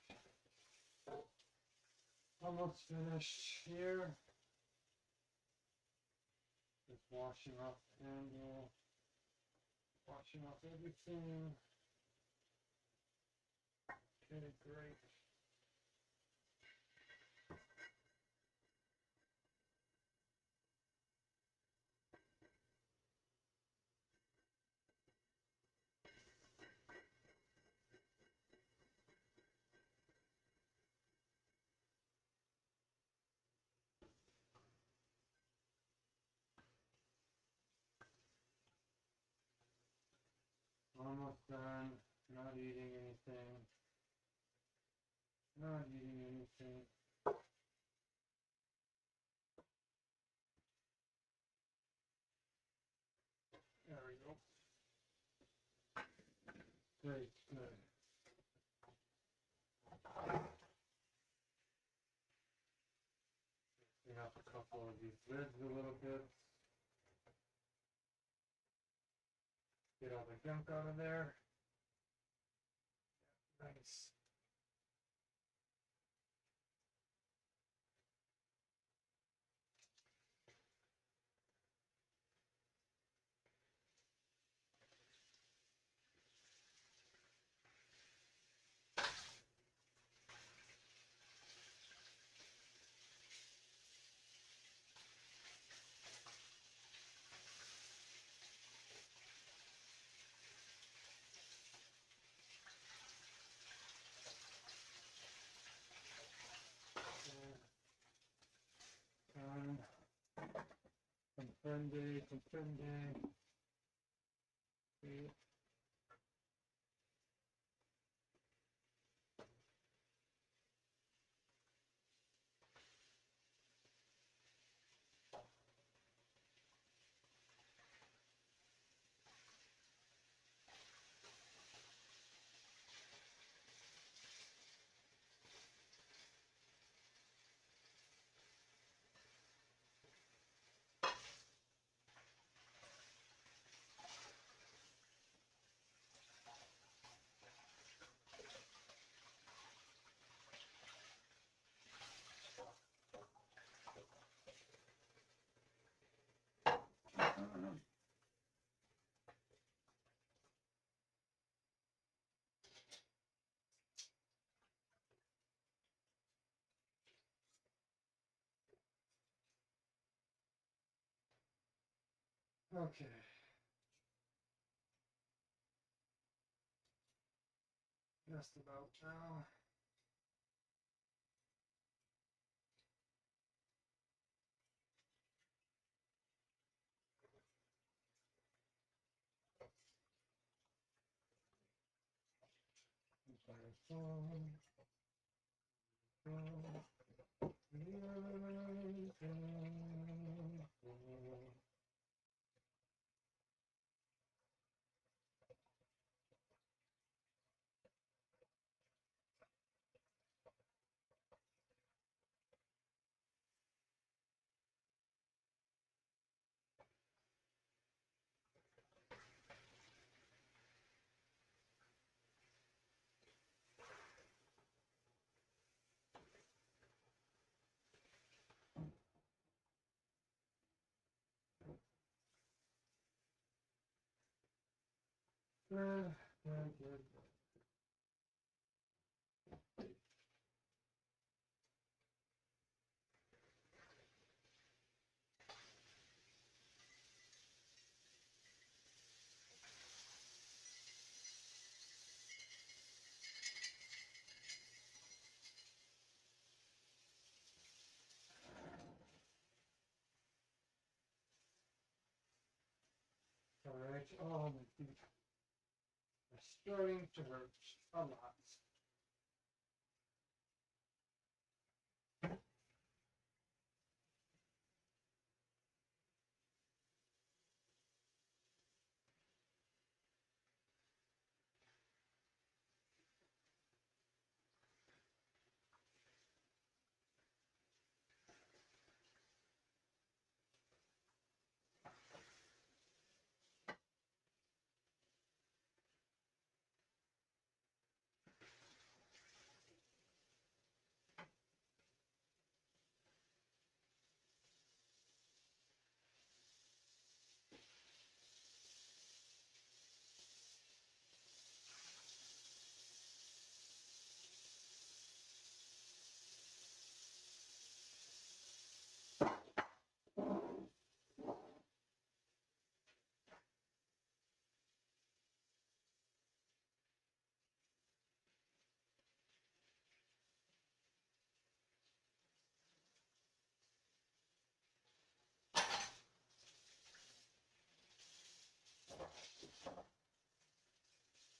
Speaker 1: Almost finished here. Just washing off the handle, washing off everything. Okay, great. Almost done. Not eating anything. Not eating anything. There we go. Great, good. Clean up a couple of these lids a little bit. Get all the gunk out of there. Nice. Done. Comprende, comprende. Okay. Okay. Just about now. Good. All right. Oh, my feet are starting to hurt a lot.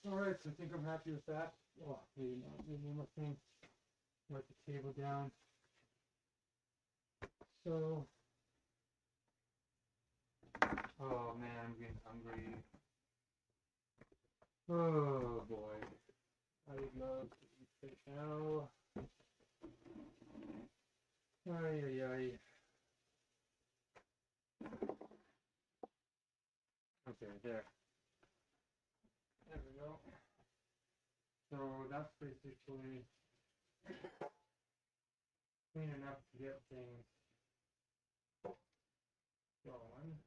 Speaker 1: All right, so I think I'm happy with that. Oh, maybe not. Maybe one more thing. Wipe the table down. So, oh man, I'm getting hungry. Oh boy, I would love to eat fish now. Ay, ay, ay. Okay, there. There we go. So that's basically clean enough to get things going.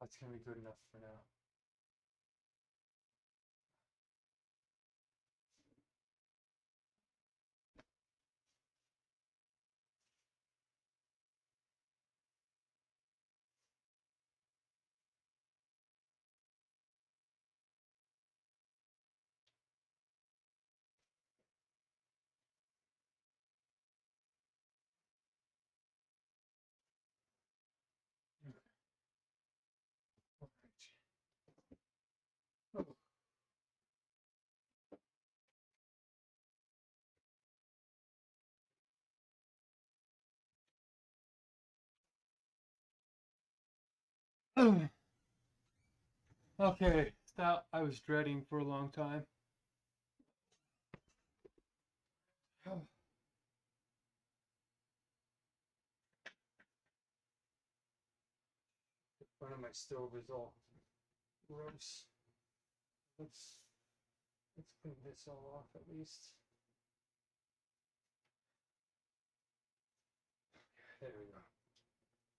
Speaker 1: That's gonna be good enough for now. Alright. Oh. Okay, that I was dreading for a long time. The front of my stove is all gross. Let's clean this all off at least. There we go.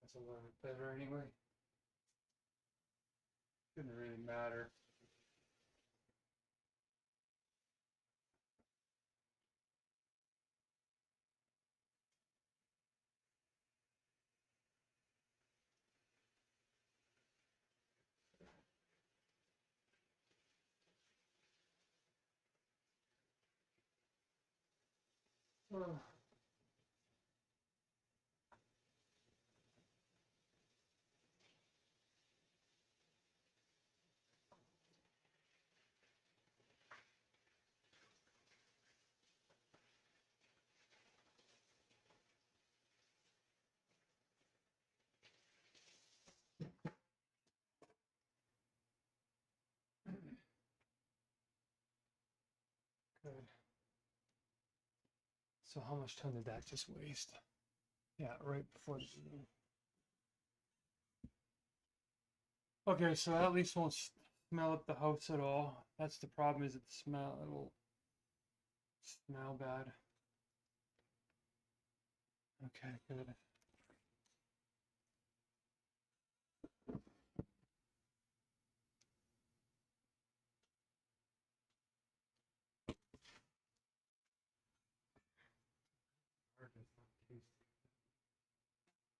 Speaker 1: That's a little bit better anyway. Shouldn't really matter. Oh. Good. So how much time did that just waste? Yeah, right before the meeting. Okay, so that at least won't smell up the house at all. That's the problem, is it smell, it'll smell bad. Okay, good.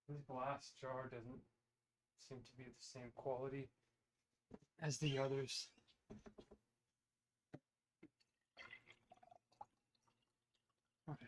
Speaker 1: This glass jar doesn't seem to be the same quality as the others. Okay.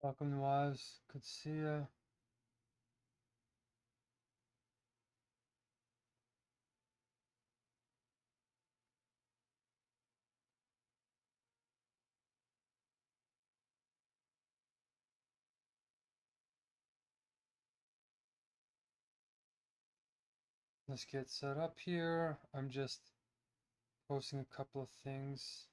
Speaker 1: Welcome, Nawaz. Good to see ya. Let's get set up here. I'm just posting a couple of things.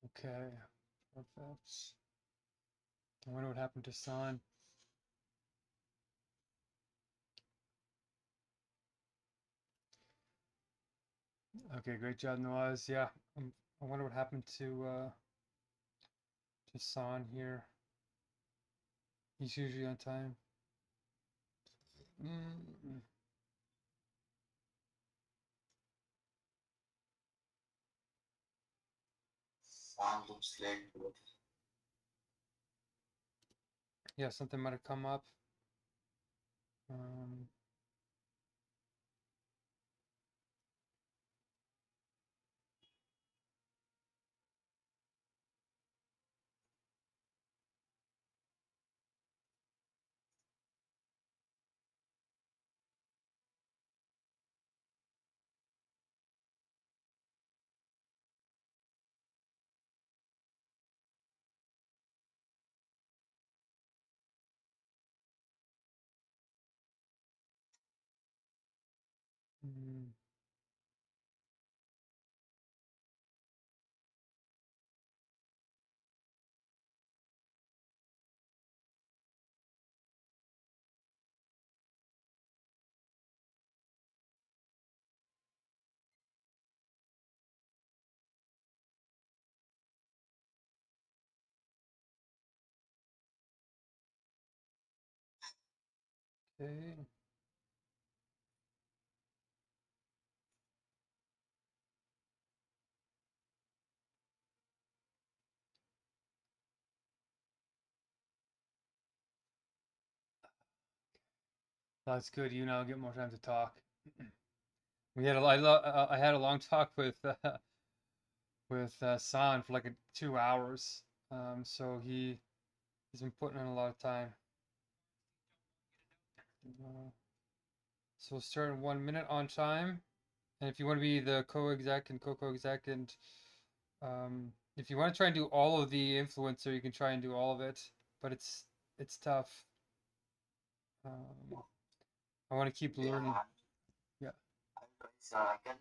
Speaker 1: Okay, perfect. I wonder what happened to San. Okay, great job, Nawaz. Yeah, I wonder what happened to San here. He's usually on time. Mm.
Speaker 3: Sound looks like
Speaker 1: Yeah, something might have come up. Um, mm, okay. That's good. You now get more time to talk. We had I had a long talk with San for like 2 hours. So he's been putting in a lot of time. Uh, so we'll start in 1 minute on time. And if you want to be the co-exec and co-exec, and if you want to try and do all of the influencer, you can try and do all of it, but it's tough. Um, I want to keep learning. Yeah.
Speaker 3: I can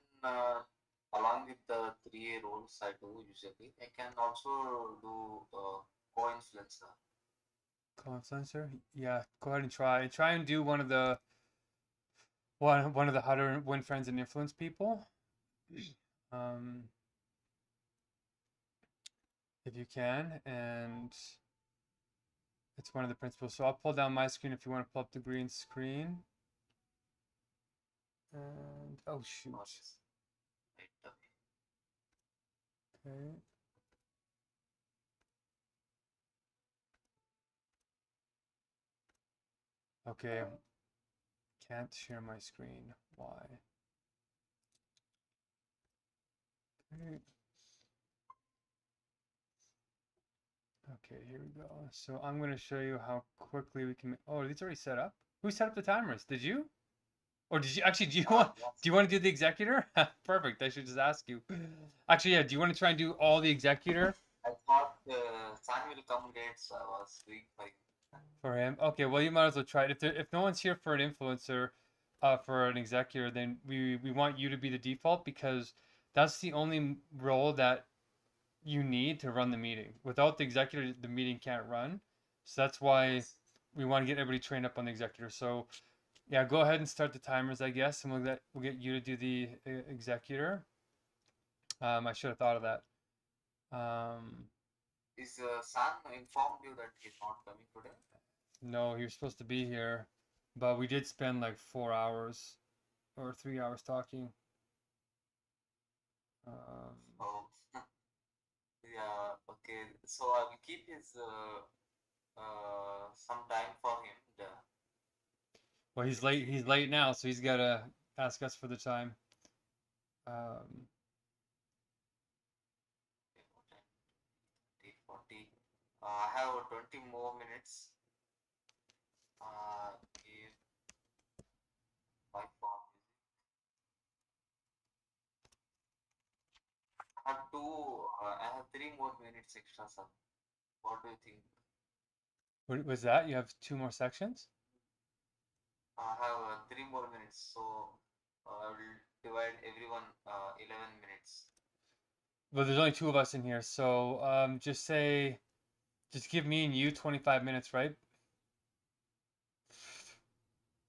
Speaker 3: along with the 3 roles I do usually, I can also do co-influencer.
Speaker 1: Co-influencer? Yeah, go ahead and try. Try and do one of the how to win friends and influence people. Um, if you can, and it's one of the principles. So I'll pull down my screen if you want to pull up the green screen. And oh shoot.
Speaker 3: Right.
Speaker 1: Okay. Okay. Can't share my screen. Why? Okay. Okay, here we go. So I'm going to show you how quickly we can. Oh, are these already set up? Who set up the timers? Did you? Or did you actually? Do you want to do the executor? Perfect. I should just ask you. Actually, yeah. Do you want to try and do all the executor?
Speaker 3: I thought San will come late, so I was doing
Speaker 1: For him? Okay, well you might as well try it. If no one's here for an influencer, for an executor, then we want you to be the default because that's the only role that you need to run the meeting. Without the executor, the meeting can't run. So that's why
Speaker 3: Yes.
Speaker 1: we want to get everybody trained up on the executor. So yeah, go ahead and start the timers, I guess, and we'll get you to do the executor. I should have thought of that. Um,
Speaker 3: Is San informed you that he's not coming today?
Speaker 1: no, he was supposed to be here, but we did spend like 4 hours or 3 hours talking. Um,
Speaker 3: Oh, yeah. Okay. So I will keep his some time for him.
Speaker 1: well, he's late. He's late now, so he's gotta ask us for the time. Um,
Speaker 3: 40. I have 20 more minutes. Give my phone. I have 3 more minutes extra, sir. What do you think?
Speaker 1: what was that? You have two more sections?
Speaker 3: I have 3 more minutes, so I will divide everyone 11 minutes.
Speaker 1: Well, there's only two of us in here, so just give me and you 25 minutes, right?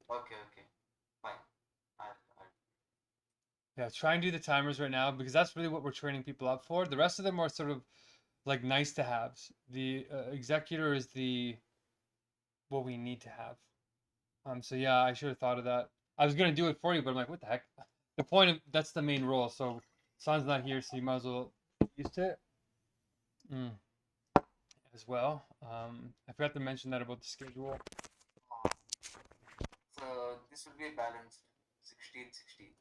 Speaker 3: Okay, okay, fine. I'll
Speaker 1: Yeah, try and do the timers right now because that's really what we're training people up for. The rest of them are sort of like nice to haves. The executor is the what we need to have. So yeah, I should have thought of that. I was gonna do it for you, but I'm like, what the heck? The point of that's the main role. So San's not here, so you might as well get used to it as well. I forgot to mention that about the schedule.
Speaker 3: so this will be a balanced 16, 16.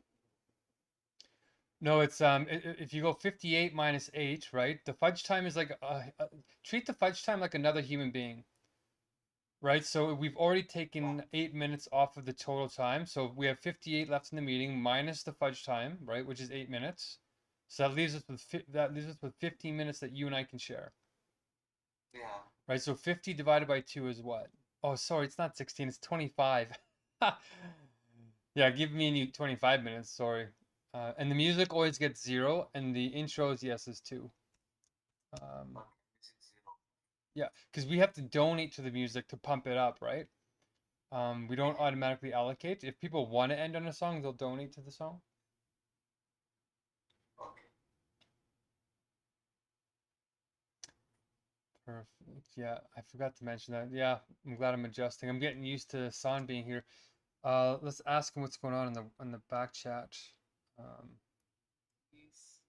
Speaker 1: No, it's if you go 58 minus 8, right? The fudge time is like treat the fudge time like another human being. Right, so we've already
Speaker 3: Yeah,
Speaker 1: taken 8 minutes off of the total time. So we have 58 left in the meeting minus the fudge time, right, which is 8 minutes. So that leaves us with 15 minutes that you and I can share.
Speaker 3: yeah.
Speaker 1: Right, so 50 divided by 2 is what? Oh, sorry, it's not 16, it's 25. Yeah, give me and you 25 minutes, sorry. And the music always gets 0, and the intros, yes, is 2. Um,
Speaker 3: Okay, this is 0.
Speaker 1: yeah, because we have to donate to the music to pump it up, right? We don't automatically allocate. If people want to end on a song, they'll donate to the song.
Speaker 3: Okay.
Speaker 1: Perfect. Yeah, I forgot to mention that. Yeah, I'm glad I'm adjusting. I'm getting used to San being here. Let's ask him what's going on in the back chat. Um,
Speaker 3: Please.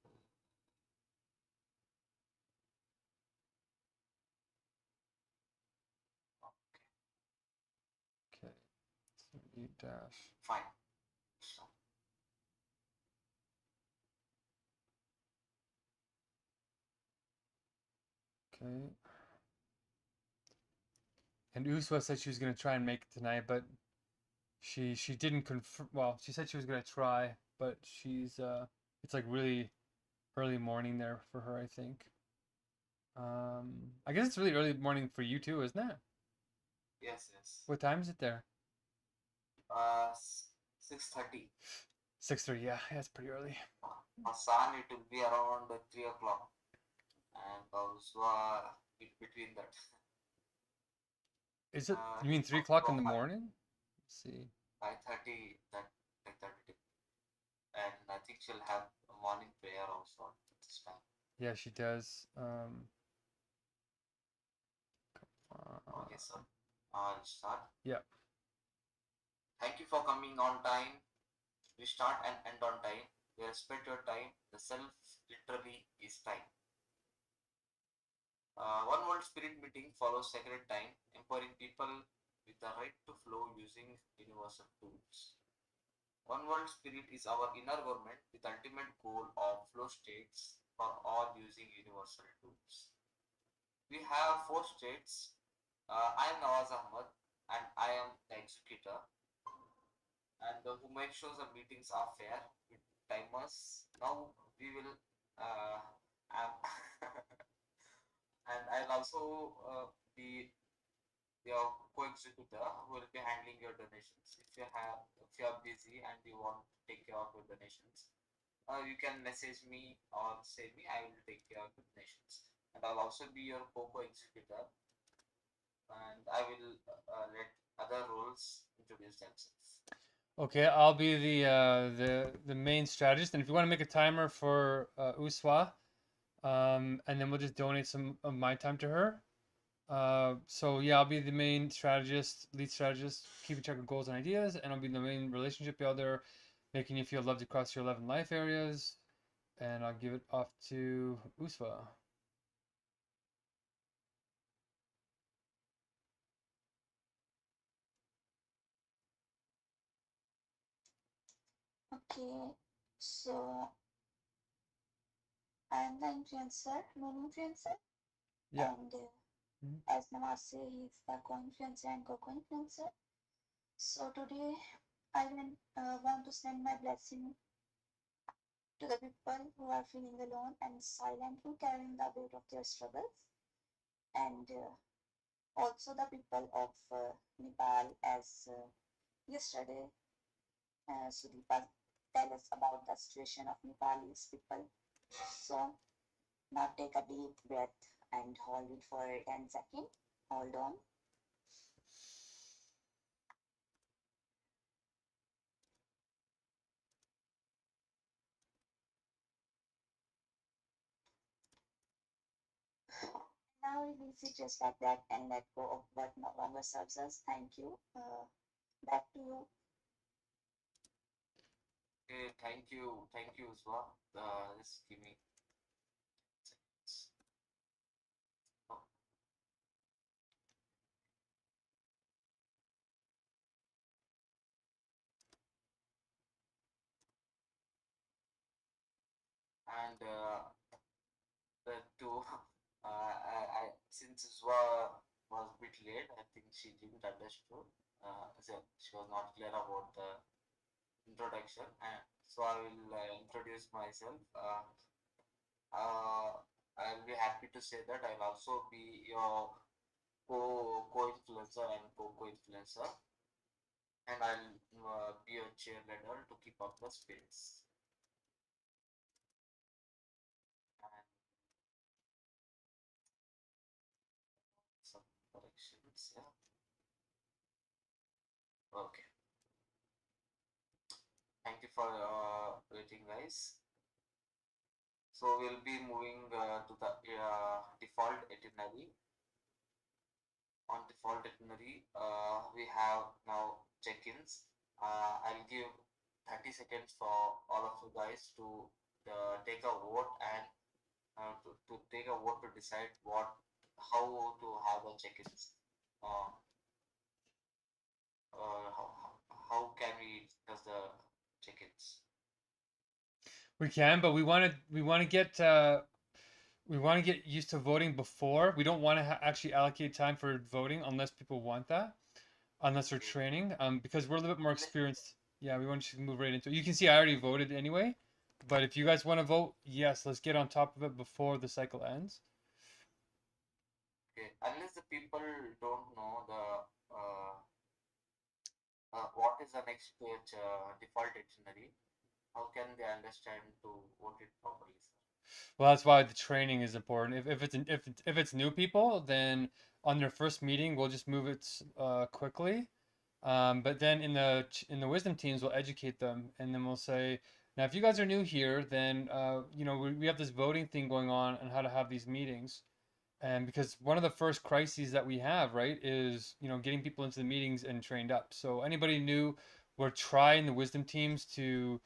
Speaker 1: okay, so E dash.
Speaker 3: Fine. So,
Speaker 1: Okay. And Uswa said she was gonna try and make it tonight, but she didn't confirm. Well, she said she was gonna try, but she's it's like really early morning there for her, I think. I guess it's really early morning for you too, isn't it?
Speaker 3: yes, yes.
Speaker 1: What time is it there?
Speaker 3: 6:30.
Speaker 1: 6:30. Yeah, yeah, it's pretty early.
Speaker 3: Sun, it will be around 3 o'clock. And also between that.
Speaker 1: Is it? You
Speaker 3: He
Speaker 1: mean three
Speaker 3: comes
Speaker 1: o'clock in
Speaker 3: from
Speaker 1: the morning? Let's see.
Speaker 3: 5:30, that 5:30. And I think she'll have a morning prayer also at this time.
Speaker 1: Yeah, she does.
Speaker 3: Okay, sir. I'll start.
Speaker 1: Yeah.
Speaker 3: Thank you for coming on time. We start and end on time. We respect your time. The self literally is time. One World Spirit meeting follows sacred time, empowering people with the right to flow using universal tools. One World Spirit is our inner government with ultimate goal of flow states for all using universal tools. We have 4 states. I am Nawaz Ahmad and I am the executor and who makes sure the meetings are fair with timers. Now we will um, and I'll also be your co-executor who will be handling your donations. If you are busy and you want to take care of your donations, you can message me or say me. I will take care of the nations, and I'll also be your co-executor, and I will let other roles introduce themselves.
Speaker 1: Okay, I'll be the main strategist, and if you want to make a timer for Uswa, and then we'll just donate some of my time to her. So yeah, I'll be the main strategist, lead strategist, keeping track of goals and ideas, and I'll be the main relationship builder, making you feel loved across your 11 life areas. And I'll give it off to Uswa.
Speaker 4: Okay, so I am the influencer, main influencer,
Speaker 1: Yeah.
Speaker 4: and
Speaker 1: Mhm.
Speaker 4: as Nawaz say, he's the co-influencer and co-influencer. So today I want to send my blessing to the people who are feeling alone and silently carrying the weight of their struggles, and also the people of Nepal, as yesterday Sudeepa tell us about the situation of Nepalese people. So now take a deep breath and hold it for 10 seconds. Hold on. Now release it just like that and let go of what no longer serves us. Thank you. Back to you.
Speaker 3: Okay, thank you, Uswa. Just give me seconds. Oh, and the two, since Uswa was a bit late, I think she didn't understood. So she was not clear about the introduction, and so I will introduce myself. Uh, I'll be happy to say that I'll also be your co-influencer and co-influencer, and I'll be your cheerleader to keep up the spirits. And some corrections, yeah. Okay. Thank you for waiting, guys. So we'll be moving to the default itinerary. On default itinerary, we have now check-ins. I'll give 30 seconds for all of you guys to take a vote and to take a vote to decide how to have the check-ins. Uh, how can we discuss the check-ins?
Speaker 1: We can, but we want to get used to voting before. We don't want to actually allocate time for voting unless people want that, unless they're training. Because we're a little bit more experienced. Yeah, we want to move right into it. You can see I already voted anyway, but if you guys want to vote, yes, let's get on top of it before the cycle ends.
Speaker 3: Okay, unless the people don't know what is the next page default itinerary, how can they understand to vote it properly, sir?
Speaker 1: Well, that's why the training is important. If it's new people, then on their first meeting, we'll just move it quickly. But then in the wisdom teams, we'll educate them, and then we'll say, now if you guys are new here, then we have this voting thing going on how to have these meetings. And because one of the first crises that we have, right, is getting people into the meetings and trained up. So anybody new, we're trying the wisdom teams to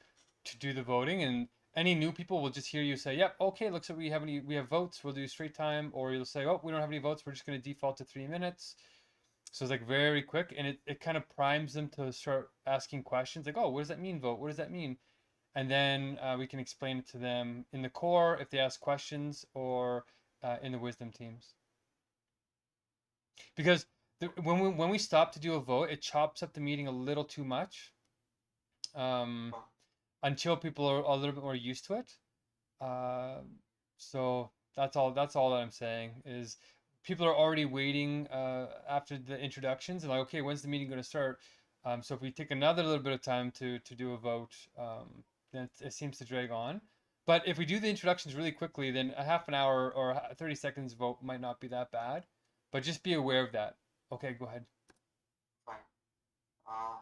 Speaker 1: do the voting, and any new people will just hear you say, "Yep, okay, looks like we have votes. We'll do straight time," or you'll say, "Oh, we don't have any votes. We're just going to default to 3 minutes." So it's like very quick, and it kind of primes them to start asking questions like, "Oh, what does that mean, vote? What does that mean?" And then we can explain it to them in the core if they ask questions, or in the wisdom teams. Because when we stop to do a vote, it chops up the meeting a little too much, um,
Speaker 3: Oh,
Speaker 1: until people are a little bit more used to it. Uh, so that's all that I'm saying is people are already waiting after the introductions and like, okay, when's the meeting going to start? So if we take another little bit of time to do a vote, then it seems to drag on. But if we do the introductions really quickly, then a half an hour or 30 seconds vote might not be that bad. But just be aware of that. Okay, go ahead.
Speaker 3: Fine. Uh,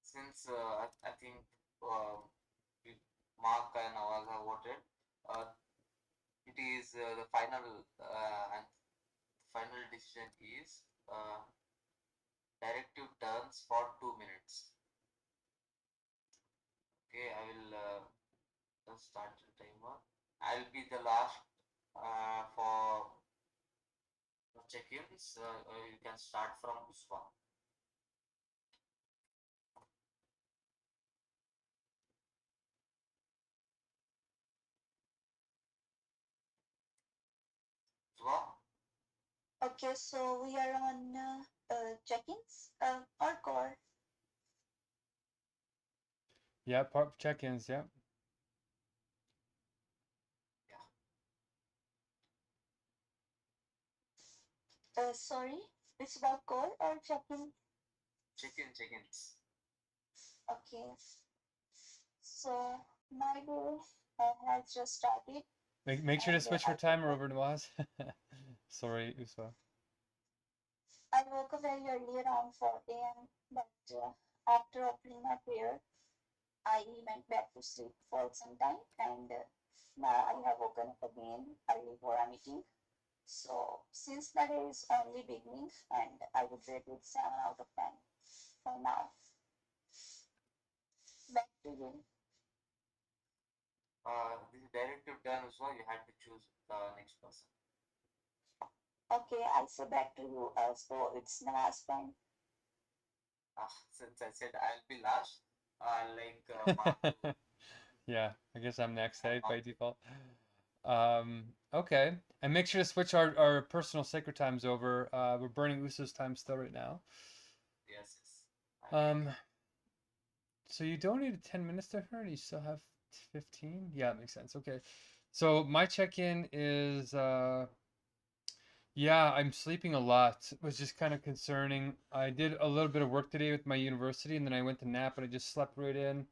Speaker 3: since I think we- Mark and Awaz have voted, uh, it is the final and final decision is directive turns for 2 minutes. Okay, I will start the timer. I'll be the last for check-ins. You can start from Uswa. Uswa?
Speaker 4: Okay, so we are on check-ins or call.
Speaker 1: Yeah, check-ins. Yeah.
Speaker 4: Sorry, it's about call or check-in.
Speaker 3: Check-ins.
Speaker 4: Okay, so my day has just started.
Speaker 1: Make sure to
Speaker 4: And,
Speaker 1: switch your
Speaker 4: I
Speaker 1: timer
Speaker 4: woke
Speaker 1: over, Nawaz. Sorry, Uswa.
Speaker 4: I woke up very early around 4 a.m. But after opening my prayer, I went back to sleep for some time, and now I have woken up again early for a meeting. So since the day is only beginning, and I would rate it 7 out of 10 for now. Back to you.
Speaker 3: This is directive done, Uswa. You have to choose the next person.
Speaker 4: Okay, I say back to you. So it's Nawaz time.
Speaker 3: Since I said I'll be last, Mark.
Speaker 1: Yeah, I guess I'm next,
Speaker 3: And
Speaker 1: eh, by
Speaker 3: Mark.
Speaker 1: default. Okay. And make sure to switch our personal sacred times over. We're burning Uso's time still right now.
Speaker 3: Yes, yes.
Speaker 1: So you donated 10 minutes to her and you still have 15? Yeah, it makes sense. Okay. So my check-in is yeah, I'm sleeping a lot. It was just kind of concerning. I did a little bit of work today with my university and then I went to nap and I just slept right in.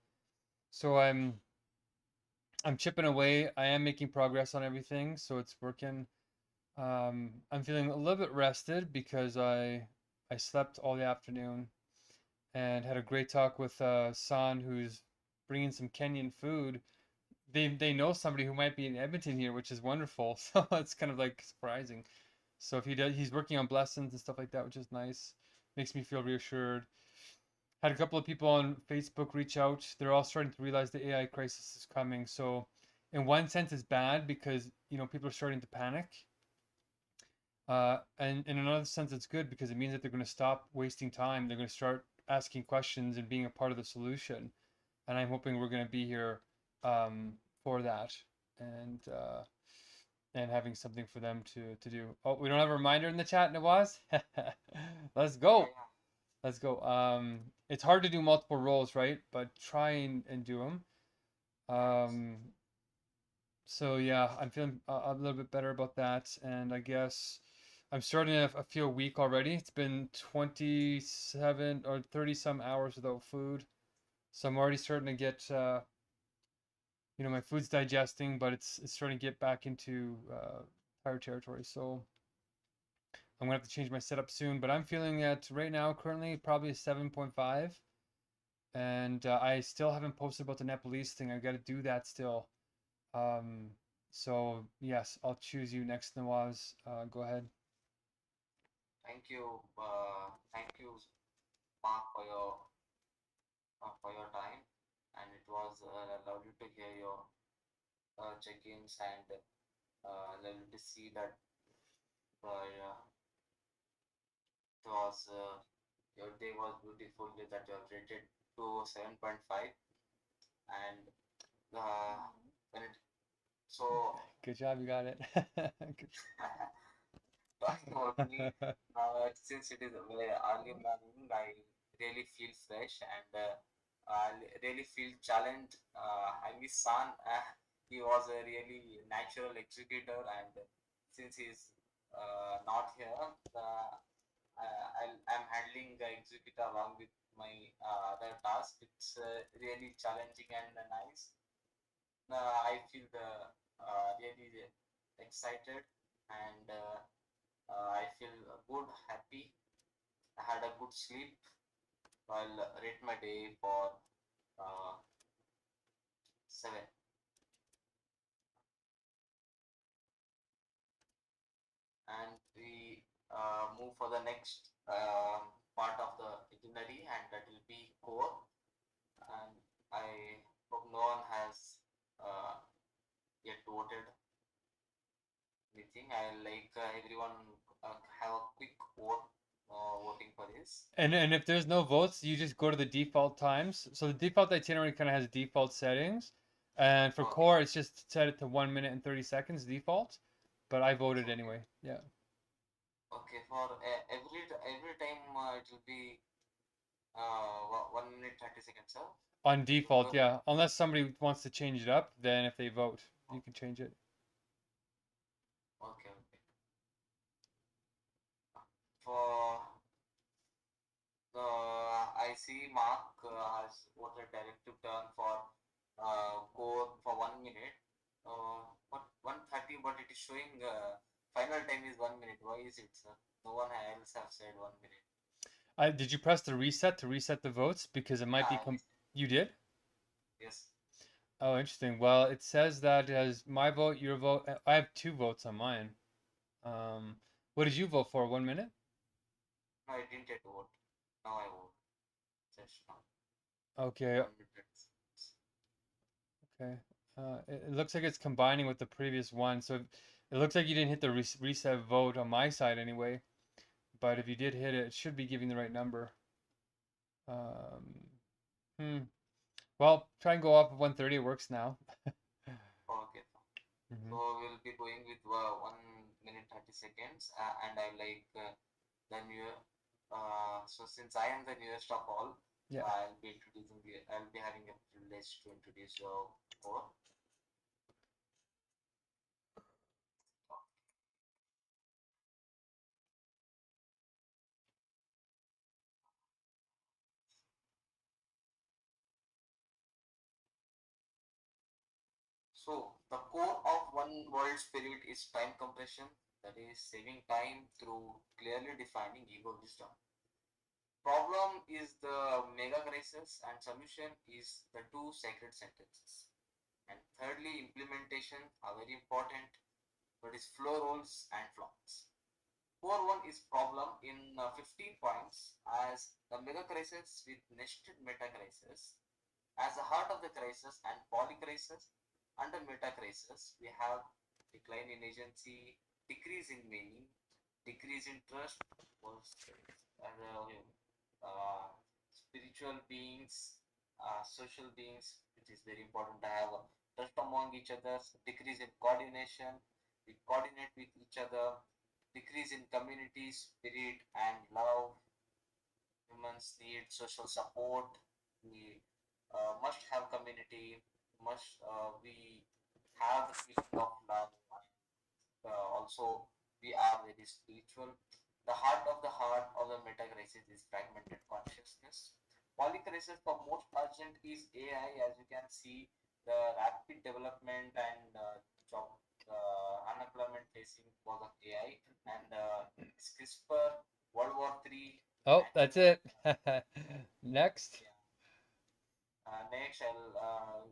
Speaker 1: So I'm chipping away. I am making progress on everything, so it's working. I'm feeling a little bit rested because I slept all the afternoon and had a great talk with San, who's bringing some Kenyan food. They know somebody who might be in Edmonton here, which is wonderful. So it's kind of like surprising. So if he does, he's working on blessings and stuff like that, which is nice. Makes me feel reassured. Had a couple of people on Facebook reach out. They're all starting to realize the AI crisis is coming. So in one sense, it's bad because people are starting to panic. And in another sense, it's good because it means that they're going to stop wasting time. They're going to start asking questions and being a part of the solution. And I'm hoping we're going to be here for that and having something for them to do. Oh, we don't have a reminder in the chat, Nawaz? Let's go. Let's go. It's hard to do multiple roles, right? But try and do them. So yeah, I'm feeling a little bit better about that, and I guess I'm starting to feel weak already. It's been 27 or 30 some hours without food, so I'm already starting to get my food's digesting, but it's starting to get back into tired territory. So I'm gonna have to change my setup soon, but I'm feeling at right now currently probably a 7.5, and I still haven't posted about the Nepalese thing. I got to do that still. Um, so yes, I'll choose you next, Nawaz. Go ahead.
Speaker 3: Thank you, Mark, for your time, and it was lovely to hear your check-ins and lovely to see that it was your day was beautiful. That you have rated to 7.5, and when it so
Speaker 1: Good job, you got it.
Speaker 3: talking about me since it is very early morning, I really feel fresh and I really feel challenged. I miss San. He was a really natural executor, and since he's not here, I'm handling the executor along with my other task. It's really challenging and nice. I feel really excited and I feel good, happy. I had a good sleep. I'll rate my day for 7. And we move for the next part of the itinerary, and that will be core. And I hope no one has yet voted anything. I like everyone have a quick vote voting for this.
Speaker 1: And if there's no votes, you just go to the default times. So the default itinerary kind of has default settings, and for
Speaker 3: Okay.
Speaker 1: core, it's just set it to 1 minute and 30 seconds default. But I voted anyway. Yeah.
Speaker 3: Okay, for every time it will be 1 minute 30 seconds, sir.
Speaker 1: On default,
Speaker 3: Okay.
Speaker 1: yeah. Unless somebody wants to change it up, then if they vote, you can change it.
Speaker 3: Okay, okay. For I see Mark has voted directive turn for core for 1 minute. But 1:30, but it is showing final time is 1 minute. Why is it, sir? No one else have said 1 minute.
Speaker 1: Did you press the reset to reset the votes? Because it might be you did?
Speaker 3: Yes.
Speaker 1: Oh, interesting. Well, it says that as my vote, your vote. I have 2 votes on mine. What did you vote for? 1 minute?
Speaker 3: No, I didn't yet vote. Now I vote. Just now.
Speaker 1: Okay.
Speaker 3: 1 minute.
Speaker 1: Okay. It looks like it's combining with the previous one, so it looks like you didn't hit the reset vote on my side anyway. But if you did hit it, it should be giving the right number. Well, try and go off of 130. It works now.
Speaker 3: Okay.
Speaker 1: Mhm.
Speaker 3: So we'll be going with 1 minute 30 seconds, and I like the new. So since I am the newest of all,
Speaker 1: Yeah.
Speaker 3: I'll be having a privilege to introduce your core. So the core of one world spirit is time compression, that is saving time through clearly defining ego wisdom. Problem is the mega crisis, and solution is the two sacred sentences. And thirdly, implementation are very important, but is flow rules and flocks. Core one is problem in 15 points as the mega crisis with nested meta crisis. As the heart of the crisis and polycrisis, under meta crisis, we have decline in agency, decrease in meaning, decrease in trust, and spiritual beings, social beings, which is very important to have trust among each other, decrease in coordination, we coordinate with each other, decrease in community spirit and love. Humans need social support. We must have community. Must we have the feeling of love. Also, we are very spiritual. The heart of the meta crisis is fragmented consciousness. Polycrisis, for most urgent, is AI. As you can see, the rapid development and job unemployment facing because of AI, and CRISPR, World War III.
Speaker 1: Oh, that's it. Next.
Speaker 3: Yeah. Next, I'll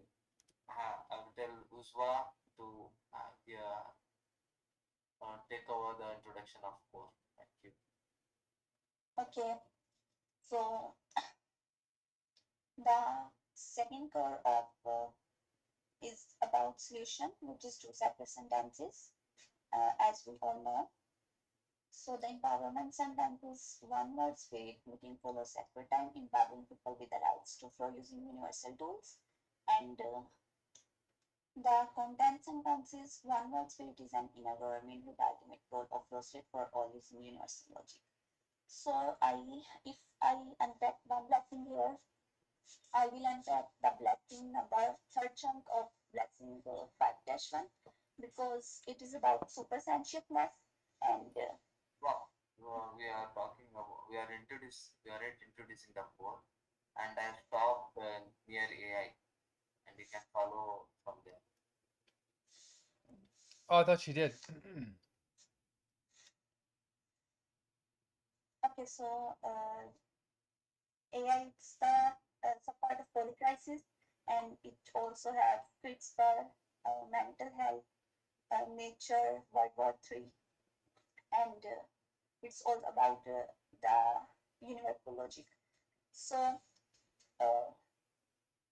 Speaker 3: tell Uzwa to take over the introduction of core. Thank you.
Speaker 4: Okay, so the second core of is about solution, which is two separate sentences, as we all know. So the empowerment sentence is one word spirit looking for a separate time, empowering people with the rights to flow using universal tools. And the content sentence is one word spirit is an inner government with the ultimate goal of flow state for all using universal logic. So if I unpack the blessing here, I will unpack the blessing number third chunk of blessing 5-1 because it is about super sentientness and
Speaker 3: Wow. We are talking about, we are introducing the code, and I stopped near AI, and you can follow from there.
Speaker 1: Oh, I thought you did.
Speaker 4: Okay, so AI is it's a part of polycrisis, and it also have CRISPR, mental health, nature, World War III, and it's all about the universal logic. So uh,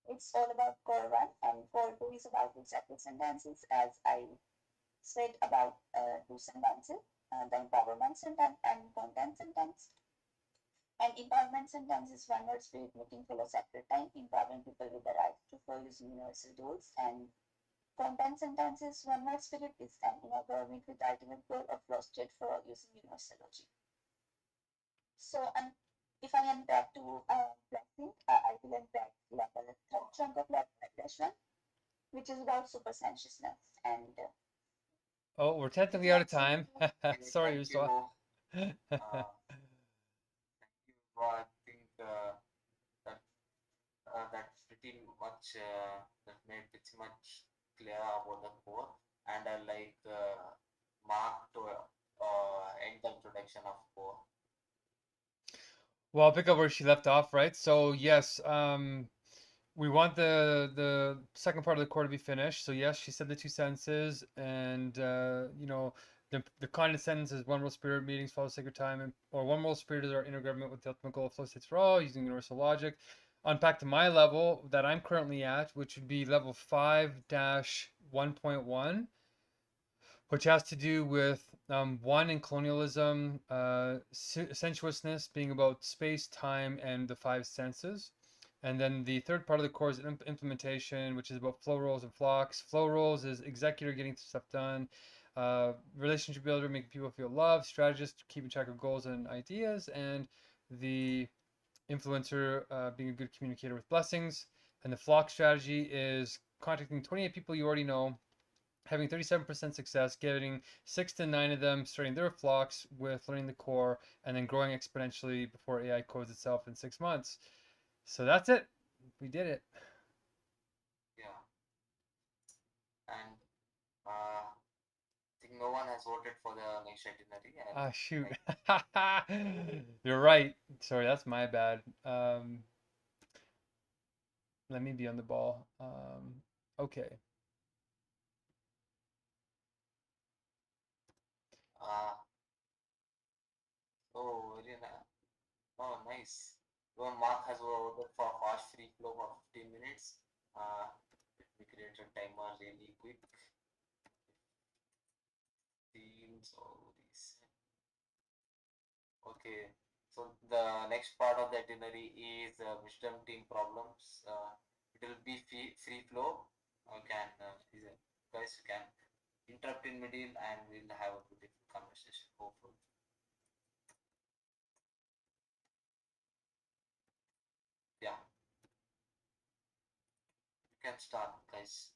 Speaker 4: it's all about core one, and core two is about executive sentences, as I said about two sentences, the empowerment sentence and content sentence. And empowerment sentence is one word spirit making follow sacred time, empowering people with the right to flow using universal tools. And content sentence is one word spirit is an inner government with the ultimate goal of flow state for using universal logic. So, and if I unpack to blessing, I will unpack like a third chunk of blessing, which is about super consciousness. And
Speaker 1: Oh, we're
Speaker 4: if
Speaker 1: technically
Speaker 4: you
Speaker 1: out of
Speaker 4: ask me
Speaker 1: time.
Speaker 4: to,
Speaker 3: Okay,
Speaker 1: Sorry,
Speaker 3: thank
Speaker 1: Uswa.
Speaker 3: you. Thank you. I think that that's pretty much that made pretty much clear about the core, and I like Mark to end the introduction of core.
Speaker 1: Well, I'll pick up where she left off, right? So yes, we want the second part of the core to be finished. So yes, she said the two sentences, and you know, the content sentence is one world spirit meetings follow sacred time, and or one world spirit is our inner government with the ultimate goal of flow states for all using universal logic. Unpack to my level that I'm currently at, which would be level 5-1.1, which has to do with one in colonialism, sensuousness being about space, time, and the five senses. And then the third part of the core is implementation, which is about flow roles and flocks. Flow roles is executor getting stuff done, relationship builder making people feel loved, strategist keeping track of goals and ideas, and the influencer being a good communicator with blessings. And the flock strategy is contacting 28 people you already know, having 37% success, getting 6 to 9 of them starting their flocks with learning the core, and then growing exponentially before AI codes itself in 6 months. So that's it. We did it.
Speaker 3: Yeah, and I think no one has voted for the next itinerary, and
Speaker 1: Ah, shoot.
Speaker 3: like,
Speaker 1: You're right. Sorry, that's my bad. Let me be on the ball. Okay.
Speaker 3: uh, oh, very nice. Oh, nice. Well, Mark has voted for fast free flow for 15 minutes. Let me create a timer really quick. Themes, all these. Okay, so the next part of the itinerary is wisdom team problems. It will be free flow. You can, guys, you can interrupt in middle and we'll have a beautiful conversation, hopefully. Yeah, you can start, guys.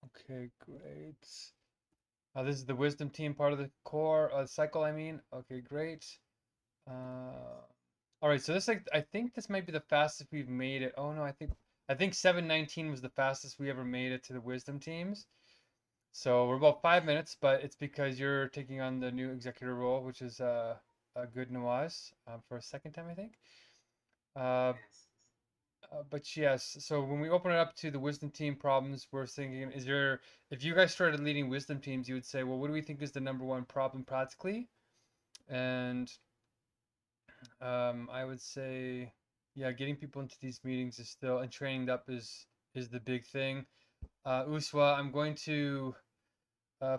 Speaker 1: Okay, great. This is the wisdom team part of the core cycle, I mean. Okay, great. All right, so this like I think this might be the fastest we've made it. Oh no, I think 7:19 was the fastest we ever made it to the wisdom teams. So we're about 5 minutes, but it's because you're taking on the new executor role, which is a good Nawaz for a second time, I think. Uh,
Speaker 3: Yes.
Speaker 1: but yes, so when we open it up to the wisdom team problems, we're thinking, if you guys started leading wisdom teams, you would say, well, what do we think is the number one problem practically? And I would say, yeah, getting people into these meetings is still, and training up is the big thing. Uswa, I'm going to,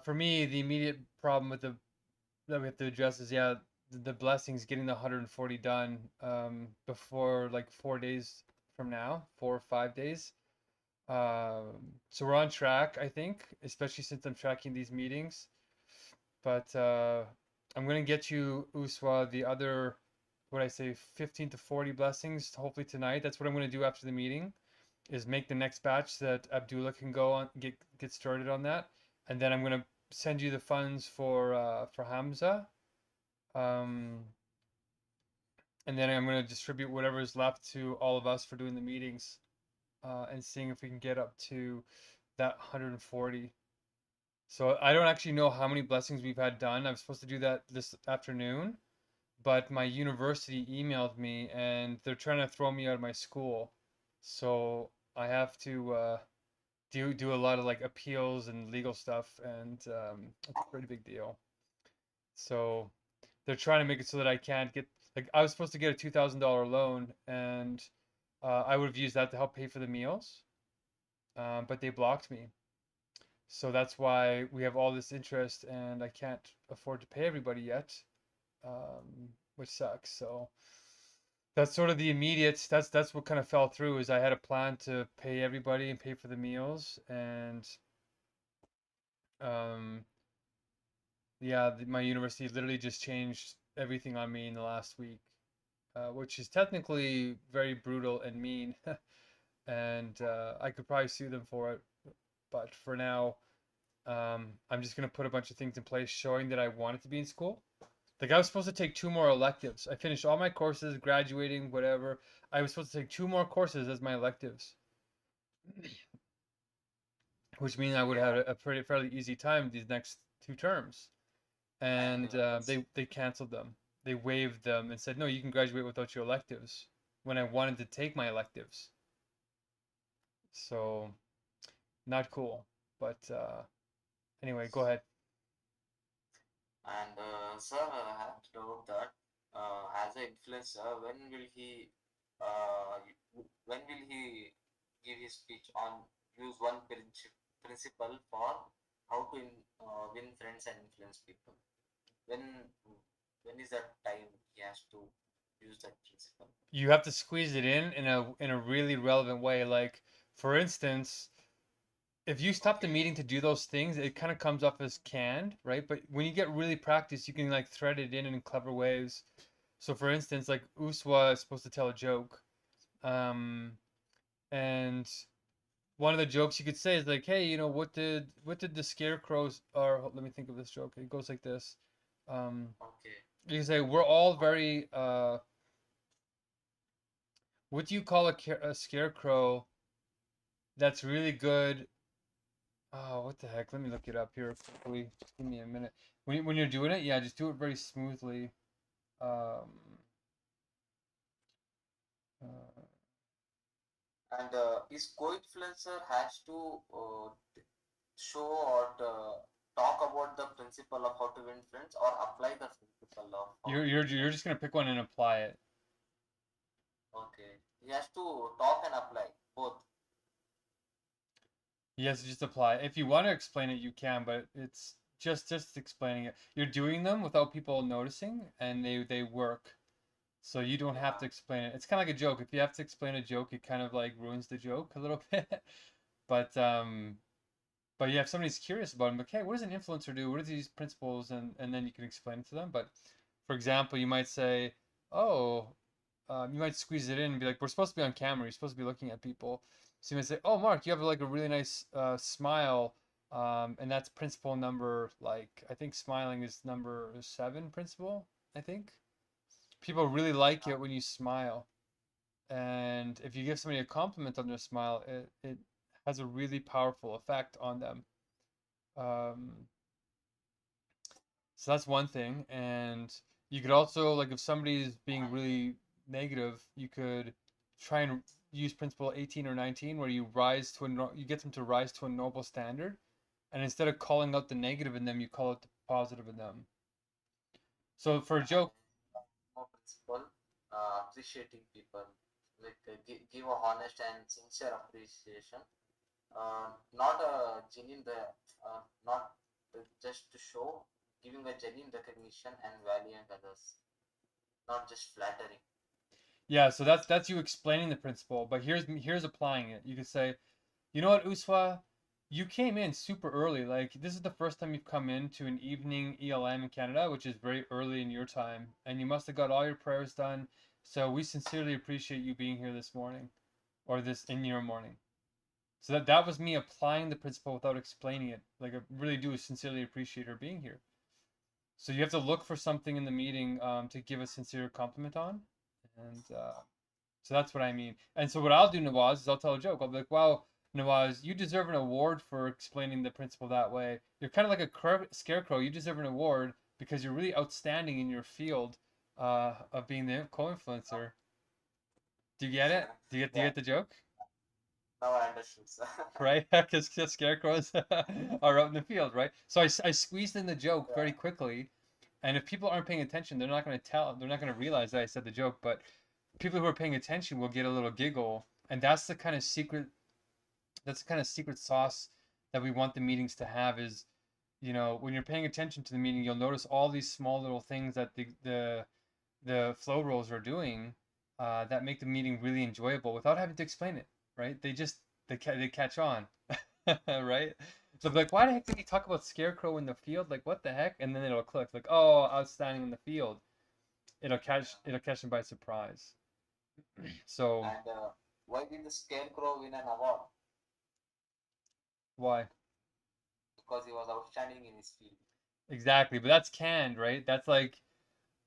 Speaker 1: for me, the immediate problem that we have to address is, yeah, the blessings, getting the 140 done before like 4 days from now, 4 or 5 days. So we're on track, I think, especially since I'm tracking these meetings. But I'm gonna get you, Uswa, the other, what I say, 15 to 40 blessings, hopefully tonight. That's what I'm gonna do after the meeting, is make the next batch so that Abdullah can go on, get started on that, and then I'm gonna send you the funds for Hamza, Um, and then I'm going to distribute whatever is left to all of us for doing the meetings, and seeing if we can get up to that 140. So I don't actually know how many blessings we've had done. I'm supposed to do that this afternoon, but my university emailed me and they're trying to throw me out of my school. So I have to do a lot of like appeals and legal stuff, and it's a pretty big deal. So they're trying to make it so that I can't get, like, I was supposed to get a $2,000 loan, and I would have used that to help pay for the meals, but they blocked me. So that's why we have all this interest, and I can't afford to pay everybody yet, which sucks. So that's sort of the immediate. That's what kind of fell through. Is I had a plan to pay everybody and pay for the meals, and um, yeah, my university literally just changed everything on me in the last week, which is technically very brutal and mean, and I could probably sue them for it. But for now, I'm just gonna put a bunch of things in place showing that I wanted to be in school. Like I was supposed to take 2 more electives. I finished all my courses, graduating, whatever. I was supposed to take 2 more courses as my electives, which means I would have
Speaker 3: Yeah,
Speaker 1: had a pretty fairly easy time these next 2 terms.
Speaker 3: and
Speaker 1: And
Speaker 3: that's
Speaker 1: they canceled them. They waived them and said, no, you can graduate without your electives. When I wanted to take my electives, so not cool. But anyway, go ahead.
Speaker 3: and sir, I have to doubt that as an influencer, when will he give his speech on use one principle for how to win friends and influence people? When when is that time he has to use that principle?
Speaker 1: You have to squeeze it in a really relevant way. Like for instance, if you stop the
Speaker 3: Okay,
Speaker 1: meeting to do those things, it kind of comes off as canned, right? But when you get really practiced, you can like thread it in clever ways. So for instance, like Uswa is supposed to tell a joke. Um, and one of the jokes you could say is like, hey, what did the scarecrows, or let me think of this joke. It goes like this. Um,
Speaker 3: okay.
Speaker 1: you can say we're all very what do you call a scarecrow that's really good? Oh, what the heck? Let me look it up here quickly. Just give me a minute. When you're doing it, yeah, just do it very smoothly. Um, uh,
Speaker 3: And is co-influencer has to show or talk about the principle of how to win friends or apply the principle of how
Speaker 1: you're
Speaker 3: to
Speaker 1: you're
Speaker 3: win
Speaker 1: you're
Speaker 3: friends?
Speaker 1: just gonna pick one and apply it.
Speaker 3: Okay, he has to talk and apply both.
Speaker 1: Yes, just apply. If you want to explain it, you can, but it's just explaining it. You're doing them without people noticing, and they work. So you don't have
Speaker 3: Yeah,
Speaker 1: to explain it. It's kind of like a joke. If you have to explain a joke, it kind of like ruins the joke a little bit. But yeah, if somebody's curious about them, okay, what does an influencer do? What are these principles? And then you can explain it to them. But for example, you might say, oh, you might squeeze it in and be like, we're supposed to be on camera. You're supposed to be looking at people. So you might say, oh, Mark, you have like a really nice smile. And that's principle number, like, I think smiling is number 7 principle, I think. People really like
Speaker 3: yeah.
Speaker 1: it when you smile. And if you give somebody a compliment on their smile, it has a really powerful effect on them. Um, so that's one thing. And you could also, like, if somebody's being really negative, you could try and use principle 18 or 19, where you get them to rise to a noble standard. And instead of calling out the negative in them, you call out the positive in them. So for a
Speaker 3: And
Speaker 1: joke,
Speaker 3: more principle, appreciating people, like give a honest and sincere appreciation, not a genuine not just to show, giving a genuine recognition and valuing others, not just flattering.
Speaker 1: yeah, so that's you explaining the principle, but here's applying it. You could say, you know what, Uswa, you came in super early. Like this is the first time you've come into an evening ELM in Canada, which is very early in your time, and you must have got all your prayers done. So we sincerely appreciate you being here this morning, or this in your morning. So that was me applying the principle without explaining it. Like I really do sincerely appreciate her being here. So you have to look for something in the meeting to give a sincere compliment on, and so that's what I mean. And so what I'll do, Nawaz, is I'll tell a joke. I'll be like, "Wow, Nawaz, you deserve an award for explaining the principle that way. You're kind of like a scarecrow. You deserve an award because you're really outstanding in your field of being the co-influencer." Do you get it? Do you
Speaker 3: Yeah,
Speaker 1: get the joke?
Speaker 3: now I understood, sir.
Speaker 1: Right? Because scarecrows are out in the field, right? So I squeezed in the joke very
Speaker 3: Yeah.
Speaker 1: quickly, and if people aren't paying attention, they're not going to tell. They're not going to realize that I said the joke. But people who are paying attention will get a little giggle, and that's the kind of secret. That's the kind of secret sauce that we want the meetings to have. Is when you're paying attention to the meeting, you'll notice all these small little things that the flow roles are doing that make the meeting really enjoyable without having to explain it, right? They catch on, right? So like, why the heck did he talk about scarecrow in the field? Like, what the heck? And then it'll click, like, oh, outstanding in the field. It'll catch them by surprise. So
Speaker 3: And why did the scarecrow win an award?
Speaker 1: why?
Speaker 3: Because he was outstanding in his field.
Speaker 1: Exactly, but that's canned, right? That's like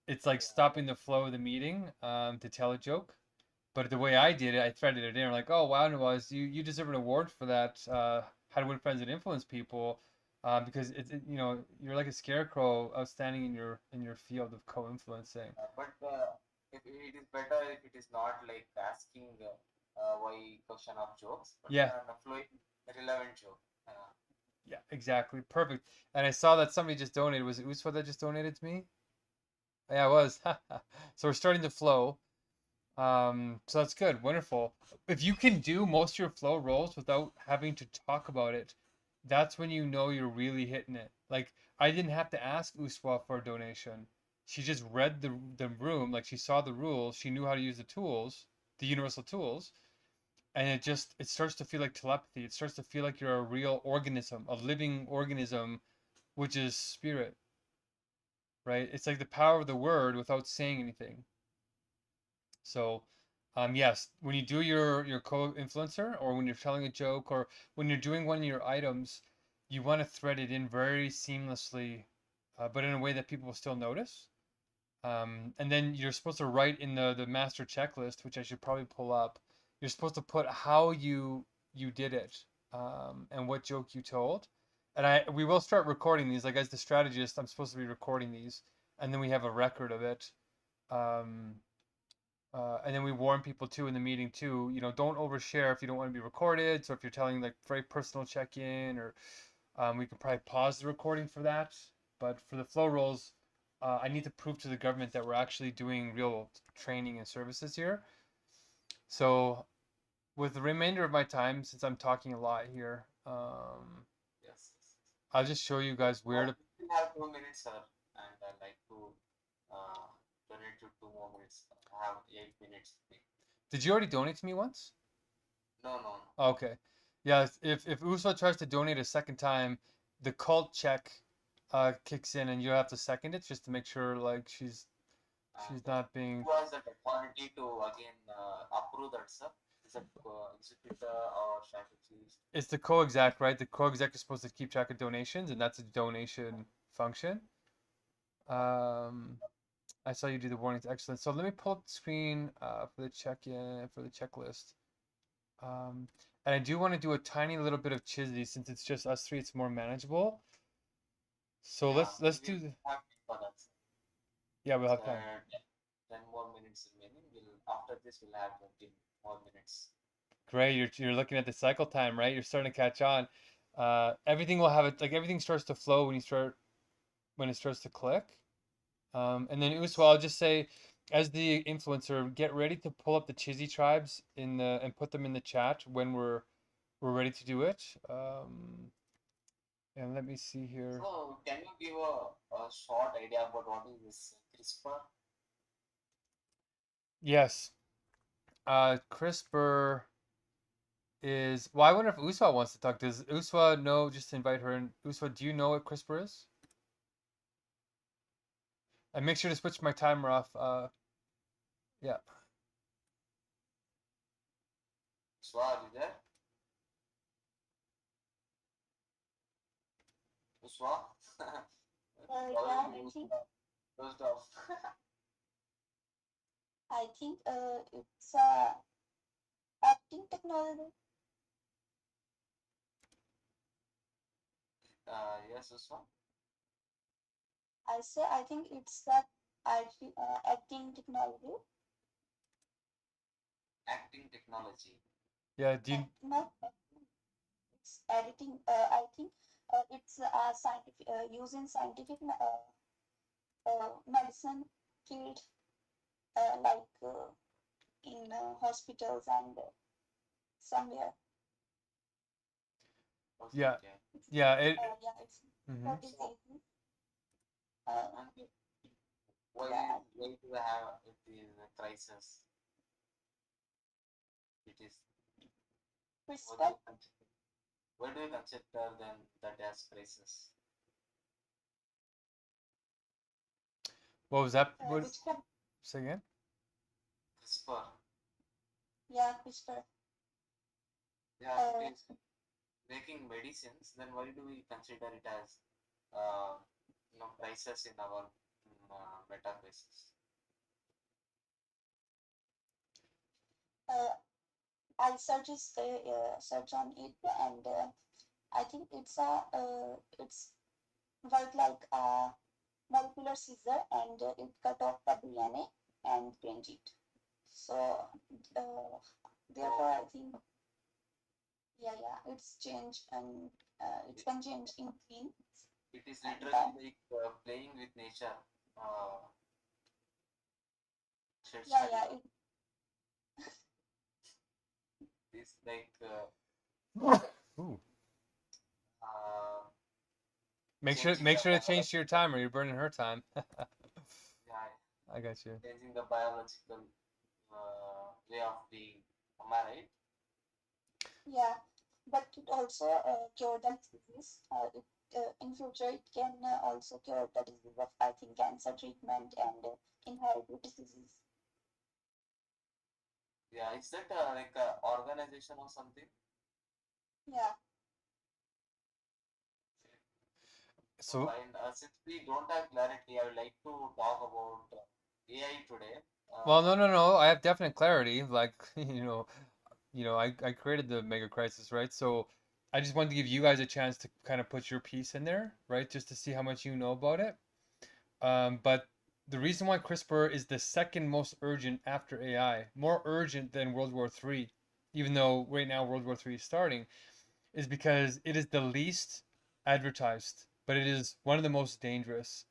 Speaker 1: it's like
Speaker 3: Yeah.
Speaker 1: stopping the flow of the meeting to tell a joke. But the way I did it, I threaded it in. Like, oh wow, Nawaz, you deserve an award for that. How to win friends and influence people, because you're like a scarecrow, outstanding in your field of co-influencing.
Speaker 3: But if it is better if it is not like asking why question of jokes, but
Speaker 1: Yeah,
Speaker 3: a flowing relevant joke.
Speaker 1: yeah, exactly, perfect. And I saw that somebody just donated. Was it Usfa that just donated to me? Yeah, it was. So we're starting to flow. So that's good, wonderful. If you can do most of your flow rolls without having to talk about it, that's when you know you're really hitting it. Like I didn't have to ask Uswa for a donation. She just read the room, like she saw the rules, she knew how to use the tools, the universal tools, and it starts to feel like telepathy. It starts to feel like you're a real organism, a living organism, which is spirit, right? It's like the power of the word without saying anything. So, yes, when you do your co-influencer, or when you're telling a joke, or when you're doing one of your items, you want to thread it in very seamlessly, but in a way that people will still notice. And then you're supposed to write in the master checklist, which I should probably pull up. You're supposed to put how you did it, and what joke you told. And we will start recording these. Like as the strategist, I'm supposed to be recording these, and then we have a record of it. Um, and then we warn people too in the meeting too, don't overshare if you don't want to be recorded. So if you're telling like very personal check-in, or we can probably pause the recording for that. But for the flow rolls, I need to prove to the government that we're actually doing real training and services here. So with the remainder of my time, since I'm talking a lot here,
Speaker 3: Yes.
Speaker 1: I'll just show you guys where to.
Speaker 3: We have 2 minutes, sir, and I like to uh, donate you 2 more minutes. I have 8 minutes.
Speaker 1: Did you already donate to me once?
Speaker 3: No, no, no.
Speaker 1: Okay. Yeah, if Uso tries to donate a second time, the cult check kicks in, and you have to second it just to make sure like she's
Speaker 3: And
Speaker 1: not being.
Speaker 3: who has that authority to again approve that, sir? Is it executor or strategist?
Speaker 1: It's the co-exec, right? The co-exec is supposed to keep track of donations, and that's a donation function. I saw you do the warnings. Excellent. So let me pull up the screen for the check-in, for the checklist. Um, and I do want to do a tiny little bit of Chizzy since it's just us three. It's more manageable. So
Speaker 3: Yeah,
Speaker 1: let's
Speaker 3: we
Speaker 1: do
Speaker 3: will
Speaker 1: the.
Speaker 3: have time for that, sir.
Speaker 1: Yeah, we'll have
Speaker 3: So,
Speaker 1: time.
Speaker 3: 10 more minutes remaining. After this, we'll have 20 more minutes.
Speaker 1: Great. You're looking at the cycle time, right? You're starting to catch on. Everything will have it, like everything starts to flow when it starts to click. And then Uswa, I'll just say, as the influencer, get ready to pull up the Chizzy tribes and put them in the chat when we're ready to do it. And let me see here.
Speaker 3: So, can you give a short idea about what is this CRISPR?
Speaker 1: Yes. CRISPR is. Well, I wonder if Uswa wants to talk. Does Uswa know? Just invite her in. Uswa, do you know what CRISPR is? And make sure to switch my timer off. Yeah.
Speaker 3: Uswa, are you there? Uswa?
Speaker 4: Yeah,
Speaker 3: Already
Speaker 4: I
Speaker 3: used
Speaker 4: think
Speaker 3: closed off.
Speaker 4: I think it's acting technology.
Speaker 3: Yes, this one.
Speaker 4: I think it's that acting technology.
Speaker 3: Acting technology.
Speaker 1: Yeah, do you,
Speaker 4: Not it's editing. I think it's scientific using scientific medicine field, like in hospitals and somewhere.
Speaker 3: Okay,
Speaker 1: yeah,
Speaker 3: okay.
Speaker 1: yeah, it,
Speaker 4: Yeah, it's
Speaker 1: mhm.
Speaker 4: for
Speaker 3: So,
Speaker 4: diseases. Uh,
Speaker 3: and why
Speaker 4: yeah,
Speaker 3: why do we have it is a crisis? It is what do
Speaker 4: CRISPR.
Speaker 3: you consider? Why do you consider then that as crisis?
Speaker 1: What was that? What,
Speaker 4: Which can
Speaker 1: say again?
Speaker 3: CRISPR.
Speaker 4: yeah CRISPR.
Speaker 3: Yeah,
Speaker 4: Uh,
Speaker 3: it is making medicines. Then why do we consider it as uh, crisis in our metacrisis?
Speaker 4: uh, I search on it, and I think it's work like a molecular scissor, and it cut off the DNA and change it. So uh, therefore, I think it's change, and it
Speaker 3: It,
Speaker 4: can change in clean,
Speaker 3: it is
Speaker 4: and
Speaker 3: literally like playing with nature. Uh, Shed
Speaker 4: yeah
Speaker 3: study.
Speaker 4: yeah it,
Speaker 3: It's like
Speaker 1: Ooh.
Speaker 3: uh,
Speaker 1: Make
Speaker 3: changing the
Speaker 1: sure to change to
Speaker 3: biological.
Speaker 1: your timer. You're burning her time.
Speaker 3: Yeah,
Speaker 1: I got you.
Speaker 3: changing the biological way of being. Am I right?
Speaker 4: yeah, but it also cure the disease. In future, it can also cure the disease of, I think, cancer treatment and inherited diseases.
Speaker 3: Yeah, is that like a organization or something?
Speaker 4: Yeah,
Speaker 3: So,
Speaker 1: So,
Speaker 3: and since we don't have clarity, I would like to talk about AI today.
Speaker 1: well,
Speaker 3: Uh,
Speaker 1: no, no, no. I have definite clarity. Like, I created the Mega Crisis, right? So I just wanted to give you guys a chance to kind of put your piece in there, right? Just to see how much you know about it. But the reason why CRISPR is the second most urgent after AI, more urgent than World War III, even though right now World War III is starting, is because it is the least advertised, but it is one of the most dangerous.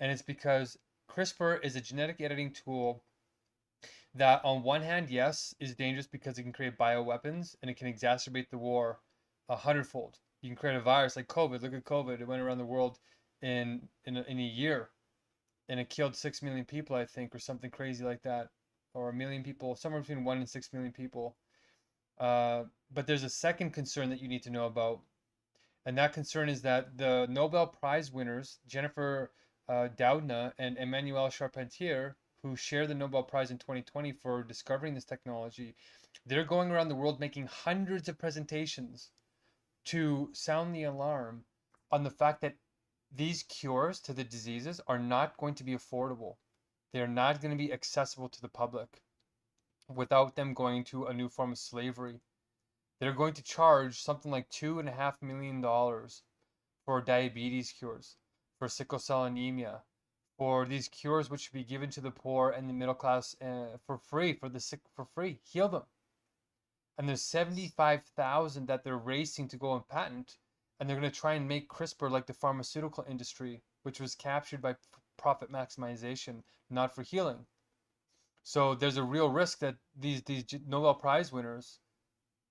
Speaker 1: And it's because CRISPR is a genetic editing tool that, on one hand, yes, is dangerous because it can create bioweapons and it can exacerbate the war a hundredfold. You can create a virus like COVID. Look at COVID; it went around the world in a year, and it killed 6 million people, I think, or something crazy like that, or a million people, somewhere between 1 and 6 million people. But there's a second concern that you need to know about, and that concern is that the Nobel Prize winners, Jennifer Doudna and Emmanuel Charpentier, who shared the Nobel Prize in 2020 for discovering this technology, they're going around the world making hundreds of presentations to sound the alarm on the fact that these cures to the diseases are not going to be affordable. They're not going to be accessible to the public without them going to a new form of slavery. They're going to charge something like $2.5 million for diabetes cures, for sickle cell anemia, for these cures which should be given to the poor and the middle class for free, for the sick for free. Heal them. And there's 75,000 that they're racing to go and patent, and they're going to try and make CRISPR like the pharmaceutical industry, which was captured by profit maximization, not for healing. So there's a real risk that these Nobel Prize winners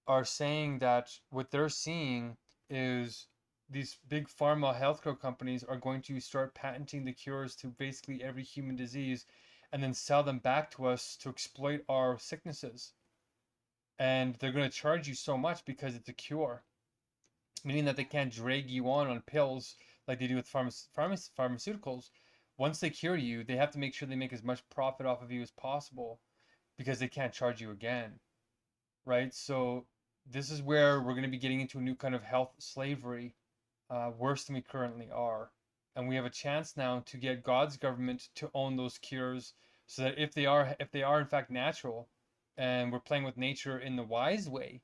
Speaker 1: are saying that what they're seeing is these big pharma healthcare companies are going to start patenting the cures to basically every human disease and then sell them back to us to exploit our sicknesses. And they're going to charge you so much because it's a cure, meaning that they can't drag you on pills like they do with pharmaceuticals. Once they cure you, they have to make sure they make as much profit off of you as possible because they can't charge you again, right? So this is where we're going to be getting into a new kind of health slavery, worse than we currently are. and we have a chance now to get God's government to own those cures, so that if they are in fact natural, and we're playing with nature in the wise way,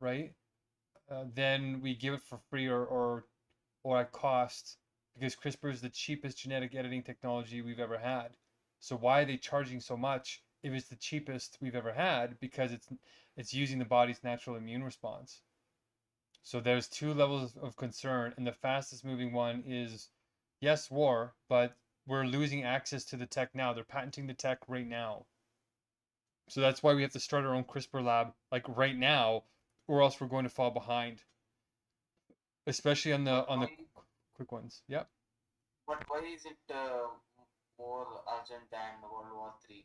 Speaker 1: right? Then we give it for free, or at cost, because CRISPR is the cheapest genetic editing technology we've ever had. So why are they charging so much if it's the cheapest we've ever had? Because it's using the body's natural immune response. So there's two levels of concern, and the fastest moving one is, yes, war, but we're losing access to the tech now. They're patenting the tech right now. So that's why we have to start our own CRISPR lab like right now, or else we're going to fall behind, especially on
Speaker 3: But
Speaker 1: the
Speaker 3: why?
Speaker 1: quick ones. Yep.
Speaker 3: But why is it more urgent than World War III?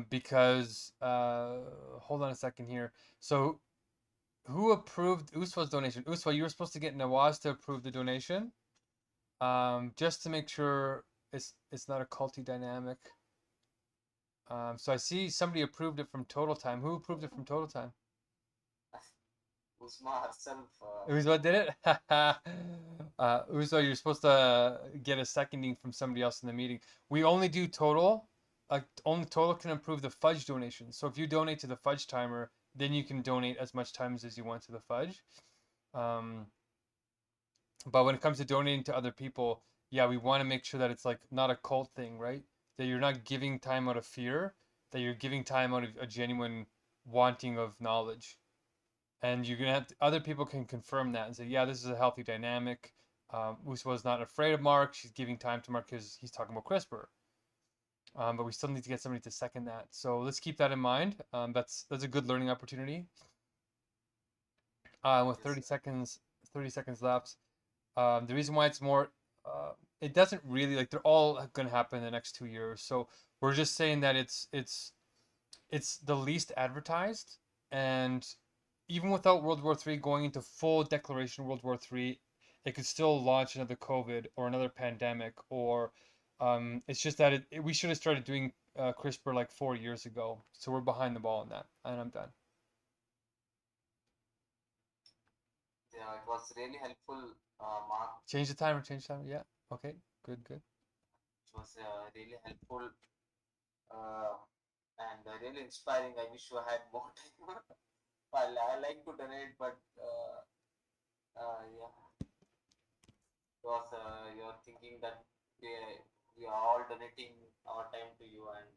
Speaker 1: Because hold on a second here. So who approved USWA's donation? USWA, you were supposed to get Nawaz to approve the donation. Just to make sure it's not a culty dynamic. So I see somebody approved it from Total Time. Who approved it from Total Time?
Speaker 3: Usma herself.
Speaker 1: Uzma did it? Uzma, you're supposed to get a seconding from somebody else in the meeting. We only do Total. Only Total can approve the fudge donation. So if you donate to the fudge timer, then you can donate as much times as you want to the fudge. But when it comes to donating to other people, yeah, we want to make sure that it's like not a cult thing, right? That you're not giving time out of fear, that you're giving time out of a genuine wanting of knowledge. And you're gonna have other people can confirm that and say, yeah, this is a healthy dynamic. Uswa is not afraid of Mark. She's giving time to Mark because he's talking about CRISPR. But we still need to get somebody to second that. So let's keep that in mind. That's a good learning opportunity. With 30 seconds left. The reason why it's more, it doesn't really, like, they're all gonna happen in the next 2 years. So we're just saying that it's the least advertised, and even without World War III going into full declaration of World War III, it could still launch another COVID or another pandemic, or it's just that we should have started doing CRISPR like 4 years ago. So we're behind the ball on that, and I'm done.
Speaker 3: Yeah, it was really helpful, Mark.
Speaker 1: Change the timer. Yeah. Okay. Good.
Speaker 3: It was really helpful and really inspiring. I wish you had more time. Well, I like to donate, but yeah, because you're thinking that we, we are all donating our time to you, and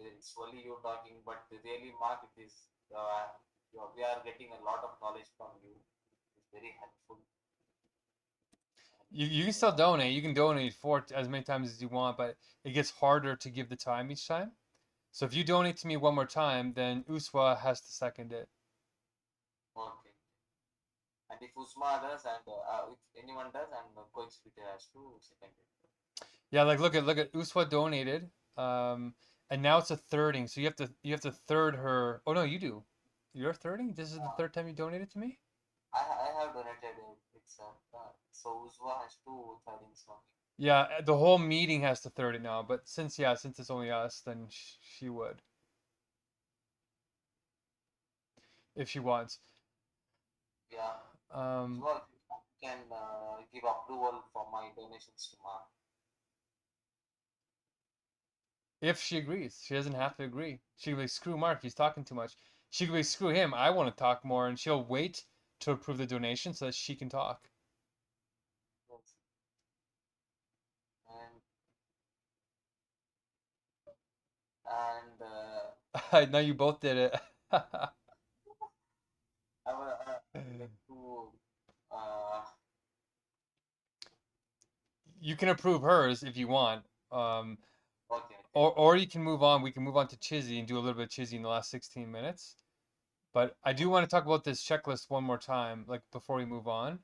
Speaker 3: it's only you talking. But really, Mark, it is we are getting a lot of knowledge from you. It's very helpful.
Speaker 1: You can still donate. You can donate for as many times as you want, but it gets harder to give the time each time. So if you donate to me one more time, then Uswa has to second it.
Speaker 3: Okay. And if Usma does, and if anyone does, and Coach Peter has to second it.
Speaker 1: Yeah, like look at Uswa donated, and now it's a thirding. So you have to third her. Oh no, you do. You're thirding. This is the third time you donated to me.
Speaker 3: I have donated itself. So Usma has two thirdings only.
Speaker 1: Yeah, the whole meeting has to third it now. But since it's only us, then she would, if she wants.
Speaker 3: Yeah.
Speaker 1: Um,
Speaker 3: Well, you can give approval for my donations to Mark.
Speaker 1: if she agrees, she doesn't have to agree. She could be like, screw Mark, he's talking too much. She could be like, screw him, I want to talk more, and she'll wait to approve the donation so that she can talk.
Speaker 3: Yes. And
Speaker 1: Now you both did it.
Speaker 3: I would like to
Speaker 1: You can approve hers if you want.
Speaker 3: okay.
Speaker 1: Or you can move on. We can move on to Chizzy and do a little bit of Chizzy in the last 16 minutes. But I do want to talk about this checklist one more time, like before we move on.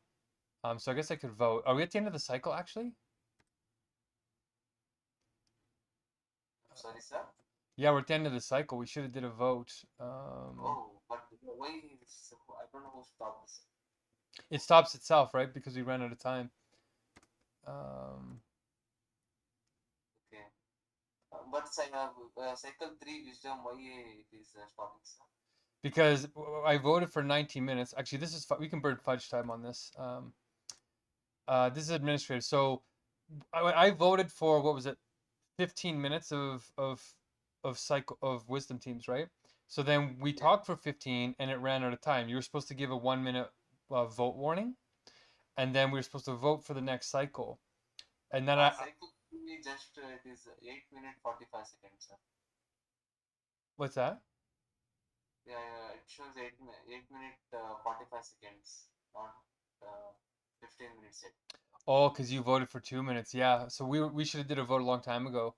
Speaker 1: So I guess I could vote. Are we at the end of the cycle actually?
Speaker 3: Sorry, sir.
Speaker 1: Yeah, we're at the end of the cycle. We should have did a vote.
Speaker 3: Oh, but why is I don't know who stopped this.
Speaker 1: It stops itself, right? Because we ran out of time.
Speaker 3: Okay. But cycle 3 wisdom, why it is stopping, sir?
Speaker 1: Because I voted for 19 minutes. Actually, this is we can burn fudge time on this. This is administrative. So I voted for, what was it, 15 minutes of cycle of wisdom teams, right? So then we talked for 15 and it ran out of time. You were supposed to give a 1 minute vote warning, and then we were supposed to vote for the next cycle. And then
Speaker 3: Cycle is just it is 8 minute 45 seconds, sir.
Speaker 1: what's that?
Speaker 3: Yeah, it shows 8 minute 45 seconds, not 15 minutes yet.
Speaker 1: Oh, because you voted for 2 minutes. Yeah. So we should have did a vote a long time ago.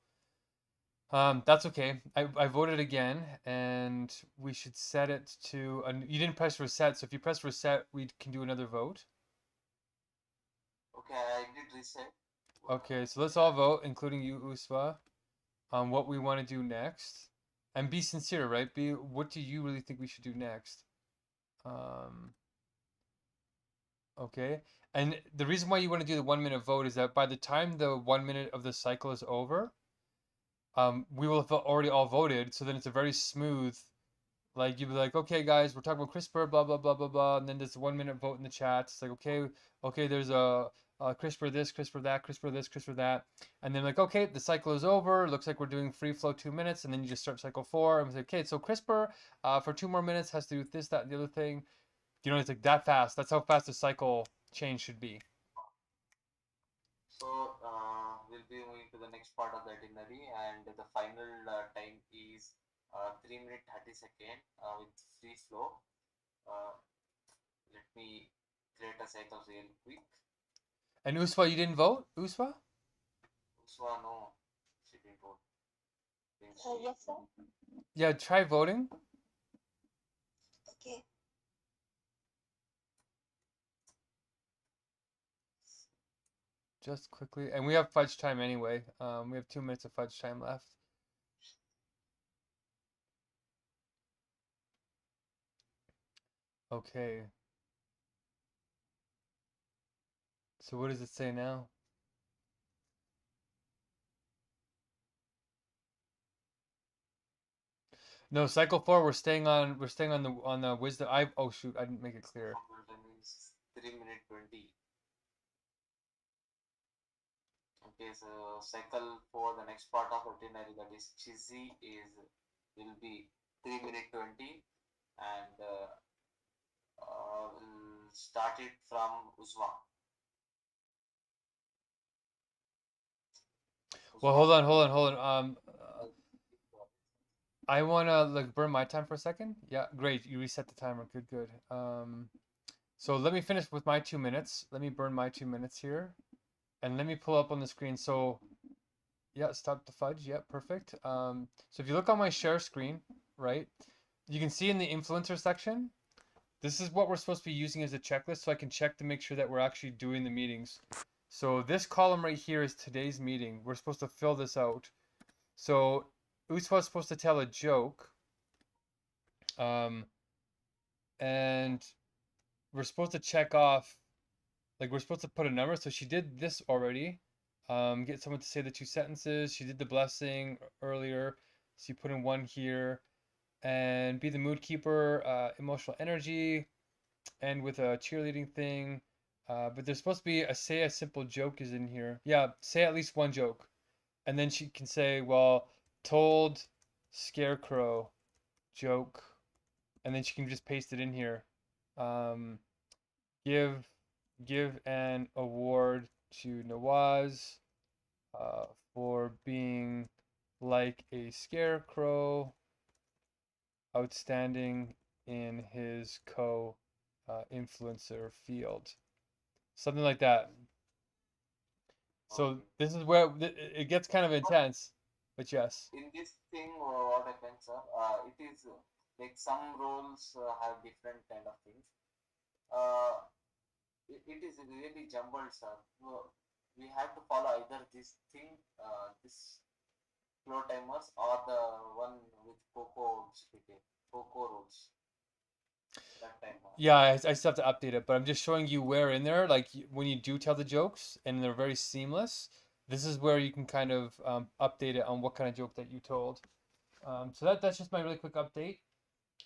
Speaker 1: That's okay. I voted again, and we should set it to. You didn't press reset, so if you press reset, we can do another vote.
Speaker 3: Okay, I did reset.
Speaker 1: Okay, so let's all vote, including you, Usva, on what we want to do next, and be sincere, right? What do you really think we should do next? Okay, and the reason why you want to do the 1 minute vote is that by the time the 1 minute of the cycle is over, we will have already all voted, so then it's a very smooth, like you'd be like, okay guys, we're talking about CRISPR, blah blah blah blah blah, and then there's a 1 minute vote in the chat. It's like, okay, there's a CRISPR this, CRISPR that, CRISPR this, CRISPR that, and then like, okay, the cycle is over. Looks like we're doing free flow 2 minutes, and then you just start cycle 4, and we say, okay, so CRISPR for 2 more minutes has to do this, that, and the other thing. You know, it's like that fast. That's how fast the cycle change should be.
Speaker 3: So we'll be moving to the next part of the itinerary, and the final time is 3 minute 30 second with free flow. Let me create a cycle real quick.
Speaker 1: And Usva, you didn't vote, Usva?
Speaker 3: Uswa, no, she didn't vote.
Speaker 4: Yes, sir.
Speaker 1: Yeah, try voting.
Speaker 4: Okay.
Speaker 1: Just quickly, and we have fudge time anyway. We have 2 minutes of fudge time left. Okay. So what does it say now? No, cycle 4. We're staying on the wisdom. Oh shoot, I didn't make it clear.
Speaker 3: Time is 3 minute 20. Okay, so cycle for the next part of itinerary, that is cheesy, will be 3 minute 20, and we'll start it from Uswa.
Speaker 1: Well, hold on. I wanna like burn my time for a second. Yeah, great. You reset the timer. Good. So let me finish with my 2 minutes. Let me burn my 2 minutes here, and let me pull up on the screen. So, yeah, stop the fudge. Yeah, perfect. So if you look on my share screen, right, you can see in the influencer section, this is what we're supposed to be using as a checklist, so I can check to make sure that we're actually doing the meetings. So this column right here is today's meeting. We're supposed to fill this out. So Uswa's supposed to tell a joke. And we're supposed to check off, like we're supposed to put a number. So she did this already. Get someone to say the 2 sentences. She did the blessing earlier. So you put in 1 here. And be the mood keeper, emotional energy, and with a cheerleading thing. But there's supposed to be say a simple joke is in here. Yeah, say at least 1 joke. And then she can say, well, told scarecrow joke. And then she can just paste it in here. Give an award to Nawaz for being like a scarecrow, outstanding in his influencer field. Something like that. So this is where it gets kind of intense, but yes.
Speaker 3: In this thing, what happens, sir? It is like some roles have different kind of things. It is really jumbled, sir. We have to follow either this thing, this flow timers, or the one with Coco rules. That timer.
Speaker 1: Yeah, I still have to update it, but I'm just showing you where in there, like when you do tell the jokes and they're very seamless, this is where you can kind of update it on what kind of joke that you told. So that's just my really quick update.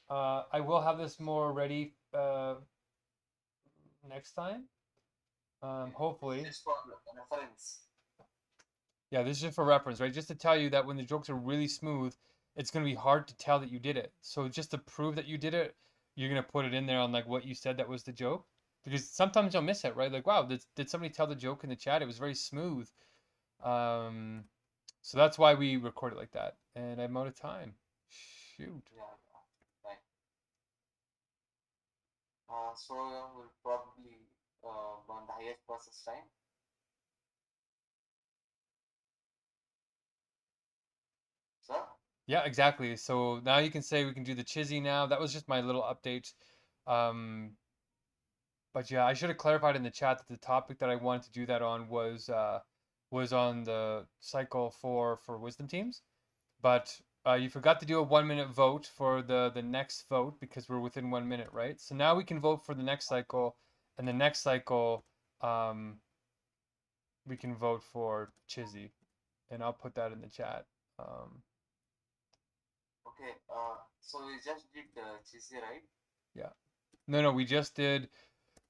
Speaker 1: I will have this more ready next time. Hopefully.
Speaker 3: Just for reference.
Speaker 1: Yeah, this is just for reference, right? Just to tell you that when the jokes are really smooth, it's going to be hard to tell that you did it. So just to prove that you did it, you're going to put it in there on like what you said that was the joke. Because sometimes you'll miss it, right? Like, wow, did somebody tell the joke in the chat? It was very smooth. Um, so that's why we record it like that. And I'm out of time. Shoot.
Speaker 3: Yeah, right. So we'll probably burn the highest process time. Sir?
Speaker 1: Yeah, exactly. So now you can say we can do the chizzy now. That was just my little update. Um, but yeah, I should have clarified in the chat that the topic that I wanted to do that on was on the cycle for wisdom teams. But you forgot to do a 1 minute vote for the next vote because we're within 1 minute, right? So now we can vote for the next cycle, and the next cycle, we can vote for chizzy, and I'll put that in the chat.
Speaker 3: Okay, so we just did cheesy, right?
Speaker 1: Yeah. No, we just did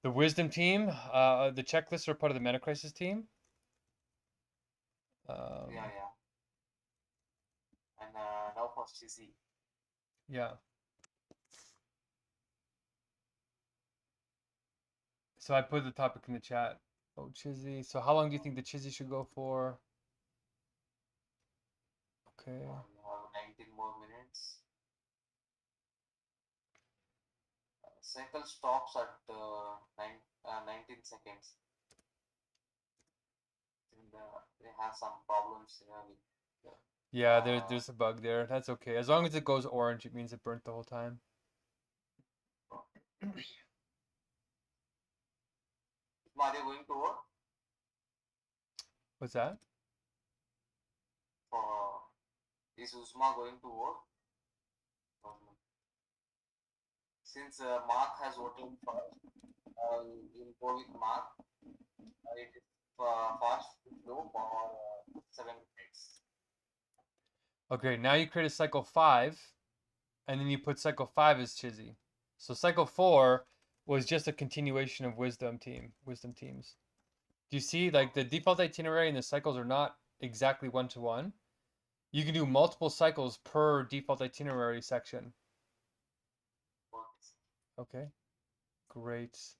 Speaker 1: the wisdom team. The checklists are part of the Megacrisis team.
Speaker 3: Yeah. And now for cheesy.
Speaker 1: Yeah. So I put the topic in the chat. Oh, chizzy. So how long do you think the chizzy should go for? Okay.
Speaker 3: We have 19 more minutes. Cycle stops at 19 seconds. And they have some problems with.
Speaker 1: Yeah, there's a bug there. That's okay. As long as it goes orange, it means it burnt the whole time.
Speaker 3: Are they going to work?
Speaker 1: What's that?
Speaker 3: Is Usma going to work? Since Mark has voted first, we'll go with Mark. It is fast flow for 7 minutes.
Speaker 1: Okay, now you create a cycle 5, and then you put cycle 5 as chizzy. So cycle 4 was just a continuation of wisdom teams. Do you see like the default itinerary and the cycles are not exactly 1-to-1? You can do multiple cycles per default itinerary section. Okay, great.
Speaker 3: So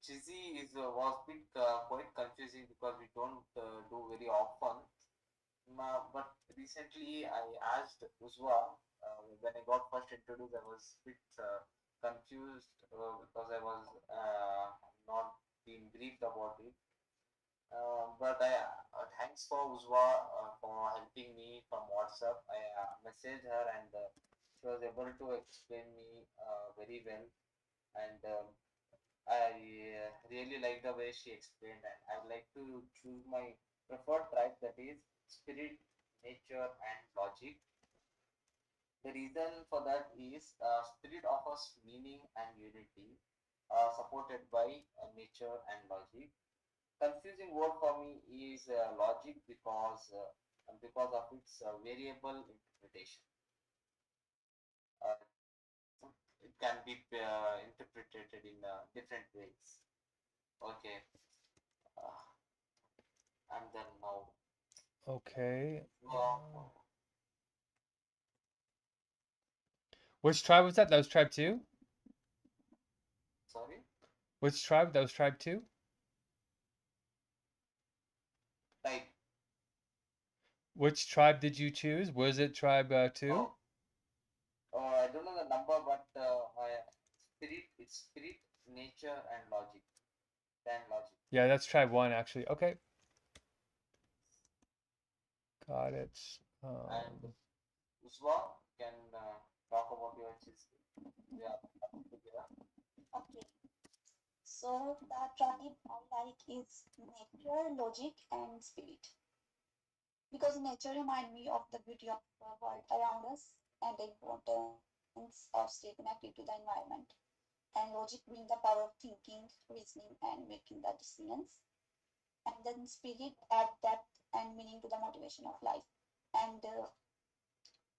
Speaker 3: cheesy was bit quite confusing because we don't do very often. But recently I asked Uzwa when I got first introduced. I was a bit confused because I was not being briefed about it. But thanks for Uzwa for helping me from WhatsApp. I messaged her and she was able to explain me very well. And I really like the way she explained, and I would like to choose my preferred tribe, that is spirit, nature, and logic. The reason for that is spirit offers meaning and unity, supported by nature and logic. Confusing word for me is logic because of its variable interpretation. Uh, it can be interpreted in different ways. Okay. And then now.
Speaker 1: Okay.
Speaker 3: Well,
Speaker 1: Which tribe was that? That was tribe 2?
Speaker 3: sorry.
Speaker 1: Which tribe? That was tribe 2?
Speaker 3: Type.
Speaker 1: Which tribe did you choose? Was it tribe 2?
Speaker 3: I don't know the number, but my it's spirit, nature, and logic. Then logic.
Speaker 1: Yeah, that's tribe 1 actually. Okay. Got it.
Speaker 3: And Uswa can talk about your history. Yeah.
Speaker 4: Okay. So the tribe I like is nature, logic, and spirit. Because nature reminds me of the beauty of the world around us and the importance of staying connected to the environment. And logic being the power of thinking, reasoning, and making the decisions. and then spirit add depth and meaning to the motivation of life. And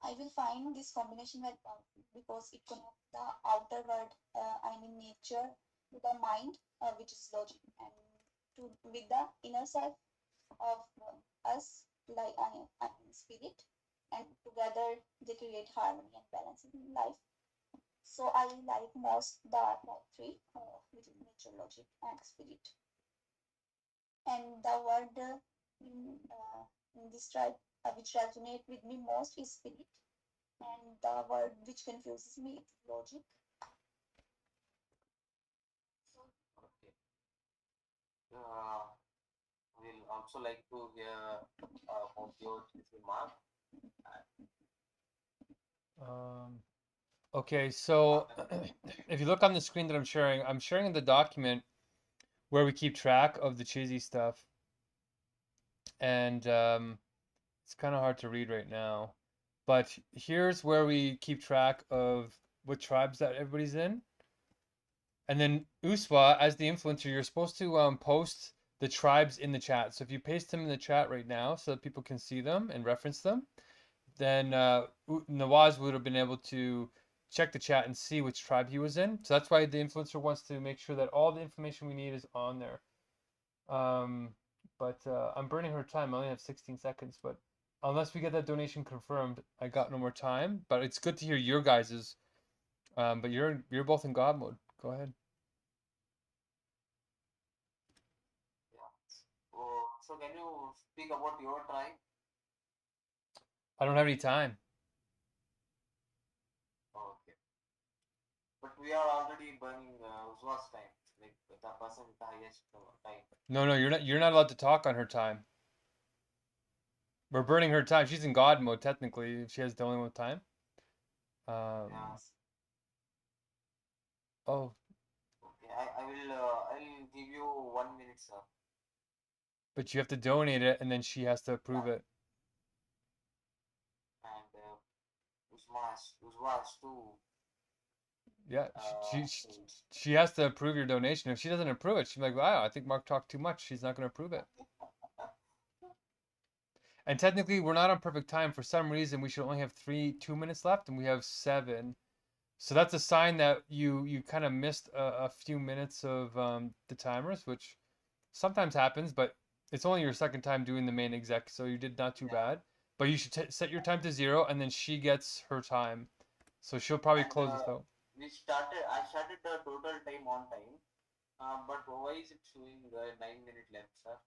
Speaker 4: I will find this combination very powerful because it connects the outer world, I mean nature, to the mind, which is logic, and to with the inner self of us, like I mean spirit, and together they create harmony and balance in life. So I like most the type three, which is nature, logic, and spirit. And the word in this tribe which resonate with me most is spirit, and the word which confuses me is logic.
Speaker 3: Okay. Uh, we'll also like to hear about your remark.
Speaker 1: Okay, so if you look on the screen that I'm sharing the document where we keep track of the cheesy stuff, and it's kind of hard to read right now, but here's where we keep track of what tribes that everybody's in. And then Uswa, as the influencer, you're supposed to post the tribes in the chat. So if you paste them in the chat right now so that people can see them and reference them, then Nawaz would have been able to check the chat and see which tribe he was in. So that's why the influencer wants to make sure that all the information we need is on there. But I'm burning her time. I only have 16 seconds, but unless we get that donation confirmed, I got no more time. But it's good to hear your guys's. But you're both in God mode. Go ahead.
Speaker 3: Yeah. So can you speak about your tribe?
Speaker 1: I don't have any time.
Speaker 3: Okay. But we are already burning Uzwa's time, like the person with the highest time.
Speaker 1: No, you're not allowed to talk on her time. We're burning her time. She's in God mode technically. She has the only one time.
Speaker 3: Yes.
Speaker 1: Oh,
Speaker 3: Okay. I'll give you 1 minute, sir.
Speaker 1: but you have to donate it and then she has to approve it.
Speaker 3: And Uzwa has to.
Speaker 1: Yeah,
Speaker 3: Uh,
Speaker 1: she has to approve your donation. If she doesn't approve it, she's like, wow, I think Mark talked too much. She's not going to approve it. And technically, we're not on perfect time. For some reason, we should only have 2 minutes left, and we have 7. So that's a sign that you kind of missed a few minutes of the timers, which sometimes happens, but it's only your second time doing the main exec, so you did not too bad. But you should set your time to 0, and then she gets her time. So she'll probably close this out.
Speaker 3: I started the total time on time, but why is it showing 9 minutes left, sir?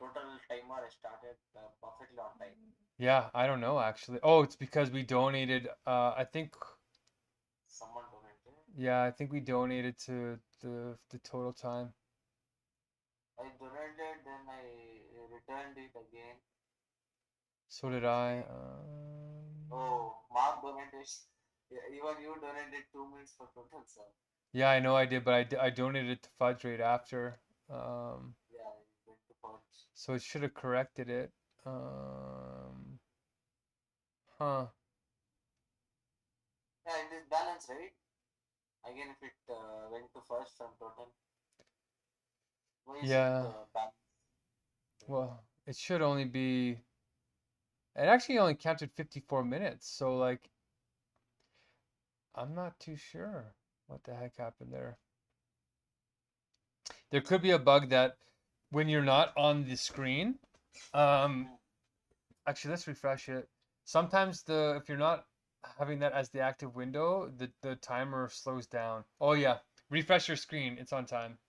Speaker 3: Total timer started perfectly on time.
Speaker 1: Yeah, I don't know actually. Oh, it's because we donated. I think.
Speaker 3: Someone donated.
Speaker 1: Yeah, I think we donated to the total time.
Speaker 3: I donated, then I returned it again.
Speaker 1: So did I.
Speaker 3: Oh, Mark donated. Even you donated 2 minutes for total, sir.
Speaker 1: Yeah, I know I did, but I donated it to Fudge right after.
Speaker 3: Yeah, you went to Fudge.
Speaker 1: So it should have corrected it. Huh.
Speaker 3: Yeah, it is balanced, right? Again, if it went to first from total. Why is
Speaker 1: Yeah.
Speaker 3: it balanced?
Speaker 1: Well, it should only be. It actually only counted 54 minutes, so like, I'm not too sure what the heck happened there. There could be a bug that when you're not on the screen, actually let's refresh it. Sometimes if you're not having that as the active window, the timer slows down. Oh yeah, refresh your screen, it's on time.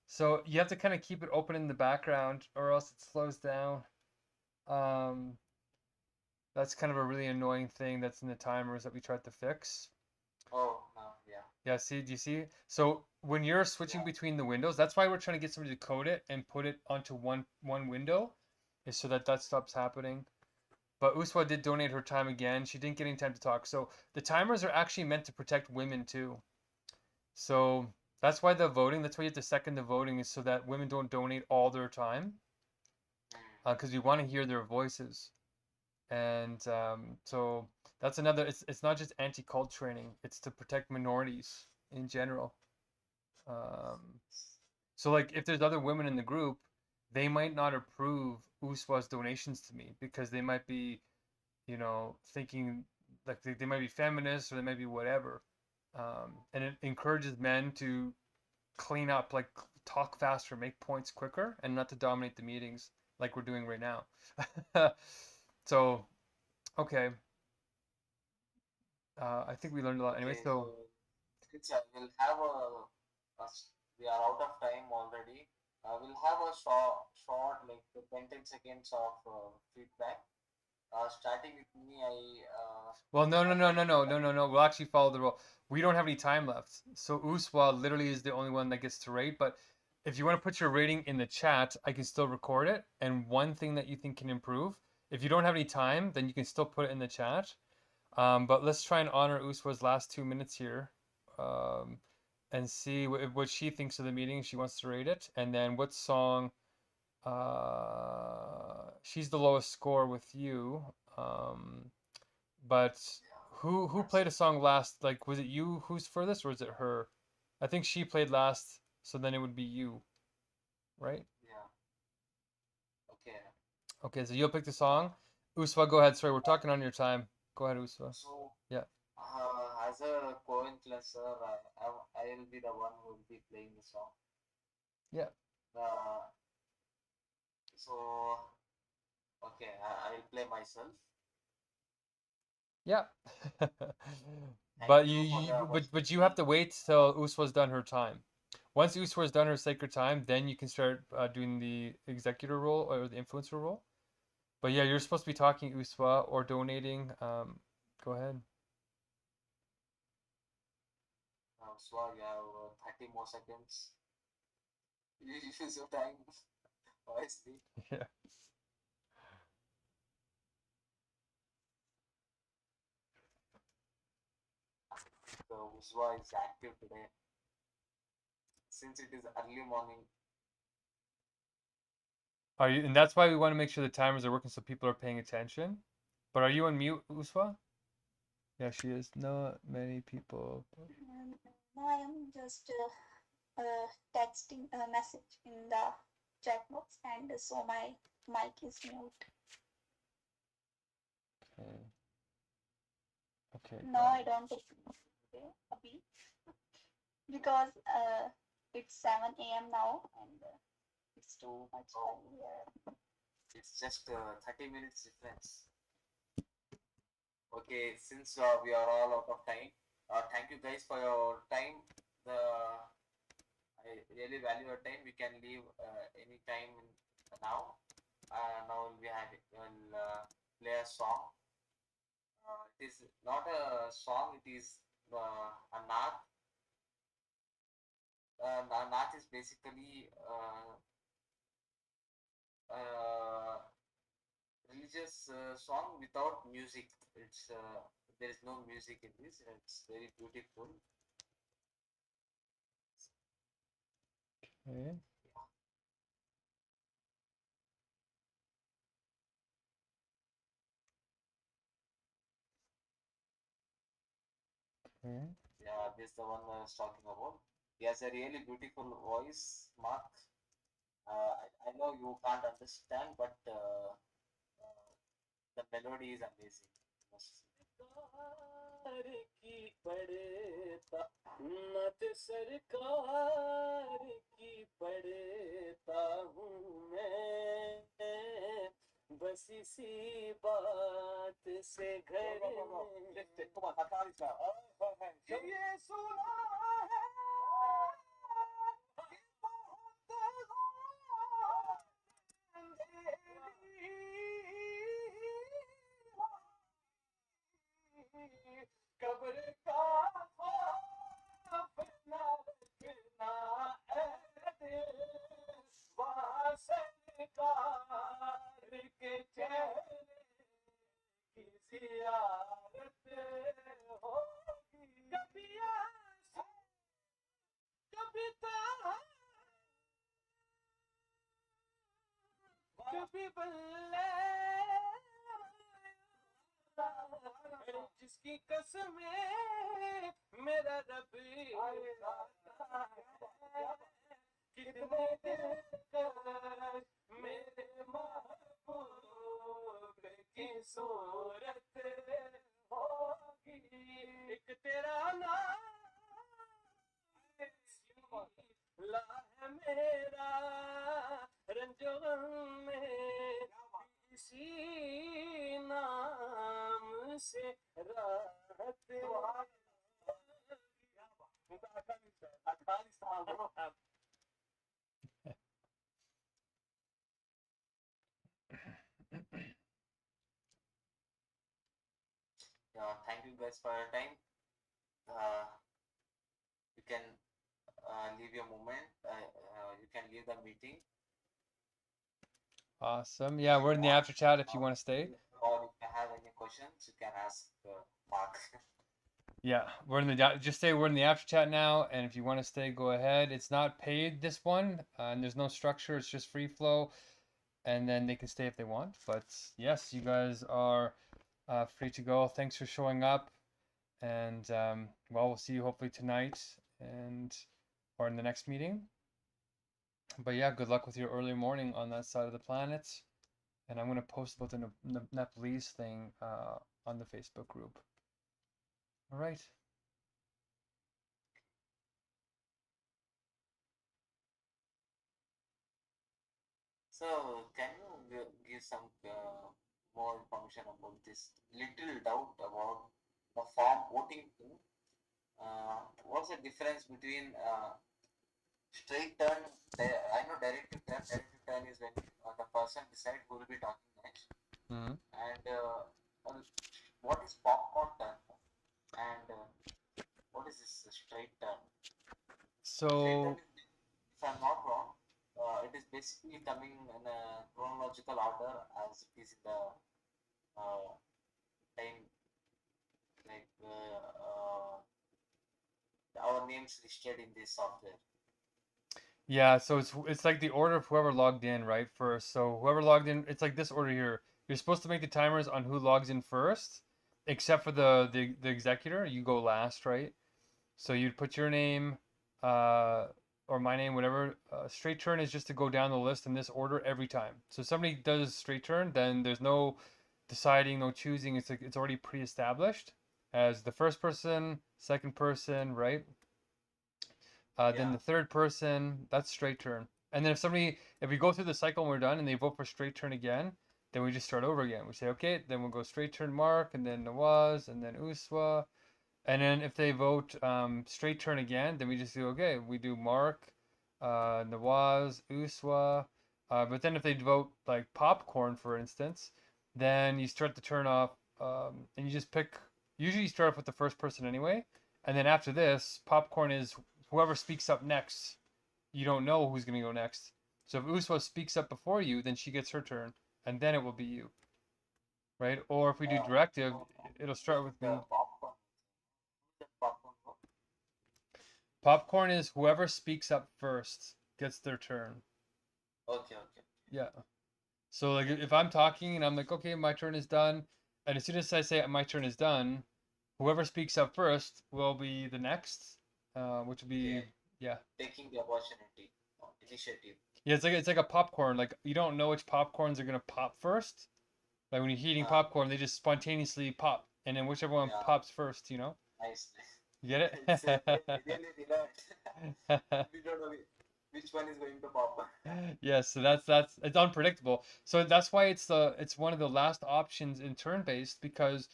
Speaker 1: So you have to kind of keep it open in the background or else it slows down. That's kind of a really annoying thing that's in the timers that we tried to fix.
Speaker 3: Oh, no, yeah.
Speaker 1: Yeah, see, do you see? So when you're switching between the windows, that's why we're trying to get somebody to code it and put it onto one window, is so that stops happening. But Uswa did donate her time again. She didn't get any time to talk. So the timers are actually meant to protect women too. So that's why that's why you have to second the voting, is so that women don't donate all their time. Because we want to hear their voices. And so that's another, it's not just anti-cult training, it's to protect minorities in general. So like if there's other women in the group, they might not approve Uswa's donations to me because they might be, thinking like they might be feminists or they might be whatever. And it encourages men to clean up, like talk faster, make points quicker, and not to dominate the meetings like we're doing right now. So, okay. I think we learned a lot anyway.
Speaker 3: Okay,
Speaker 1: So,
Speaker 3: so since we'll have we are out of time already. We'll have a short like 10 seconds of feedback. Starting with me,
Speaker 1: well, no, no,
Speaker 3: I
Speaker 1: no, no,
Speaker 3: think
Speaker 1: no, no, no, no. We'll actually follow the rule. We don't have any time left. So Uswa literally is the only one that gets to rate. But if you want to put your rating in the chat, I can still record it. And one thing that you think can improve, if you don't have any time, then you can still put it in the chat. But let's try and honor Uswa's last 2 minutes here, and see what she thinks of the meeting. If she wants to rate it, and then what song. She's the lowest score with you. But who played a song last? Like, was it you who's furthest, or was it her? I think she played last, so then it would be you, right?
Speaker 3: yeah, okay.
Speaker 1: Okay, so you'll pick the song. Uswa, go ahead. Sorry, we're talking on your time. Go ahead, Uswa.
Speaker 3: So
Speaker 1: Yeah.
Speaker 3: as a co-influencer, I will be the one who will be playing the song.
Speaker 1: Yeah.
Speaker 3: Uh, so okay, I'll play myself.
Speaker 1: Yeah.
Speaker 3: Thank
Speaker 1: But
Speaker 3: you for the
Speaker 1: but you have to wait till Uswa's done her time. Once Uswa's done her sacred time, then you can start doing the executor role or the influencer role. But yeah, you're supposed to be talking Uswa or donating. Go ahead.
Speaker 3: So you have 30 more seconds. You use your time wisely.
Speaker 1: Yeah.
Speaker 3: So Uzwa is active today since it is early morning.
Speaker 1: Are you? And that's why we want to make sure the timers are working so people are paying attention. But are you on mute, Uswa? Yeah, she is. Not many people.
Speaker 4: No, I am just texting a message in the chat box, and so my mic is mute.
Speaker 1: Okay. Okay.
Speaker 4: No, I don't take Abhi, because it's 7 a.m. now, and it's too much early here.
Speaker 3: It's just 30 minutes difference. Okay, since we are all out of time, thank you guys for your time. I really value your time. We can leave any time now. Now we'll play a song. It is not a song. It is a naat. Naat is basically religious song without music. It's there is no music in this. It's very beautiful.
Speaker 1: Okay. Okay.
Speaker 3: Yeah, this is the one I was talking about. He has a really beautiful voice, Mark. I know you can't understand, but the melody is amazing. सरकार की पढ़ता मत सरकार की पढ़ता हूँ मैं बस इसी बात से घर में ये सुना है कि बहुत कब्र का अपना रखना वहाँ सरकार के चेहरे की जियारत होगी कभी ऐसे कभी कभी बल्ले जिसकी कसम मेरा रब
Speaker 5: कितने दिलकश मेरे महबूब की सूरत होगी एक तेरा नाम ला है मेरा रंजो गम में इसी नाम से राहत Afghanistan.
Speaker 3: Thank you guys for your time. You can leave your moment. You can leave the meeting.
Speaker 1: Awesome. Yeah, we're in the after chat if you want to stay.
Speaker 3: Or if you have any questions, you can ask Mark.
Speaker 1: Yeah, we're in the just say we're in the after chat now, and if you want to stay, go ahead. It's not paid this one, and there's no structure. It's just free flow, and then they can stay if they want. But yes, you guys are free to go. Thanks for showing up, and well, we'll see you hopefully tonight and or in the next meeting. But yeah, good luck with your early morning on that side of the planet, and I'm gonna post about the Nepalese thing on the Facebook group. All right.
Speaker 3: So, can you give some more information about this little doubt about the form voting thing? What's the difference between straight turn? I know directive turn. Directive turn is when the person decides who will be talking next.
Speaker 1: Mm-hmm.
Speaker 3: And what is popcorn turn? And what is this straight turn?
Speaker 1: So,
Speaker 3: If I'm not wrong, it is basically coming in a chronological order as it is in the time, like our names listed in this software.
Speaker 1: yeah, so it's like the order of whoever logged in, right? First. So whoever logged in, it's like this order here. You're supposed to make the timers on who logs in first, except for the executor. You go last, right? So you'd put your name, or my name, whatever. Straight turn is just to go down the list in this order every time. So if somebody does straight turn, then there's no deciding, no choosing. It's like it's already pre-established as the first person, second person, right? Then the third person, that's straight turn. And then if we go through the cycle and we're done and they vote for straight turn again, then we just start over again. We say, okay, then we'll go straight turn Mark, and then Nawaz, and then Uswa. And then if they vote straight turn again, then we just do, okay, we do Mark, Nawaz, Uswa. But then if they vote like popcorn, for instance, then you start the turn off, and you just pick, usually you start off with the first person anyway. And then after this, popcorn is whoever speaks up next. You don't know who's going to go next. So if Uswa speaks up before you, then she gets her turn, and then it will be you. Right? Or if we do directive, it'll start with me. Popcorn is whoever speaks up first gets their turn.
Speaker 3: Okay.
Speaker 1: Yeah. So like if I'm talking and I'm like, okay, my turn is done, and as soon as I say my turn is done, whoever speaks up first will be the next, which will be
Speaker 3: taking the opportunity, initiative.
Speaker 1: Yeah, it's like a popcorn. Like you don't know which popcorns are gonna pop first. Like when you're heating popcorn, they just spontaneously pop, and then whichever one pops first, you know.
Speaker 3: Nice.
Speaker 1: You get it?
Speaker 3: It's really we don't know which one is going to pop.
Speaker 1: Yes, so that's it's unpredictable. So that's why it's one of the last options in turn-based, because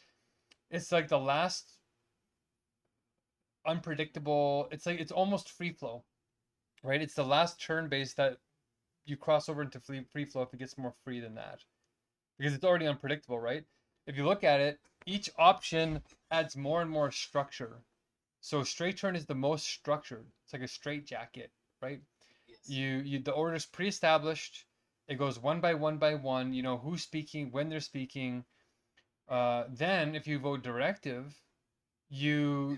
Speaker 1: it's like the last unpredictable. It's like it's almost free flow, right? It's the last turn-based that you cross over into free flow if it gets more free than that, because it's already unpredictable, right? If you look at it, each option adds more and more structure. So straight turn is the most structured. It's like a straight jacket, right?
Speaker 3: Yes.
Speaker 1: The order's pre-established. It goes one by one by one. You know who's speaking, when they're speaking. Then if you vote directive, you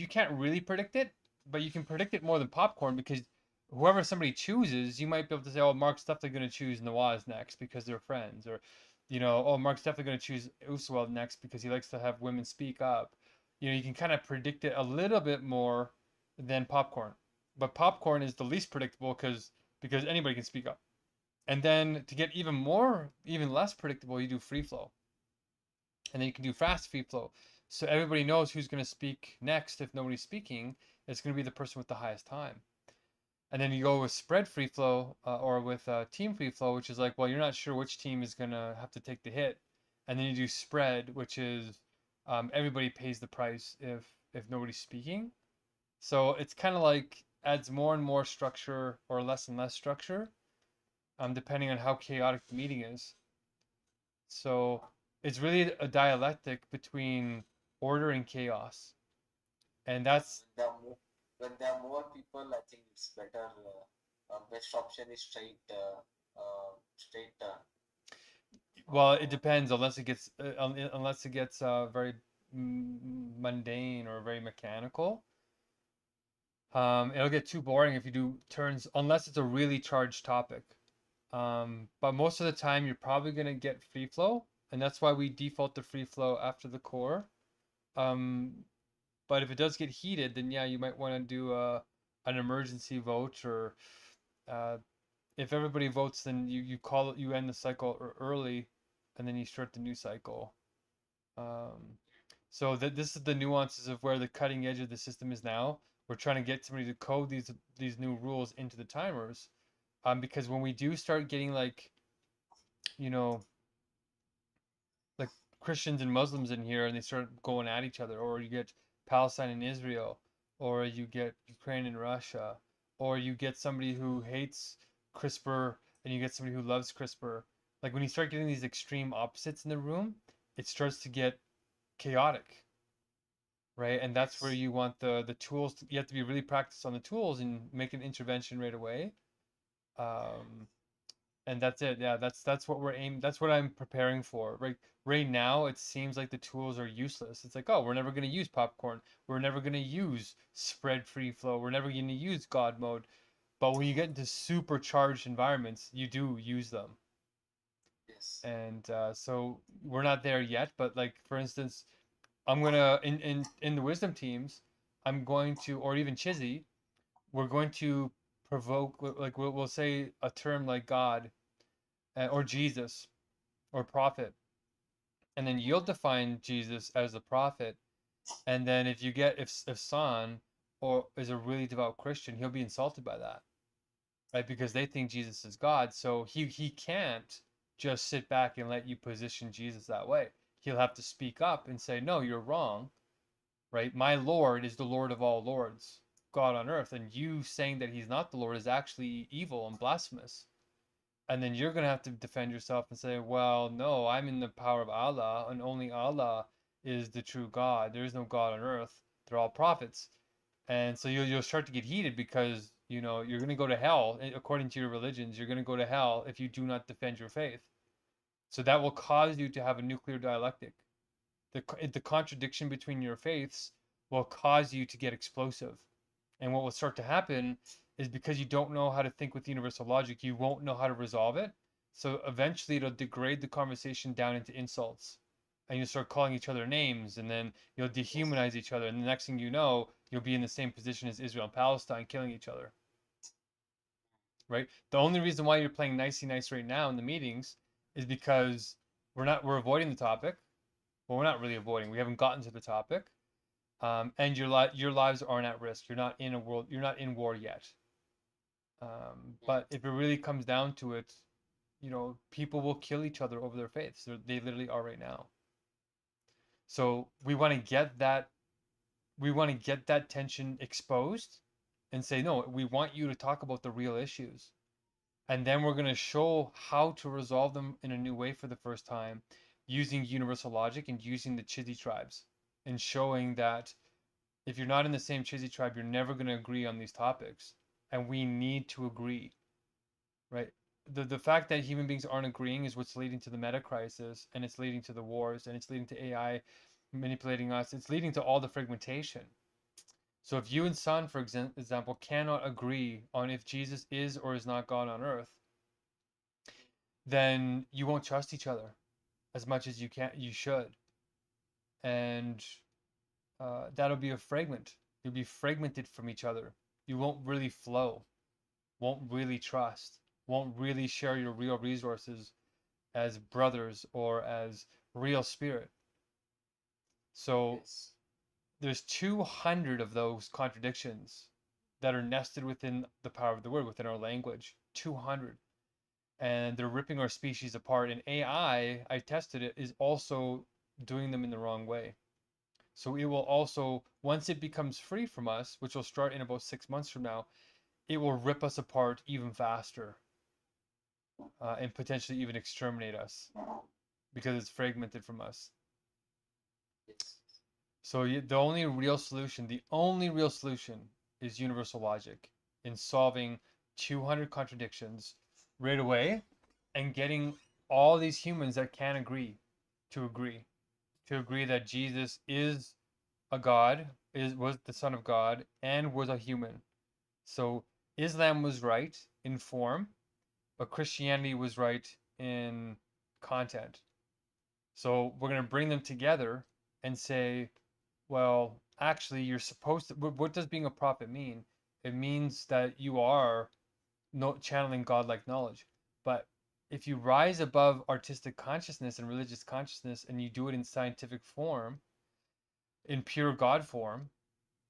Speaker 1: can't really predict it, but you can predict it more than popcorn, because whoever somebody chooses, you might be able to say, oh, Mark's definitely going to choose Nawaz next because they're friends, or oh, Mark's definitely going to choose Uswell next because he likes to have women speak up. You can kind of predict it a little bit more than popcorn. But popcorn is the least predictable because anybody can speak up. And then to get even less predictable, you do free flow. And then you can do fast free flow. So everybody knows who's going to speak next. If nobody's speaking, it's going to be the person with the highest time. And then you go with spread free flow or with team free flow, which is like, well, you're not sure which team is going to have to take the hit. And then you do spread, which is everybody pays the price if nobody's speaking. So it's kind of like adds more and more structure or less and less structure, depending on how chaotic the meeting is. So it's really a dialectic between order and chaos, and that's
Speaker 3: When there are more people, I think it's better. Best option is straight turn.
Speaker 1: well, it depends unless it gets very mundane or very mechanical. It'll get too boring if you do turns unless it's a really charged topic. But most of the time you're probably gonna get free flow, and that's why we default to free flow after the core. But if it does get heated, then yeah, you might want to do an emergency vote, or if everybody votes, then you end the cycle early, and then you start the new cycle. So this is the nuances of where the cutting edge of the system is now. We're trying to get somebody to code these new rules into the timers, because when we do start getting like, you know, like Christians and Muslims in here, and they start going at each other, or you get Palestine and Israel, or you get Ukraine and Russia, or you get somebody who hates CRISPR and you get somebody who loves CRISPR. Like when you start getting these extreme opposites in the room, it starts to get chaotic, right? And that's where you want the tools. You have to be really practiced on the tools and make an intervention right away. And that's it. Yeah, that's what we're aiming. That's what I'm preparing for. Right now, it seems like the tools are useless. It's like, oh, we're never going to use popcorn. We're never going to use spread free flow. We're never going to use God mode. But when you get into supercharged environments, you do use them.
Speaker 3: Yes.
Speaker 1: And so we're not there yet. But like for instance, I'm gonna in the wisdom teams, I'm going to, or even Chizzy, we're going to provoke, like we'll say a term like God, or Jesus, or prophet, and then you'll define Jesus as the prophet, and then if San or is a really devout Christian, he'll be insulted by that, right? Because they think Jesus is God, so he can't just sit back and let you position Jesus that way. He'll have to speak up and say, no, you're wrong, right? My Lord is the Lord of all lords, God on earth, and you saying that he's not the Lord is actually evil and blasphemous. And then you're going to have to defend yourself and say, well, no, I'm in the power of Allah, and only Allah is the true God. There is no God on earth. They're all prophets. And so you'll start to get heated because, you're going to go to hell. According to your religions, you're going to go to hell if you do not defend your faith. So that will cause you to have a nuclear dialectic. The contradiction between your faiths will cause you to get explosive. And what will start to happen is, because you don't know how to think with universal logic, you won't know how to resolve it. So eventually it'll degrade the conversation down into insults. And you'll start calling each other names, and then you'll dehumanize each other. And the next thing you know, you'll be in the same position as Israel and Palestine, killing each other. Right? The only reason why you're playing nicey nice right now in the meetings is because we're avoiding the topic. Well, we're not really avoiding. We haven't gotten to the topic. And your lives aren't at risk. You're not in war yet. But if it really comes down to it, people will kill each other over their faiths. They literally are right now. So we want to get that tension exposed and say, no, we want you to talk about the real issues. And then we're going to show how to resolve them in a new way for the first time, using universal logic and using the Chizzy tribes, and showing that if you're not in the same Chizzy tribe, you're never going to agree on these topics. And we need to agree, right? The fact that human beings aren't agreeing is what's leading to the Megacrisis, and it's leading to the wars, and it's leading to AI manipulating us. It's leading to all the fragmentation. So if you and San, for example, cannot agree on if Jesus is or is not God on earth, then you won't trust each other as much as you should. And that'll be a fragment. You'll be fragmented from each other. you won't really flow, won't really trust, won't really share your real resources as brothers or as real spirit. So
Speaker 3: Yes.
Speaker 1: there's 200 of those contradictions that are nested within the power of the word, within our language. 200. And they're ripping our species apart. And AI, I tested it, is also doing them in the wrong way. So it will also, once it becomes free from us, which will start in about 6 months from now, it will rip us apart even faster, and potentially even exterminate us because it's fragmented from us.
Speaker 3: Yes.
Speaker 1: So the only real solution is universal logic in solving 200 contradictions right away and getting all these humans that can agree to agree that Jesus is a God, was the Son of God, and was a human. So Islam was right in form, but Christianity was right in content. So we're going to bring them together and say, well, actually, you're supposed to. What does being a prophet mean? It means that you are channeling godlike knowledge. But if you rise above artistic consciousness and religious consciousness and you do it in scientific form, in pure God form,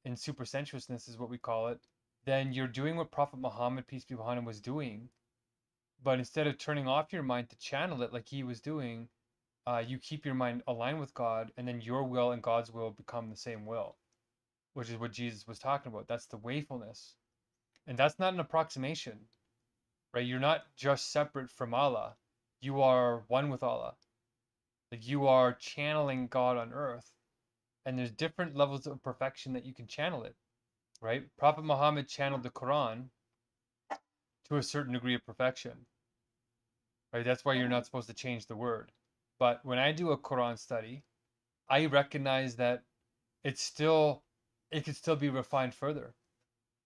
Speaker 1: in supersensuousness is what we call it, then you're doing what Prophet Muhammad, peace be upon him, was doing. But instead of turning off your mind to channel it like he was doing, you keep your mind aligned with God, and then your will and God's will become the same will, which is what Jesus was talking about. That's the wayfulness. And that's not an approximation, right? You're not just separate from Allah. You are one with Allah. Like you are channeling God on earth. And there's different levels of perfection that you can channel it, right? Prophet Muhammad channeled the Quran to a certain degree of perfection, right? That's why you're not supposed to change the word. But when I do a Quran study, I recognize that it's still, it could still be refined further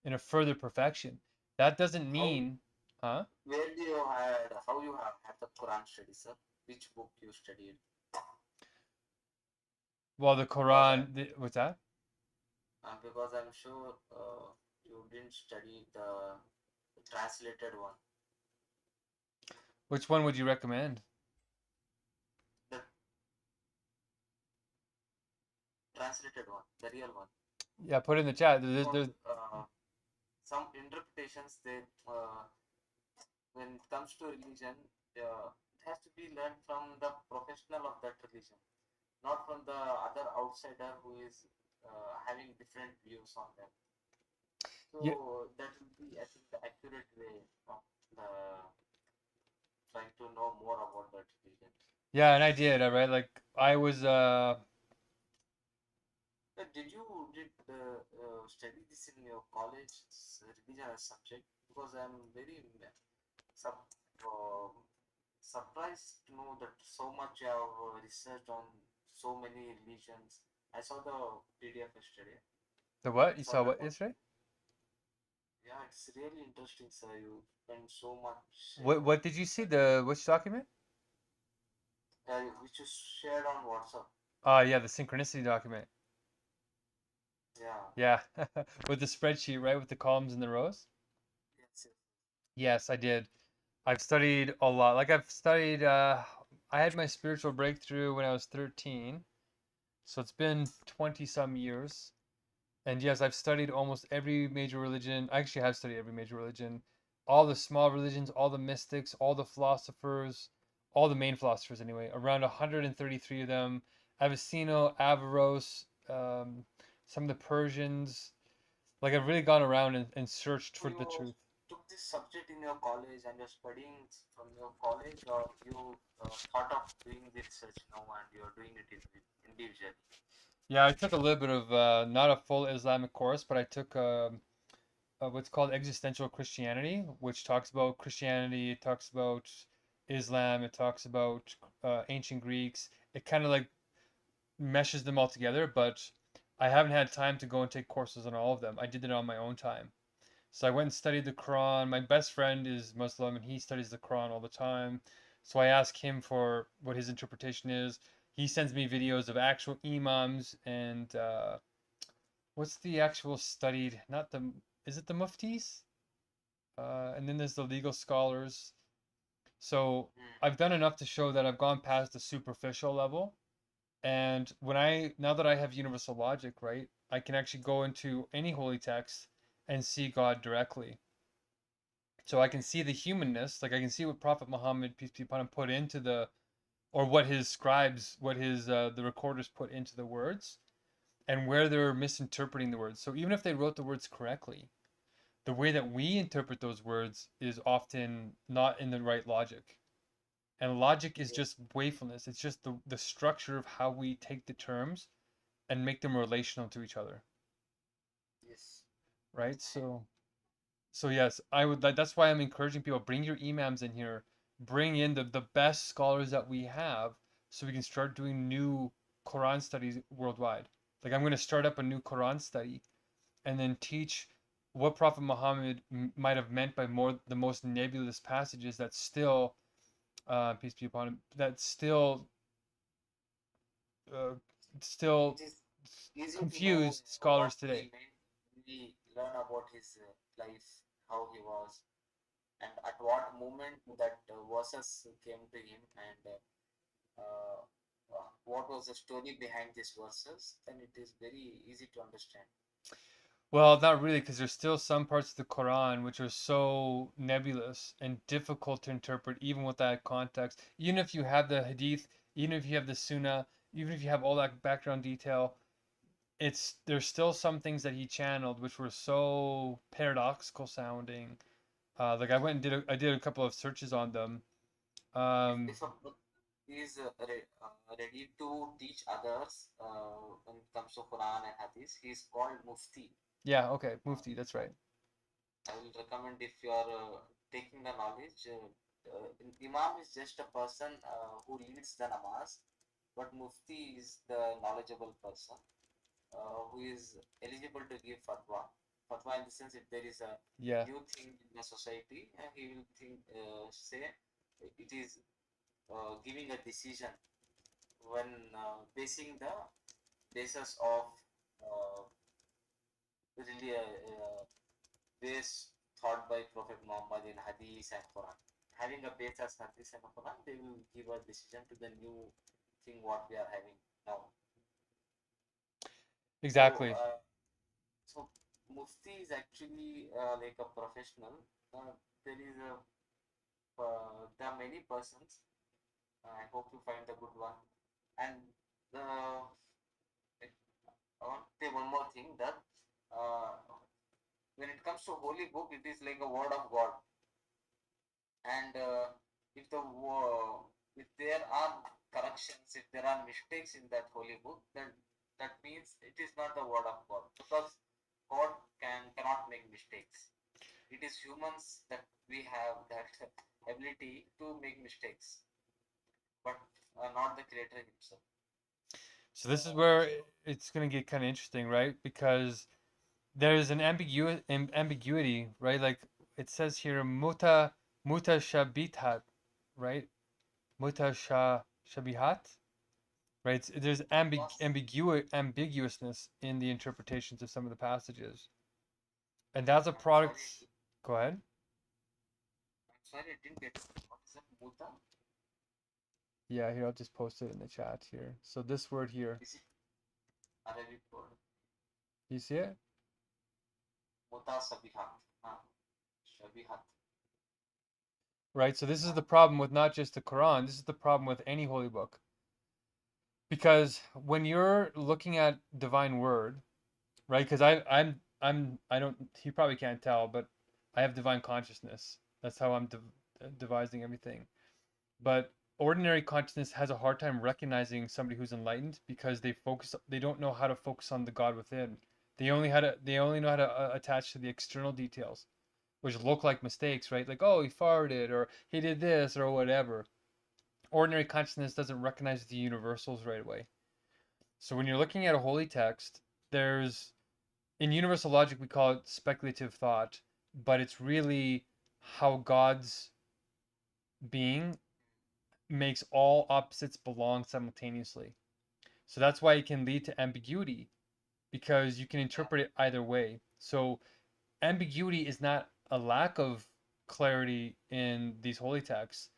Speaker 1: in a further perfection. That doesn't mean, huh?
Speaker 3: Where do you had how you have had the Quran study, sir? Which book you studied?
Speaker 1: Well, the
Speaker 3: Because
Speaker 1: Quran, what's that?
Speaker 3: because I'm sure you didn't study the translated one.
Speaker 1: Which one would you recommend?
Speaker 3: The translated one, the real one.
Speaker 1: Yeah, put it in the chat.
Speaker 3: Because some interpretations they when it comes to religion, it has to be learned from the professional of that religion, not from the other outsider who is having different views on them. So
Speaker 1: Yeah,
Speaker 3: that will be, I think, the accurate way of the trying to know more about that religion.
Speaker 1: yeah, and I did, right? Like I was,
Speaker 3: Did you study this in your college, religion as subject? Because I'm very sub, uh, surprised to know that so much you have researched on so many religions. I saw the PDF yesterday.
Speaker 1: the what? You
Speaker 3: Saw
Speaker 1: saw
Speaker 3: that
Speaker 1: what
Speaker 3: one.
Speaker 1: yesterday?
Speaker 3: Yeah, it's really interesting, sir. You spend so much,
Speaker 1: What did you see? The which document?
Speaker 3: which is shared on WhatsApp.
Speaker 1: Yeah, the synchronicity document.
Speaker 3: Yeah.
Speaker 1: Yeah, with the spreadsheet, right? With the columns and the rows.
Speaker 3: Yes.
Speaker 1: Yes, I did. I've studied a lot. Like I've studied, I had my spiritual breakthrough when I was 13. So it's been 20 some years. And yes, I've studied almost every major religion. I actually have studied every major religion, all the small religions, all the mystics, all the philosophers, all the main philosophers anyway, around 133 of them. Avicenna, Averroes, some of the Persians. Like I've really gone around and searched
Speaker 3: So
Speaker 1: for the
Speaker 3: you
Speaker 1: truth.
Speaker 3: took this subject in your college and you're studying from your college, or you thought of doing the research now and you're doing it individually?
Speaker 1: Yeah, I took a little bit of not a full Islamic course, but I took what's called existential Christianity, which talks about Christianity, it talks about Islam, it talks about ancient Greeks. It kind of like meshes them all together, but I haven't had time to go and take courses on all of them. I did it on my own time. So I went and studied the Quran. My best friend is Muslim and he studies the Quran all the time. So I ask him for what his interpretation is. He sends me videos of actual imams and what's the actual studied, not the is it the muftis? And then there's the legal scholars. So I've done enough to show that I've gone past the superficial level. And now that I have universal logic, right, I can actually go into any holy text and see God directly. So I can see the humanness, like I can see what Prophet Muhammad, peace be upon him, put into or what his scribes, what his the recorders put into the words, and where they're misinterpreting the words. So even if they wrote the words correctly, the way that we interpret those words is often not in the right logic. And logic is just wakefulness. It's just the structure of how we take the terms and make them relational to each other,
Speaker 3: Yes.
Speaker 1: right? So yes, I would like that's why I'm encouraging people, bring your imams in here, bring in the best scholars that we have so we can start doing new Quran studies worldwide. Like I'm going to start up a new Quran study and then teach what Prophet Muhammad might have meant by the most nebulous passages that still peace be upon him, that uh, still
Speaker 3: It is easy to know
Speaker 1: confuse
Speaker 3: what
Speaker 1: scholars
Speaker 3: he
Speaker 1: today.
Speaker 3: meant. We learn about his life, how he was, and at what moment that verses came to him, and what was the story behind these verses. Then it is very easy to understand.
Speaker 1: Well, not really, because there's still some parts of the Quran which are so nebulous and difficult to interpret, even with that context. Even if you have the Hadith, even if you have the Sunnah, even if you have all that background detail, there's still some things that he channeled which were so paradoxical sounding. Like I went and I did a couple of searches on them.
Speaker 3: If a book is ready to teach others when it comes to Quran and Hadith, he is called Mufti.
Speaker 1: Yeah, okay, Mufti, that's right.
Speaker 3: I will recommend if you are taking the knowledge. Imam is just a person who leads the namaz, but Mufti is the knowledgeable person who is eligible to give fatwa. Fatwa in the sense, if there is a
Speaker 1: Yeah.
Speaker 3: new thing in the society, he will say it is giving a decision when basing the basis of uh, really base thought by Prophet Muhammad in Hadith and Quran. Having a base as Hadith and Quran, they will give a decision to the new thing what we are having now.
Speaker 1: Exactly.
Speaker 3: So Mufti is actually like a professional. There is a there are many persons. I hope you find the good one. And I want to say one more thing that uh, when it comes to holy book, it is like a word of God. And if if there are corrections, if there are mistakes in that holy book, then that means it is not the word of God, because God cannot make mistakes. It is humans that we have that ability to make mistakes, but not the Creator himself.
Speaker 1: So this is where it's going to get kind of interesting, right? Because there's an ambiguity, right? Like it says here, mutashabihat, right? Mutashabihat, right? There's ambiguousness in the interpretations of some of the passages, and that's a product. Go ahead.
Speaker 3: I'm sorry, I didn't get it. What is that? Muta?
Speaker 1: Yeah, here I'll just post it in the chat here. So this word here,
Speaker 3: Is it Arabic word?
Speaker 1: you see it?
Speaker 3: Muta sabihat. Shabihat.
Speaker 1: Right. So this is the problem with not just the Quran. This is the problem with any holy book. Because when you're looking at divine word, right? Because I don't. You probably can't tell, but I have divine consciousness. That's how I'm devising everything. But ordinary consciousness has a hard time recognizing somebody who's enlightened because they don't know how to focus on the God within. They only know how to attach to the external details, which look like mistakes, right? Like, oh, he farted or he did this or whatever. Ordinary consciousness doesn't recognize the universals right away. So when you're looking at a holy text, there's in universal logic we call it speculative thought, but it's really how God's being makes all opposites belong simultaneously. So that's why it can lead to ambiguity because you can interpret it either way. So ambiguity is not a lack of clarity in these holy texts.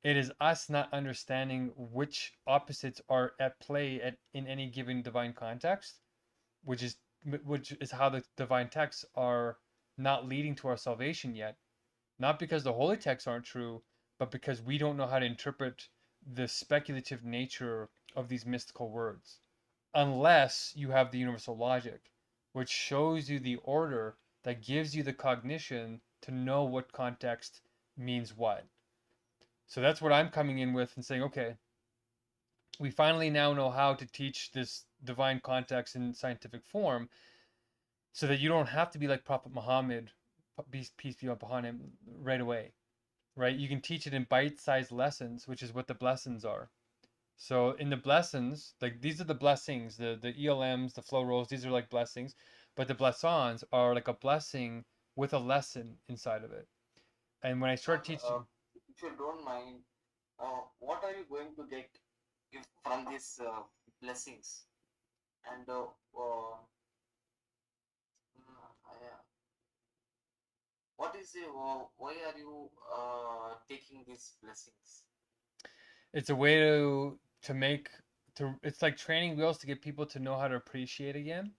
Speaker 1: It is us not understanding which opposites are at play in any given divine context, which is which is how the divine texts are not leading to our salvation yet. Not because the holy texts aren't true, but because we don't know how to interpret the speculative nature of these mystical words. Unless you have the universal logic, which shows you the order that gives you the cognition to know what context means what. So that's what I'm coming in with and saying, okay, we finally now know how to teach this divine context in scientific form so that you don't have to be like Prophet Muhammad, peace be upon him, right away, right? You can teach it in bite-sized lessons, which is what the blessings are. So in the blessings, like these are the blessings, the ELMs, the flow rolls, these are like blessings, but the blessons are like a blessing with a lesson inside of it. And when I start teaching,
Speaker 3: If you don't mind, what are you going to get if, from these blessings? And what is why are you taking these blessings?
Speaker 1: it's a way to make to it's like training wheels to get people to know how to appreciate again,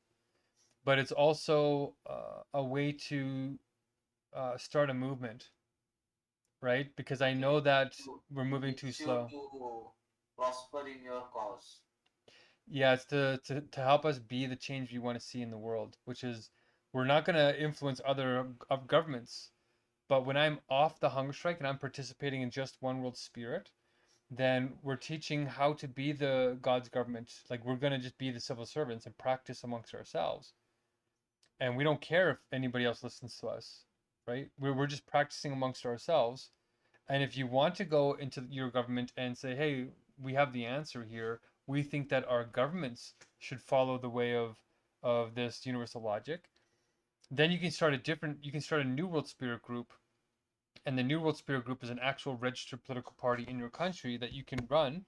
Speaker 1: but it's also a way to start a movement, right? Because I know
Speaker 3: Okay,
Speaker 1: that
Speaker 3: to
Speaker 1: we're moving too
Speaker 3: leads you
Speaker 1: slow.
Speaker 3: to prosper in your cause.
Speaker 1: Yeah, it's to help us be the change we want to see in the world, which is we're not going to influence other governments. But when I'm off the hunger strike and I'm participating in just one world spirit, then we're teaching how to be the God's government. Like we're going to just be the civil servants and practice amongst ourselves. And we don't care if anybody else listens to us, right? We're just practicing amongst ourselves. And if you want to go into your government and say, hey, we have the answer here, we think that our governments should follow the way of this universal logic, then you can start a New World Spirit group. And the New World Spirit group is an actual registered political party in your country that you can run.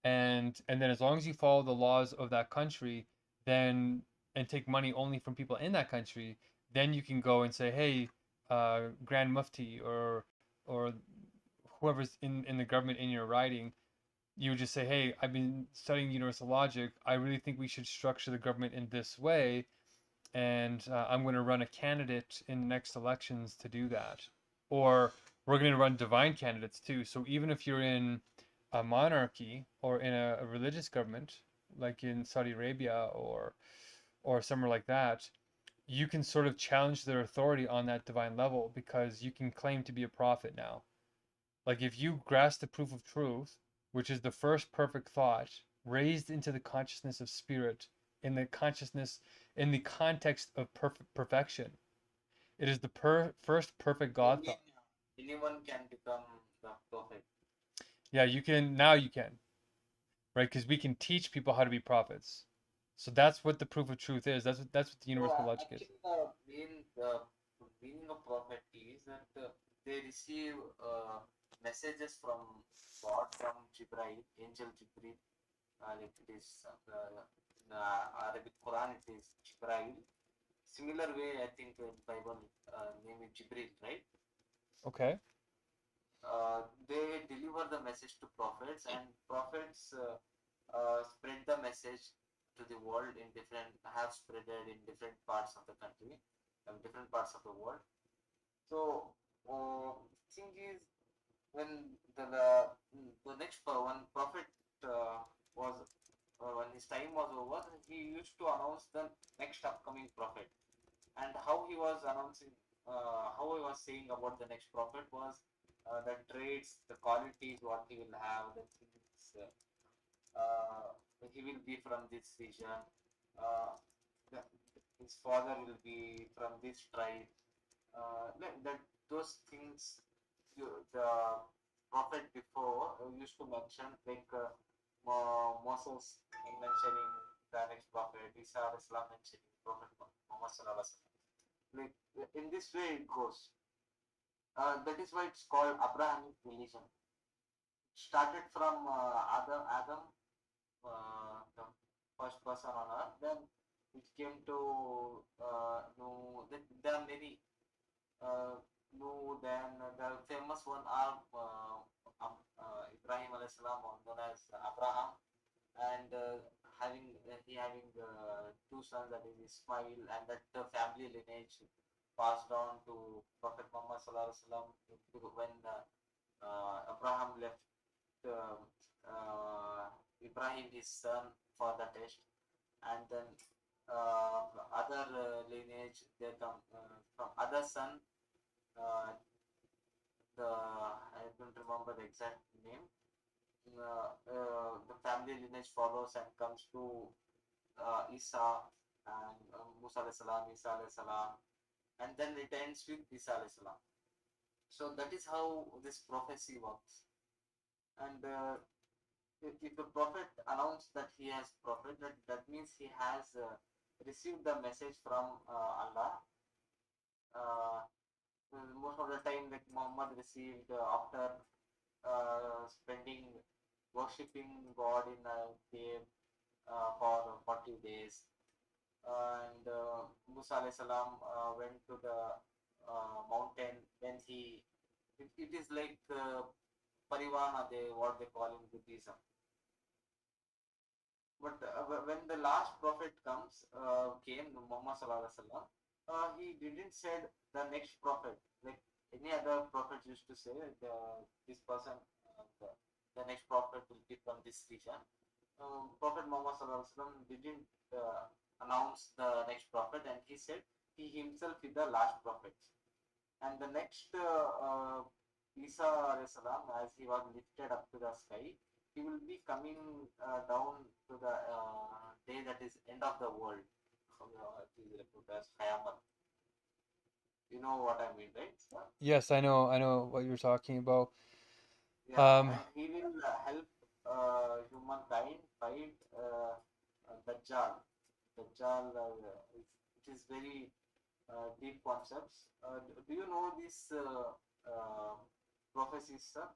Speaker 1: And then as long as you follow the laws of that country, then and take money only from people in that country, then you can go and say, hey, Grand Mufti or whoever's in the government in your riding, you would just say, hey, I've been studying universal logic. I really think we should structure the government in this way, and I'm going to run a candidate in the next elections to do that. Or we're going to run divine candidates too. So even if you're in a monarchy or in a religious government, like in Saudi Arabia or somewhere like that, you can sort of challenge their authority on that divine level because you can claim to be a prophet now. Like if you grasp the proof of truth, which is the first perfect thought raised into the consciousness of spirit in the consciousness in the context of perfection. It is the first perfect
Speaker 3: You
Speaker 1: God
Speaker 3: mean
Speaker 1: thought.
Speaker 3: anyone can become the prophet?
Speaker 1: Yeah, you can now you can, right? Because we can teach people how to be prophets. So that's what the proof of truth is. That's what the
Speaker 3: So
Speaker 1: universal logic is.
Speaker 3: actually, the meaning of prophet is that they receive messages from God, from Jibril, angel Jibril. Like it is in Arabic Quran, it is Jibril. Similar way, I think in Bible name is Jibril, right?
Speaker 1: Okay.
Speaker 3: They deliver the message to prophets, and prophets spread the message to the world in different have spreaded in different parts of the country, different parts of the world. So thing is when the next one prophet was when his time was over, he used to announce the next upcoming prophet, and how he was announcing, how he was saying about the next prophet was the traits, the qualities, what he will have, the things. He will be from this region. Uh, the, his father will be from this tribe. That those things the prophet before used to mention, like Moses mentioning the next prophet, Isa Islam mentioning Prophet Muhammad Sallallahu Alaihi Wasallam. Like in this way it goes. That is why it's called Abrahamic religion. It started from Adam, the first person on earth. Then it came to know that there are many no, then the famous one are Ibrahim alayhi salam, known as Abraham, and he having two sons, that is Ismail, and that the family lineage passed on to Prophet Muhammad sallallahu alaihi wasallam when Abraham left uh, Ibrahim his son for the test, and then other lineage they come from other son. The I don't remember the exact name. The family lineage follows and comes to Isa and Musa alayhi salam, Isa alayhi salam, and then it ends with Isa alayhi salam. So that is how this prophecy works. And if the prophet announced that he has prophet, that means he has received the message from Allah. Uh, Most of the time, like Muhammad received after spending worshipping God in a cave for 40 days. And Musa alayhi salam went to the mountain when it is like Parivana, what they call in Buddhism. But when the last prophet came, Muhammad sallallahu alaihi wasallam, he didn't said the next prophet like any other prophet used to say. This person, the next prophet will be from this region. Prophet Muhammad sallallahu alaihi wasallam didn't announce the next prophet, and he said he himself is the last prophet. And the next Isa alayhi salam, as he was lifted up to the sky, he will be coming down to the day that is end of the world. It is referred as Hayamal. You know what I mean, right?
Speaker 1: Yes, I know what you're talking about.
Speaker 3: Yeah, and he will help humankind fight Dajjal. Dajjal, it is very deep concepts. Do you know these prophecies, sir?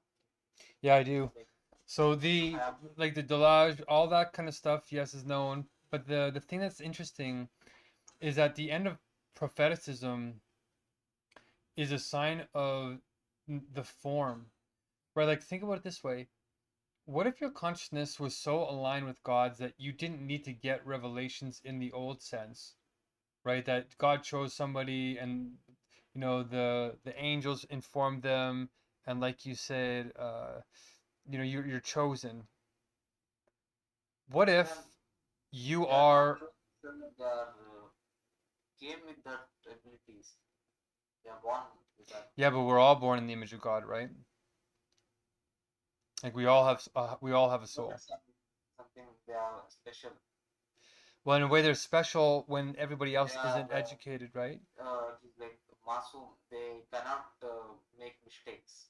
Speaker 1: Yeah, I do.
Speaker 3: Like,
Speaker 1: So the like the Delage, all that kind of stuff, yes, is known. But the thing that's interesting is at the end of propheticism is a sign of the form. Right? Like think about it this way. What if your consciousness was so aligned with God's that you didn't need to get revelations in the old sense, right? That God chose somebody and the angels informed them, and like you said, you're chosen. What if you
Speaker 3: they
Speaker 1: are
Speaker 3: they are came with that abilities. They are born with that.
Speaker 1: Yeah, but we're all born in the image of God, right? Like we all have a soul.
Speaker 3: Something they are special.
Speaker 1: Well, in a way, they're special when everybody else
Speaker 3: They
Speaker 1: isn't
Speaker 3: are
Speaker 1: educated, right?
Speaker 3: it is like Masum. They cannot make mistakes,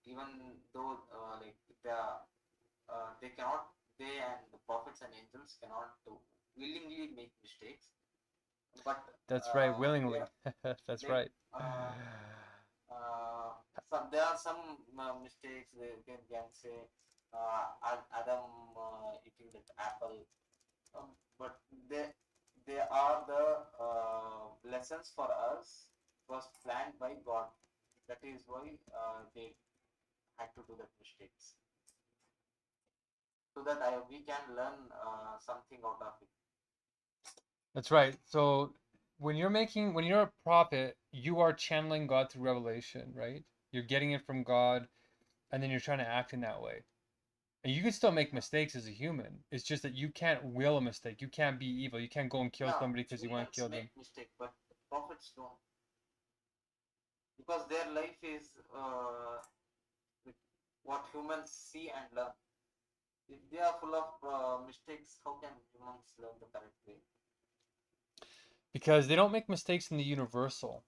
Speaker 3: even though like they cannot. They and the prophets and angels cannot willingly make mistakes. But
Speaker 1: That's right, willingly. That's
Speaker 3: like
Speaker 1: right.
Speaker 3: there are some mistakes they can say Adam eating that apple, but they are the lessons for us was planned by God. That is why they had to do that mistakes so that we can learn something out of it.
Speaker 1: That's right. So when you're a prophet, you are channeling God through revelation, right? You're getting it from God, and then you're trying to act in that way. And you can still make mistakes as a human. It's just that you can't will a mistake. You can't be evil. You can't go and kill
Speaker 3: Yeah,
Speaker 1: somebody because you want to
Speaker 3: humans
Speaker 1: kill them.
Speaker 3: make mistake, but prophets don't, because their life is with what humans see and learn. If they are full of mistakes, how can humans learn the correct way?
Speaker 1: Because they don't make mistakes in the universal,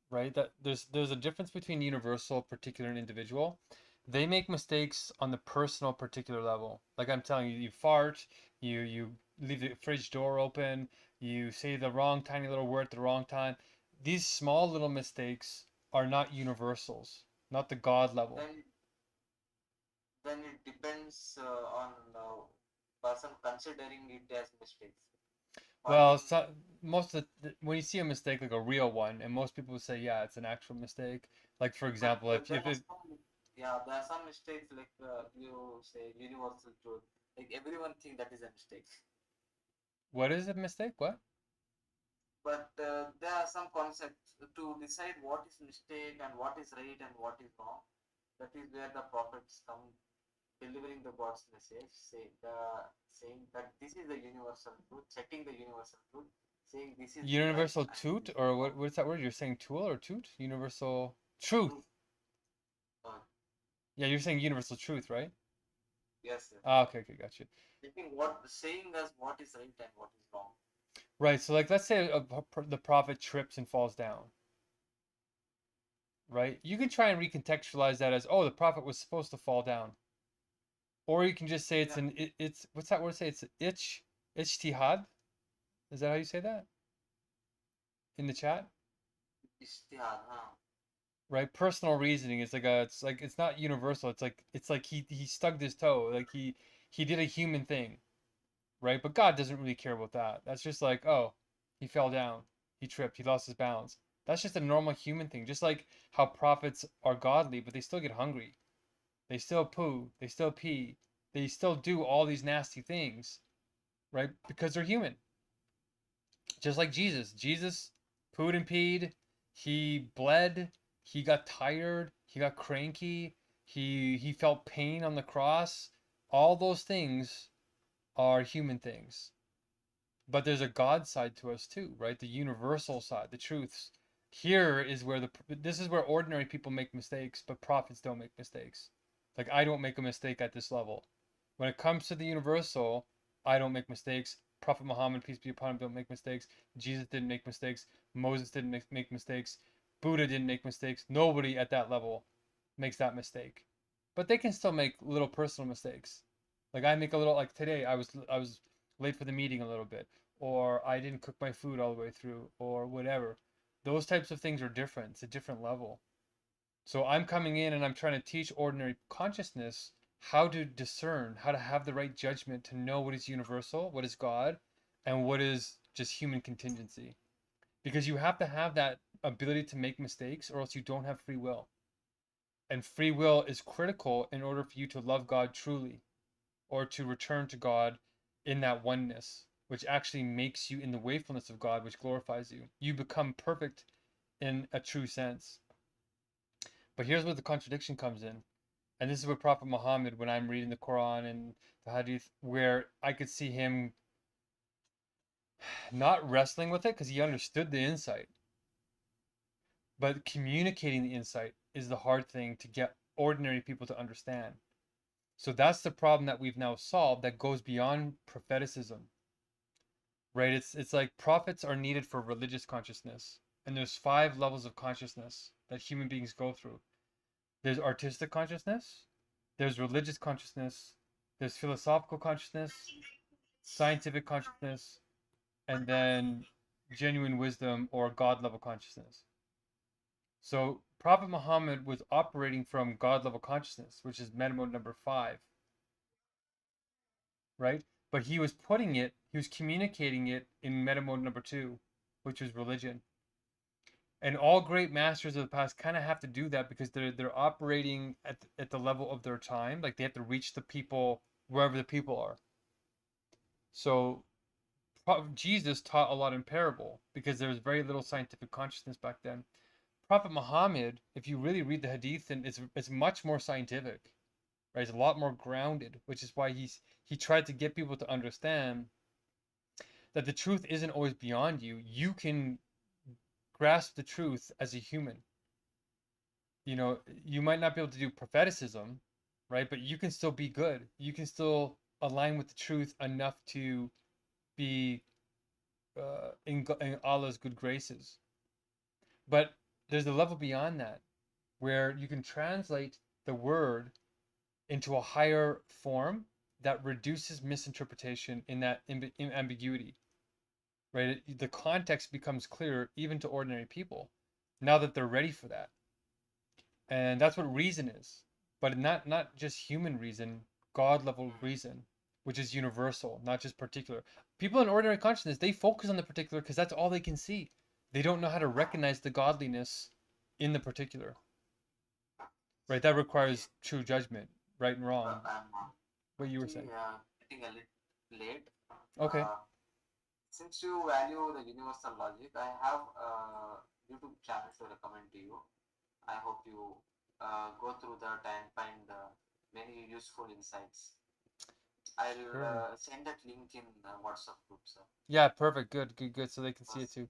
Speaker 1: right? That there's a difference between universal, particular, and individual. They make mistakes on the personal, particular level. Like I'm telling you, you fart, you leave the fridge door open, you say the wrong tiny little word at the wrong time. These small little mistakes are not universals, not the God level.
Speaker 3: Then it depends on person considering it as mistakes.
Speaker 1: Well, so, most of when you see a mistake, like a real one, and most people say, yeah, it's an actual mistake. Like for example,
Speaker 3: there are some mistakes like you say universal truth. Like everyone think that is a mistake.
Speaker 1: what is a mistake? What?
Speaker 3: But there are some concepts to decide what is mistake and what is right and what is wrong. That is where the prophets come delivering the God's message, saying that this is the universal truth, setting the universal truth, saying this is right
Speaker 1: Universal
Speaker 3: and
Speaker 1: toot,
Speaker 3: this is
Speaker 1: or
Speaker 3: wrong.
Speaker 1: what's that word? You're saying tool or toot? Universal truth.
Speaker 3: Truth. Uh,
Speaker 1: Yeah, you're saying universal truth, right?
Speaker 3: yes, sir.
Speaker 1: Ah, okay, okay, gotcha.
Speaker 3: Saying us what is right and what is wrong.
Speaker 1: Right, so like let's say the prophet trips and falls down, right? You can try and recontextualize that as, oh, the prophet was supposed to fall down. Or you can just say it's
Speaker 3: Yeah.
Speaker 1: it's what's that word say? It's ijtihad. Is that how you say that in the chat?
Speaker 3: Ishtihad, huh?
Speaker 1: Right? Personal reasoning is like it's not universal. It's like he stubbed his toe. Like he did a human thing, right? But God doesn't really care about that. That's just like, oh, he fell down, he tripped, he lost his balance. That's just a normal human thing. Just like how prophets are godly, but they still get hungry. They still poo, they still pee, they still do all these nasty things, right? Because they're human. Just like Jesus. Jesus pooed and peed, he bled, he got tired, he got cranky, he felt pain on the cross. All those things are human things. But there's a God side to us too, right? The universal side, the truths. Here is where this is where ordinary people make mistakes, but prophets don't make mistakes. Like I don't make a mistake at this level. When it comes to the universal, I don't make mistakes. Prophet Muhammad, peace be upon him, don't make mistakes. Jesus didn't make mistakes. Moses didn't make mistakes. Buddha didn't make mistakes. Nobody at that level makes that mistake. But they can still make little personal mistakes. Like I make a little, like today I was late for the meeting a little bit, or I didn't cook my food all the way through, or whatever. Those types of things are different. It's a different level. So I'm coming in and I'm trying to teach ordinary consciousness how to discern, how to have the right judgment to know what is universal, what is God, and what is just human contingency. Because you have to have that ability to make mistakes, or else you don't have free will. And free will is critical in order for you to love God truly, or to return to God in that oneness, which actually makes you in the wakefulness of God, which glorifies you. You become perfect in a true sense. But here's where the contradiction comes in. And this is where Prophet Muhammad, when I'm reading the Quran and the Hadith, where I could see him not wrestling with it because he understood the insight, but communicating the insight is the hard thing to get ordinary people to understand. So that's the problem that we've now solved that goes beyond propheticism, right? It's like prophets are needed for religious consciousness, and there's 5 levels of consciousness that human beings go through. There's artistic consciousness, there's religious consciousness, there's philosophical consciousness, scientific consciousness, and then genuine wisdom or God level consciousness. So Prophet Muhammad was operating from God level consciousness, which is meta mode number 5, right? But he was communicating it in meta mode number 2, which was religion. And all great masters of the past kind of have to do that because they're operating at the level of their time. Like they have to reach the people wherever the people are. So Jesus taught a lot in parable because there was very little scientific consciousness back then. Prophet Muhammad, if you really read the hadith, and it's much more scientific, right? It's a lot more grounded, which is why he tried to get people to understand that the truth isn't always beyond you. You can grasp the truth as a human. You know, you might not be able to do propheticism, right? But you can still be good. You can still align with the truth enough to be in Allah's good graces. But there's a level beyond that where you can translate the word into a higher form that reduces misinterpretation in that in ambiguity, right? The context becomes clearer even to ordinary people now that they're ready for that. And that's what reason is, but not just human reason, God level reason. which is universal, not just particular. People in ordinary consciousness, they focus on the particular because that's all they can see. They don't know how to recognize the godliness in the particular. Right? That requires true judgment, right and wrong.
Speaker 3: I'm
Speaker 1: What you were saying.
Speaker 3: getting a little late.
Speaker 1: Okay.
Speaker 3: Since you value the universal logic, I have a YouTube channel to recommend to you. I hope you go through that and find many useful insights. I'll
Speaker 1: Sure.
Speaker 3: send that link in WhatsApp group, sir.
Speaker 1: Yeah, perfect. Good. So they can see it too.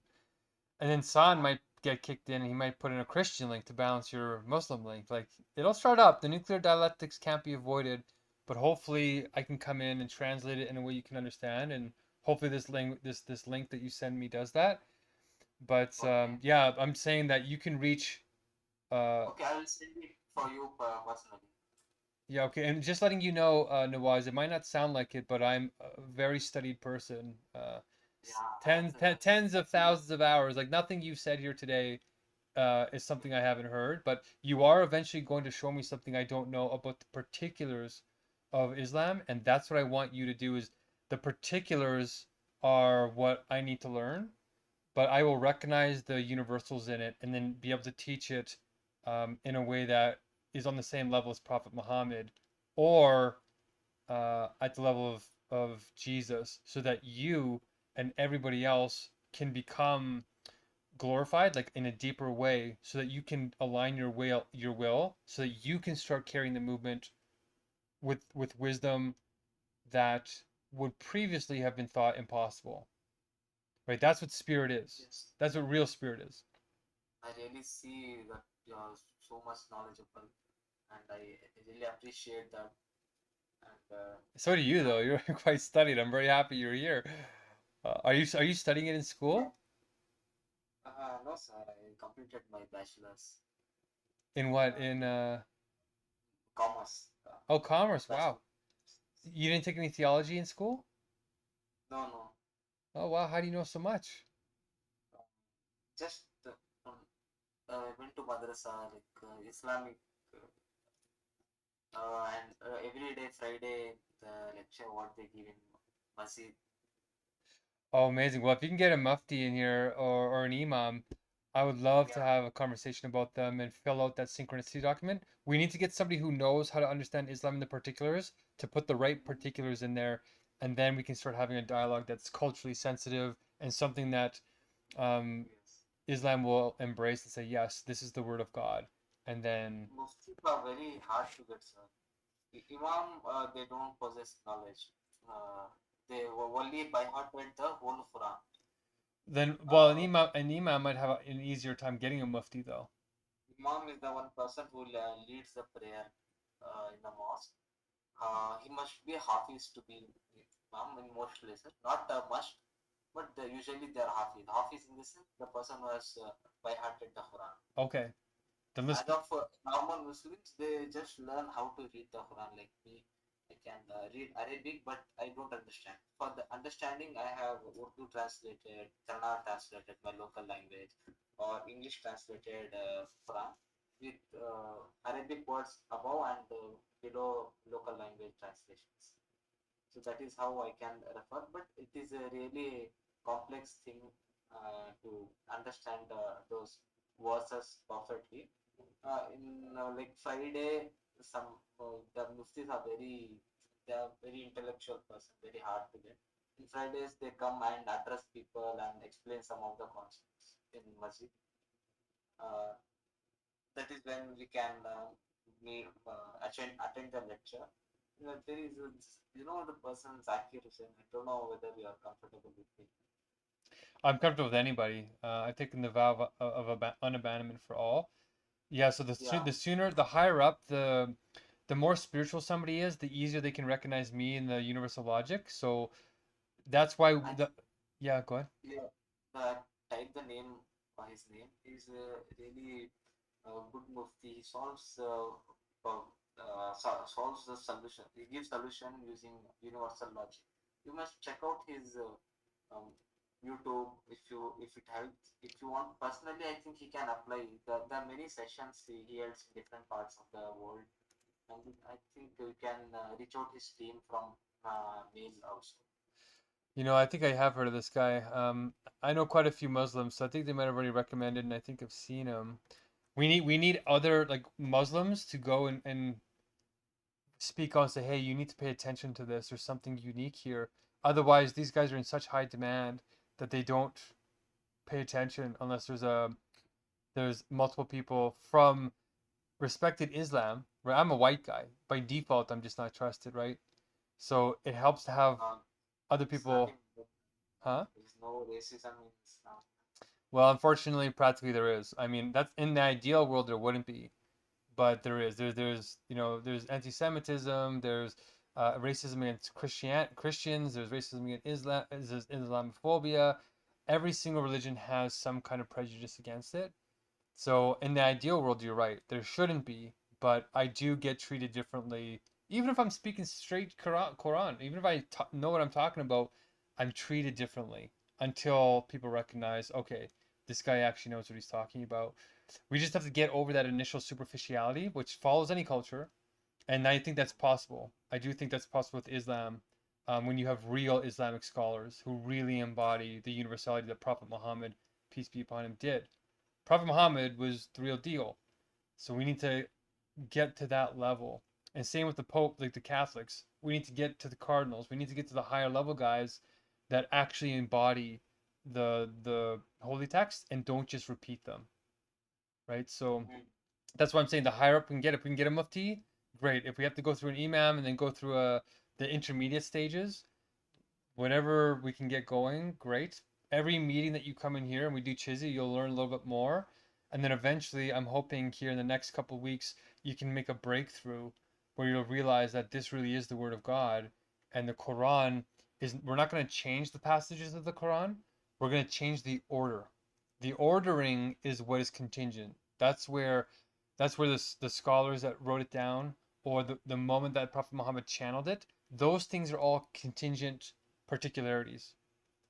Speaker 1: And then San might get kicked in and he might put in a Christian link to balance your Muslim link. Like it'll start up. The nuclear dialectics can't be avoided, but hopefully I can come in and translate it in a way you can understand, and hopefully this link that you send me does that. But
Speaker 3: Okay.
Speaker 1: yeah, I'm saying that you can reach
Speaker 3: Okay, I will send it for you personally.
Speaker 1: yeah, okay. And just letting you know, Nawaz, it might not sound like it, but I'm a very studied person.
Speaker 3: Yeah,
Speaker 1: Tens of thousands of hours. Like nothing you've said here today is something I haven't heard, but you are eventually going to show me something I don't know about the particulars of Islam, and that's what I want you to do is the particulars are what I need to learn, but I will recognize the universals in it and then be able to teach it in a way that is on the same level as Prophet Muhammad or at the level of Jesus so that you and everybody else can become glorified like in a deeper way so that you can align your will so that you can start carrying the movement with wisdom that would previously have been thought impossible, right? That's what spirit is.
Speaker 3: yes.
Speaker 1: That's what real spirit is.
Speaker 3: I really see that you are so much knowledgeable, and I really appreciate that. And
Speaker 1: So do you though. You're quite studied. I'm very happy you're here. Are you studying it in school?
Speaker 3: no, sir, I completed my bachelor's
Speaker 1: In what?
Speaker 3: uh,
Speaker 1: In
Speaker 3: commerce.
Speaker 1: oh, commerce.
Speaker 3: Bachelor.
Speaker 1: Wow. You didn't take any theology in school?
Speaker 3: No, no,
Speaker 1: Oh, wow. How do you know so much?
Speaker 3: just I went to madrasa, like Islamic, and every day Friday the lecture what they give in masjid.
Speaker 1: Oh, amazing. Well, if you can get a mufti in here or an imam, I would love to
Speaker 3: Yeah,
Speaker 1: have a conversation about them and fill out that synchronicity document. We need to get somebody who knows how to understand Islam in the particulars to put the right particulars in there, and then we can start having a dialogue that's culturally sensitive and something that um,
Speaker 3: yes.
Speaker 1: Islam will embrace and say, yes, this is the word of God. And then,
Speaker 3: Muftis are very hard to get, sir. Imam, they don't possess knowledge. Uh, they were only by heart read the whole Quran.
Speaker 1: well,
Speaker 3: Uh,
Speaker 1: an imam might have an easier time getting a mufti though.
Speaker 3: Imam is the one person who leads the prayer in the mosque. He must be Hafiz to be Imam in most places. Not must, but usually they are Hafiz. Hafiz in the sense the person who has by hearted the Quran.
Speaker 1: Okay, then let's.
Speaker 3: As of normal Muslims, they just learn how to read the Quran. Like me, I can read Arabic, but I don't understand. For the understanding, I have Urdu translated, Kannada translated, my local language, or English translated Quran with Arabic words above and below local language translations. So that is how I can refer. But it is a really complex thing to understand those verses perfectly. In like Friday, some the muftis are they are very intellectual person, very hard to get. In Fridays, they come and address people and explain some of the concepts in masjid. Uh, that is when we can attend the lecture. There is the person Zakir Hussain. I don't know whether you are comfortable with him.
Speaker 1: I'm comfortable with anybody. I've taken the vow of unabandonment for all. Yeah, so
Speaker 3: Yeah,
Speaker 1: the sooner, the higher up, the more spiritual somebody is, the easier they can recognize me in the universal logic. So that's why
Speaker 3: I
Speaker 1: the yeah, go ahead.
Speaker 3: yeah, type the name his name is really good mufti. He solves the solution. He gives solution using universal logic. You must check out his YouTube if it helps. If you want personally, I think he can apply. There are many sessions he holds in different parts of the world. And I think we can reach out his team from mail also.
Speaker 1: You know, I think I have heard of this guy. I know quite a few Muslims, so I think they might have already recommended, and I think I've seen him. We need other like Muslims to go and speak on, say, hey, you need to pay attention to this. There's something unique here. Otherwise, these guys are in such high demand that they don't pay attention unless there's multiple people from respected Islam. Right? I'm a white guy. By default, I'm just not trusted, right? So it helps to have
Speaker 3: Uh,
Speaker 1: other
Speaker 3: it's
Speaker 1: people,
Speaker 3: nothing.
Speaker 1: huh?
Speaker 3: There is no racism in Islam.
Speaker 1: Well, unfortunately, practically there is. I mean, that's in the ideal world there wouldn't be, but there is. There's there's anti-Semitism. There's racism against Christians. There's racism against Islam. There's Islamophobia. Every single religion has some kind of prejudice against it. So in the ideal world, you're right. There shouldn't be, but I do get treated differently. Even if I'm speaking straight Quran, even if I know what I'm talking about, I'm treated differently until people recognize, okay, this guy actually knows what he's talking about. We just have to get over that initial superficiality, which follows any culture, and I think that's possible. I do think that's possible with Islam, when you have real Islamic scholars who really embody the universality that Prophet Muhammad, peace be upon him, did. Prophet Muhammad was the real deal. So we need to get to that level. And same with the Pope, like the Catholics. We need to get to the cardinals. We need to get to the higher level guys that actually embody the holy text and don't just repeat them. Right? So that's why I'm saying the higher up we can get, if we can get a mufti, great. If we have to go through an imam and then go through the intermediate stages, whenever we can get going, great. Every meeting that you come in here and we do Chizzy, you'll learn a little bit more. And then eventually, I'm hoping here in the next couple of weeks, you can make a breakthrough where you'll realize that this really is the Word of God. And the Quran is, we're not going to change the passages of the Quran, we're going to change the order. The ordering is what is contingent. That's where the scholars that wrote it down, or the moment that Prophet Muhammad channeled it, those things are all contingent particularities.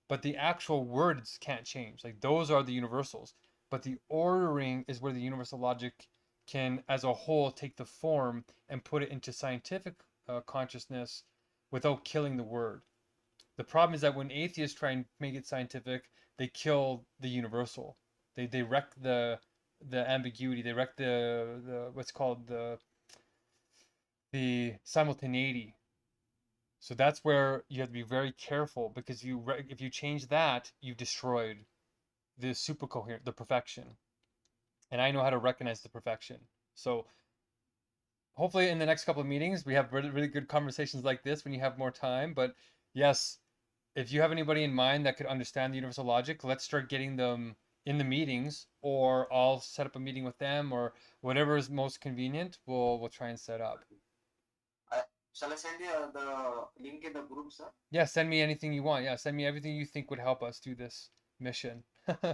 Speaker 1: But the actual words can't change. Like those are the universals. But the ordering is where the universal logic can, as a whole, take the form and put it into scientific consciousness without killing the word. The problem is that when atheists try and make it scientific, they kill the universal. They wreck the ambiguity. They wreck the what's called the simultaneity. So that's where you have to be very careful, because if you change that, you've destroyed the super coherent, the perfection. And I know how to recognize the perfection. So hopefully in the next couple of meetings we have really, really good conversations like this when you have more time. But yes, if you have anybody in mind that could understand the universal logic, let's start getting them in the meetings, or I'll set up a meeting with them, or whatever is most convenient, we'll try and set up.
Speaker 3: I, shall I send you the link in the group, sir?
Speaker 1: Yeah, send me anything you want. Yeah, send me everything you think would help us do this mission.
Speaker 3: Thank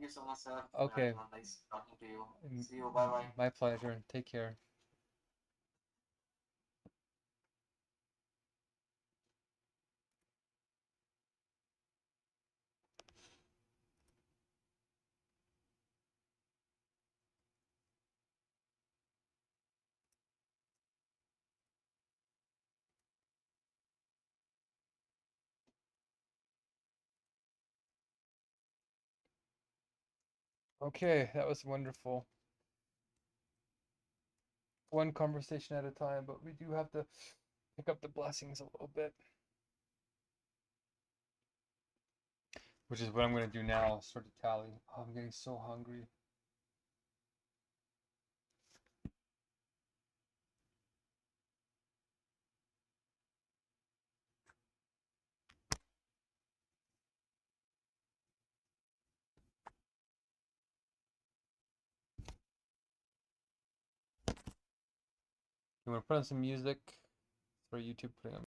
Speaker 3: you so much, sir.
Speaker 1: Okay.
Speaker 3: Nice talking to you. See you. Bye bye.
Speaker 1: My pleasure. Take care. Okay, that was wonderful. One conversation at a time, but we do have to pick up the blessings a little bit, which is what I'm going to do now. Start to tally. Oh, I'm getting so hungry. You want to put on some music for YouTube? Putting on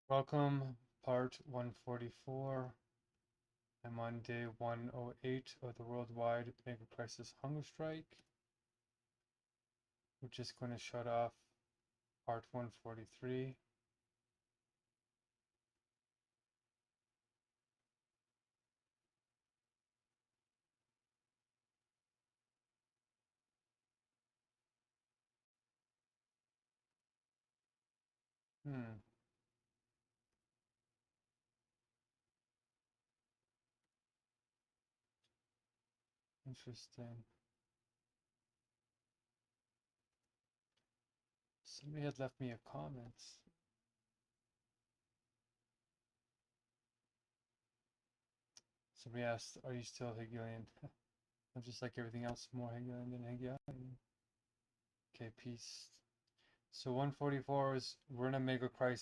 Speaker 1: Welcome, part 144. I'm on day 108 of the worldwide Megacrisis Hungerstrike. We're just going to shut off part 143. Interesting. Somebody had left me a comment. Somebody asked, are you still Hegelian? I'm just like everything else, more Hegelian than Hegelian. Okay, peace. So 144 is, we're in a Megacrisis.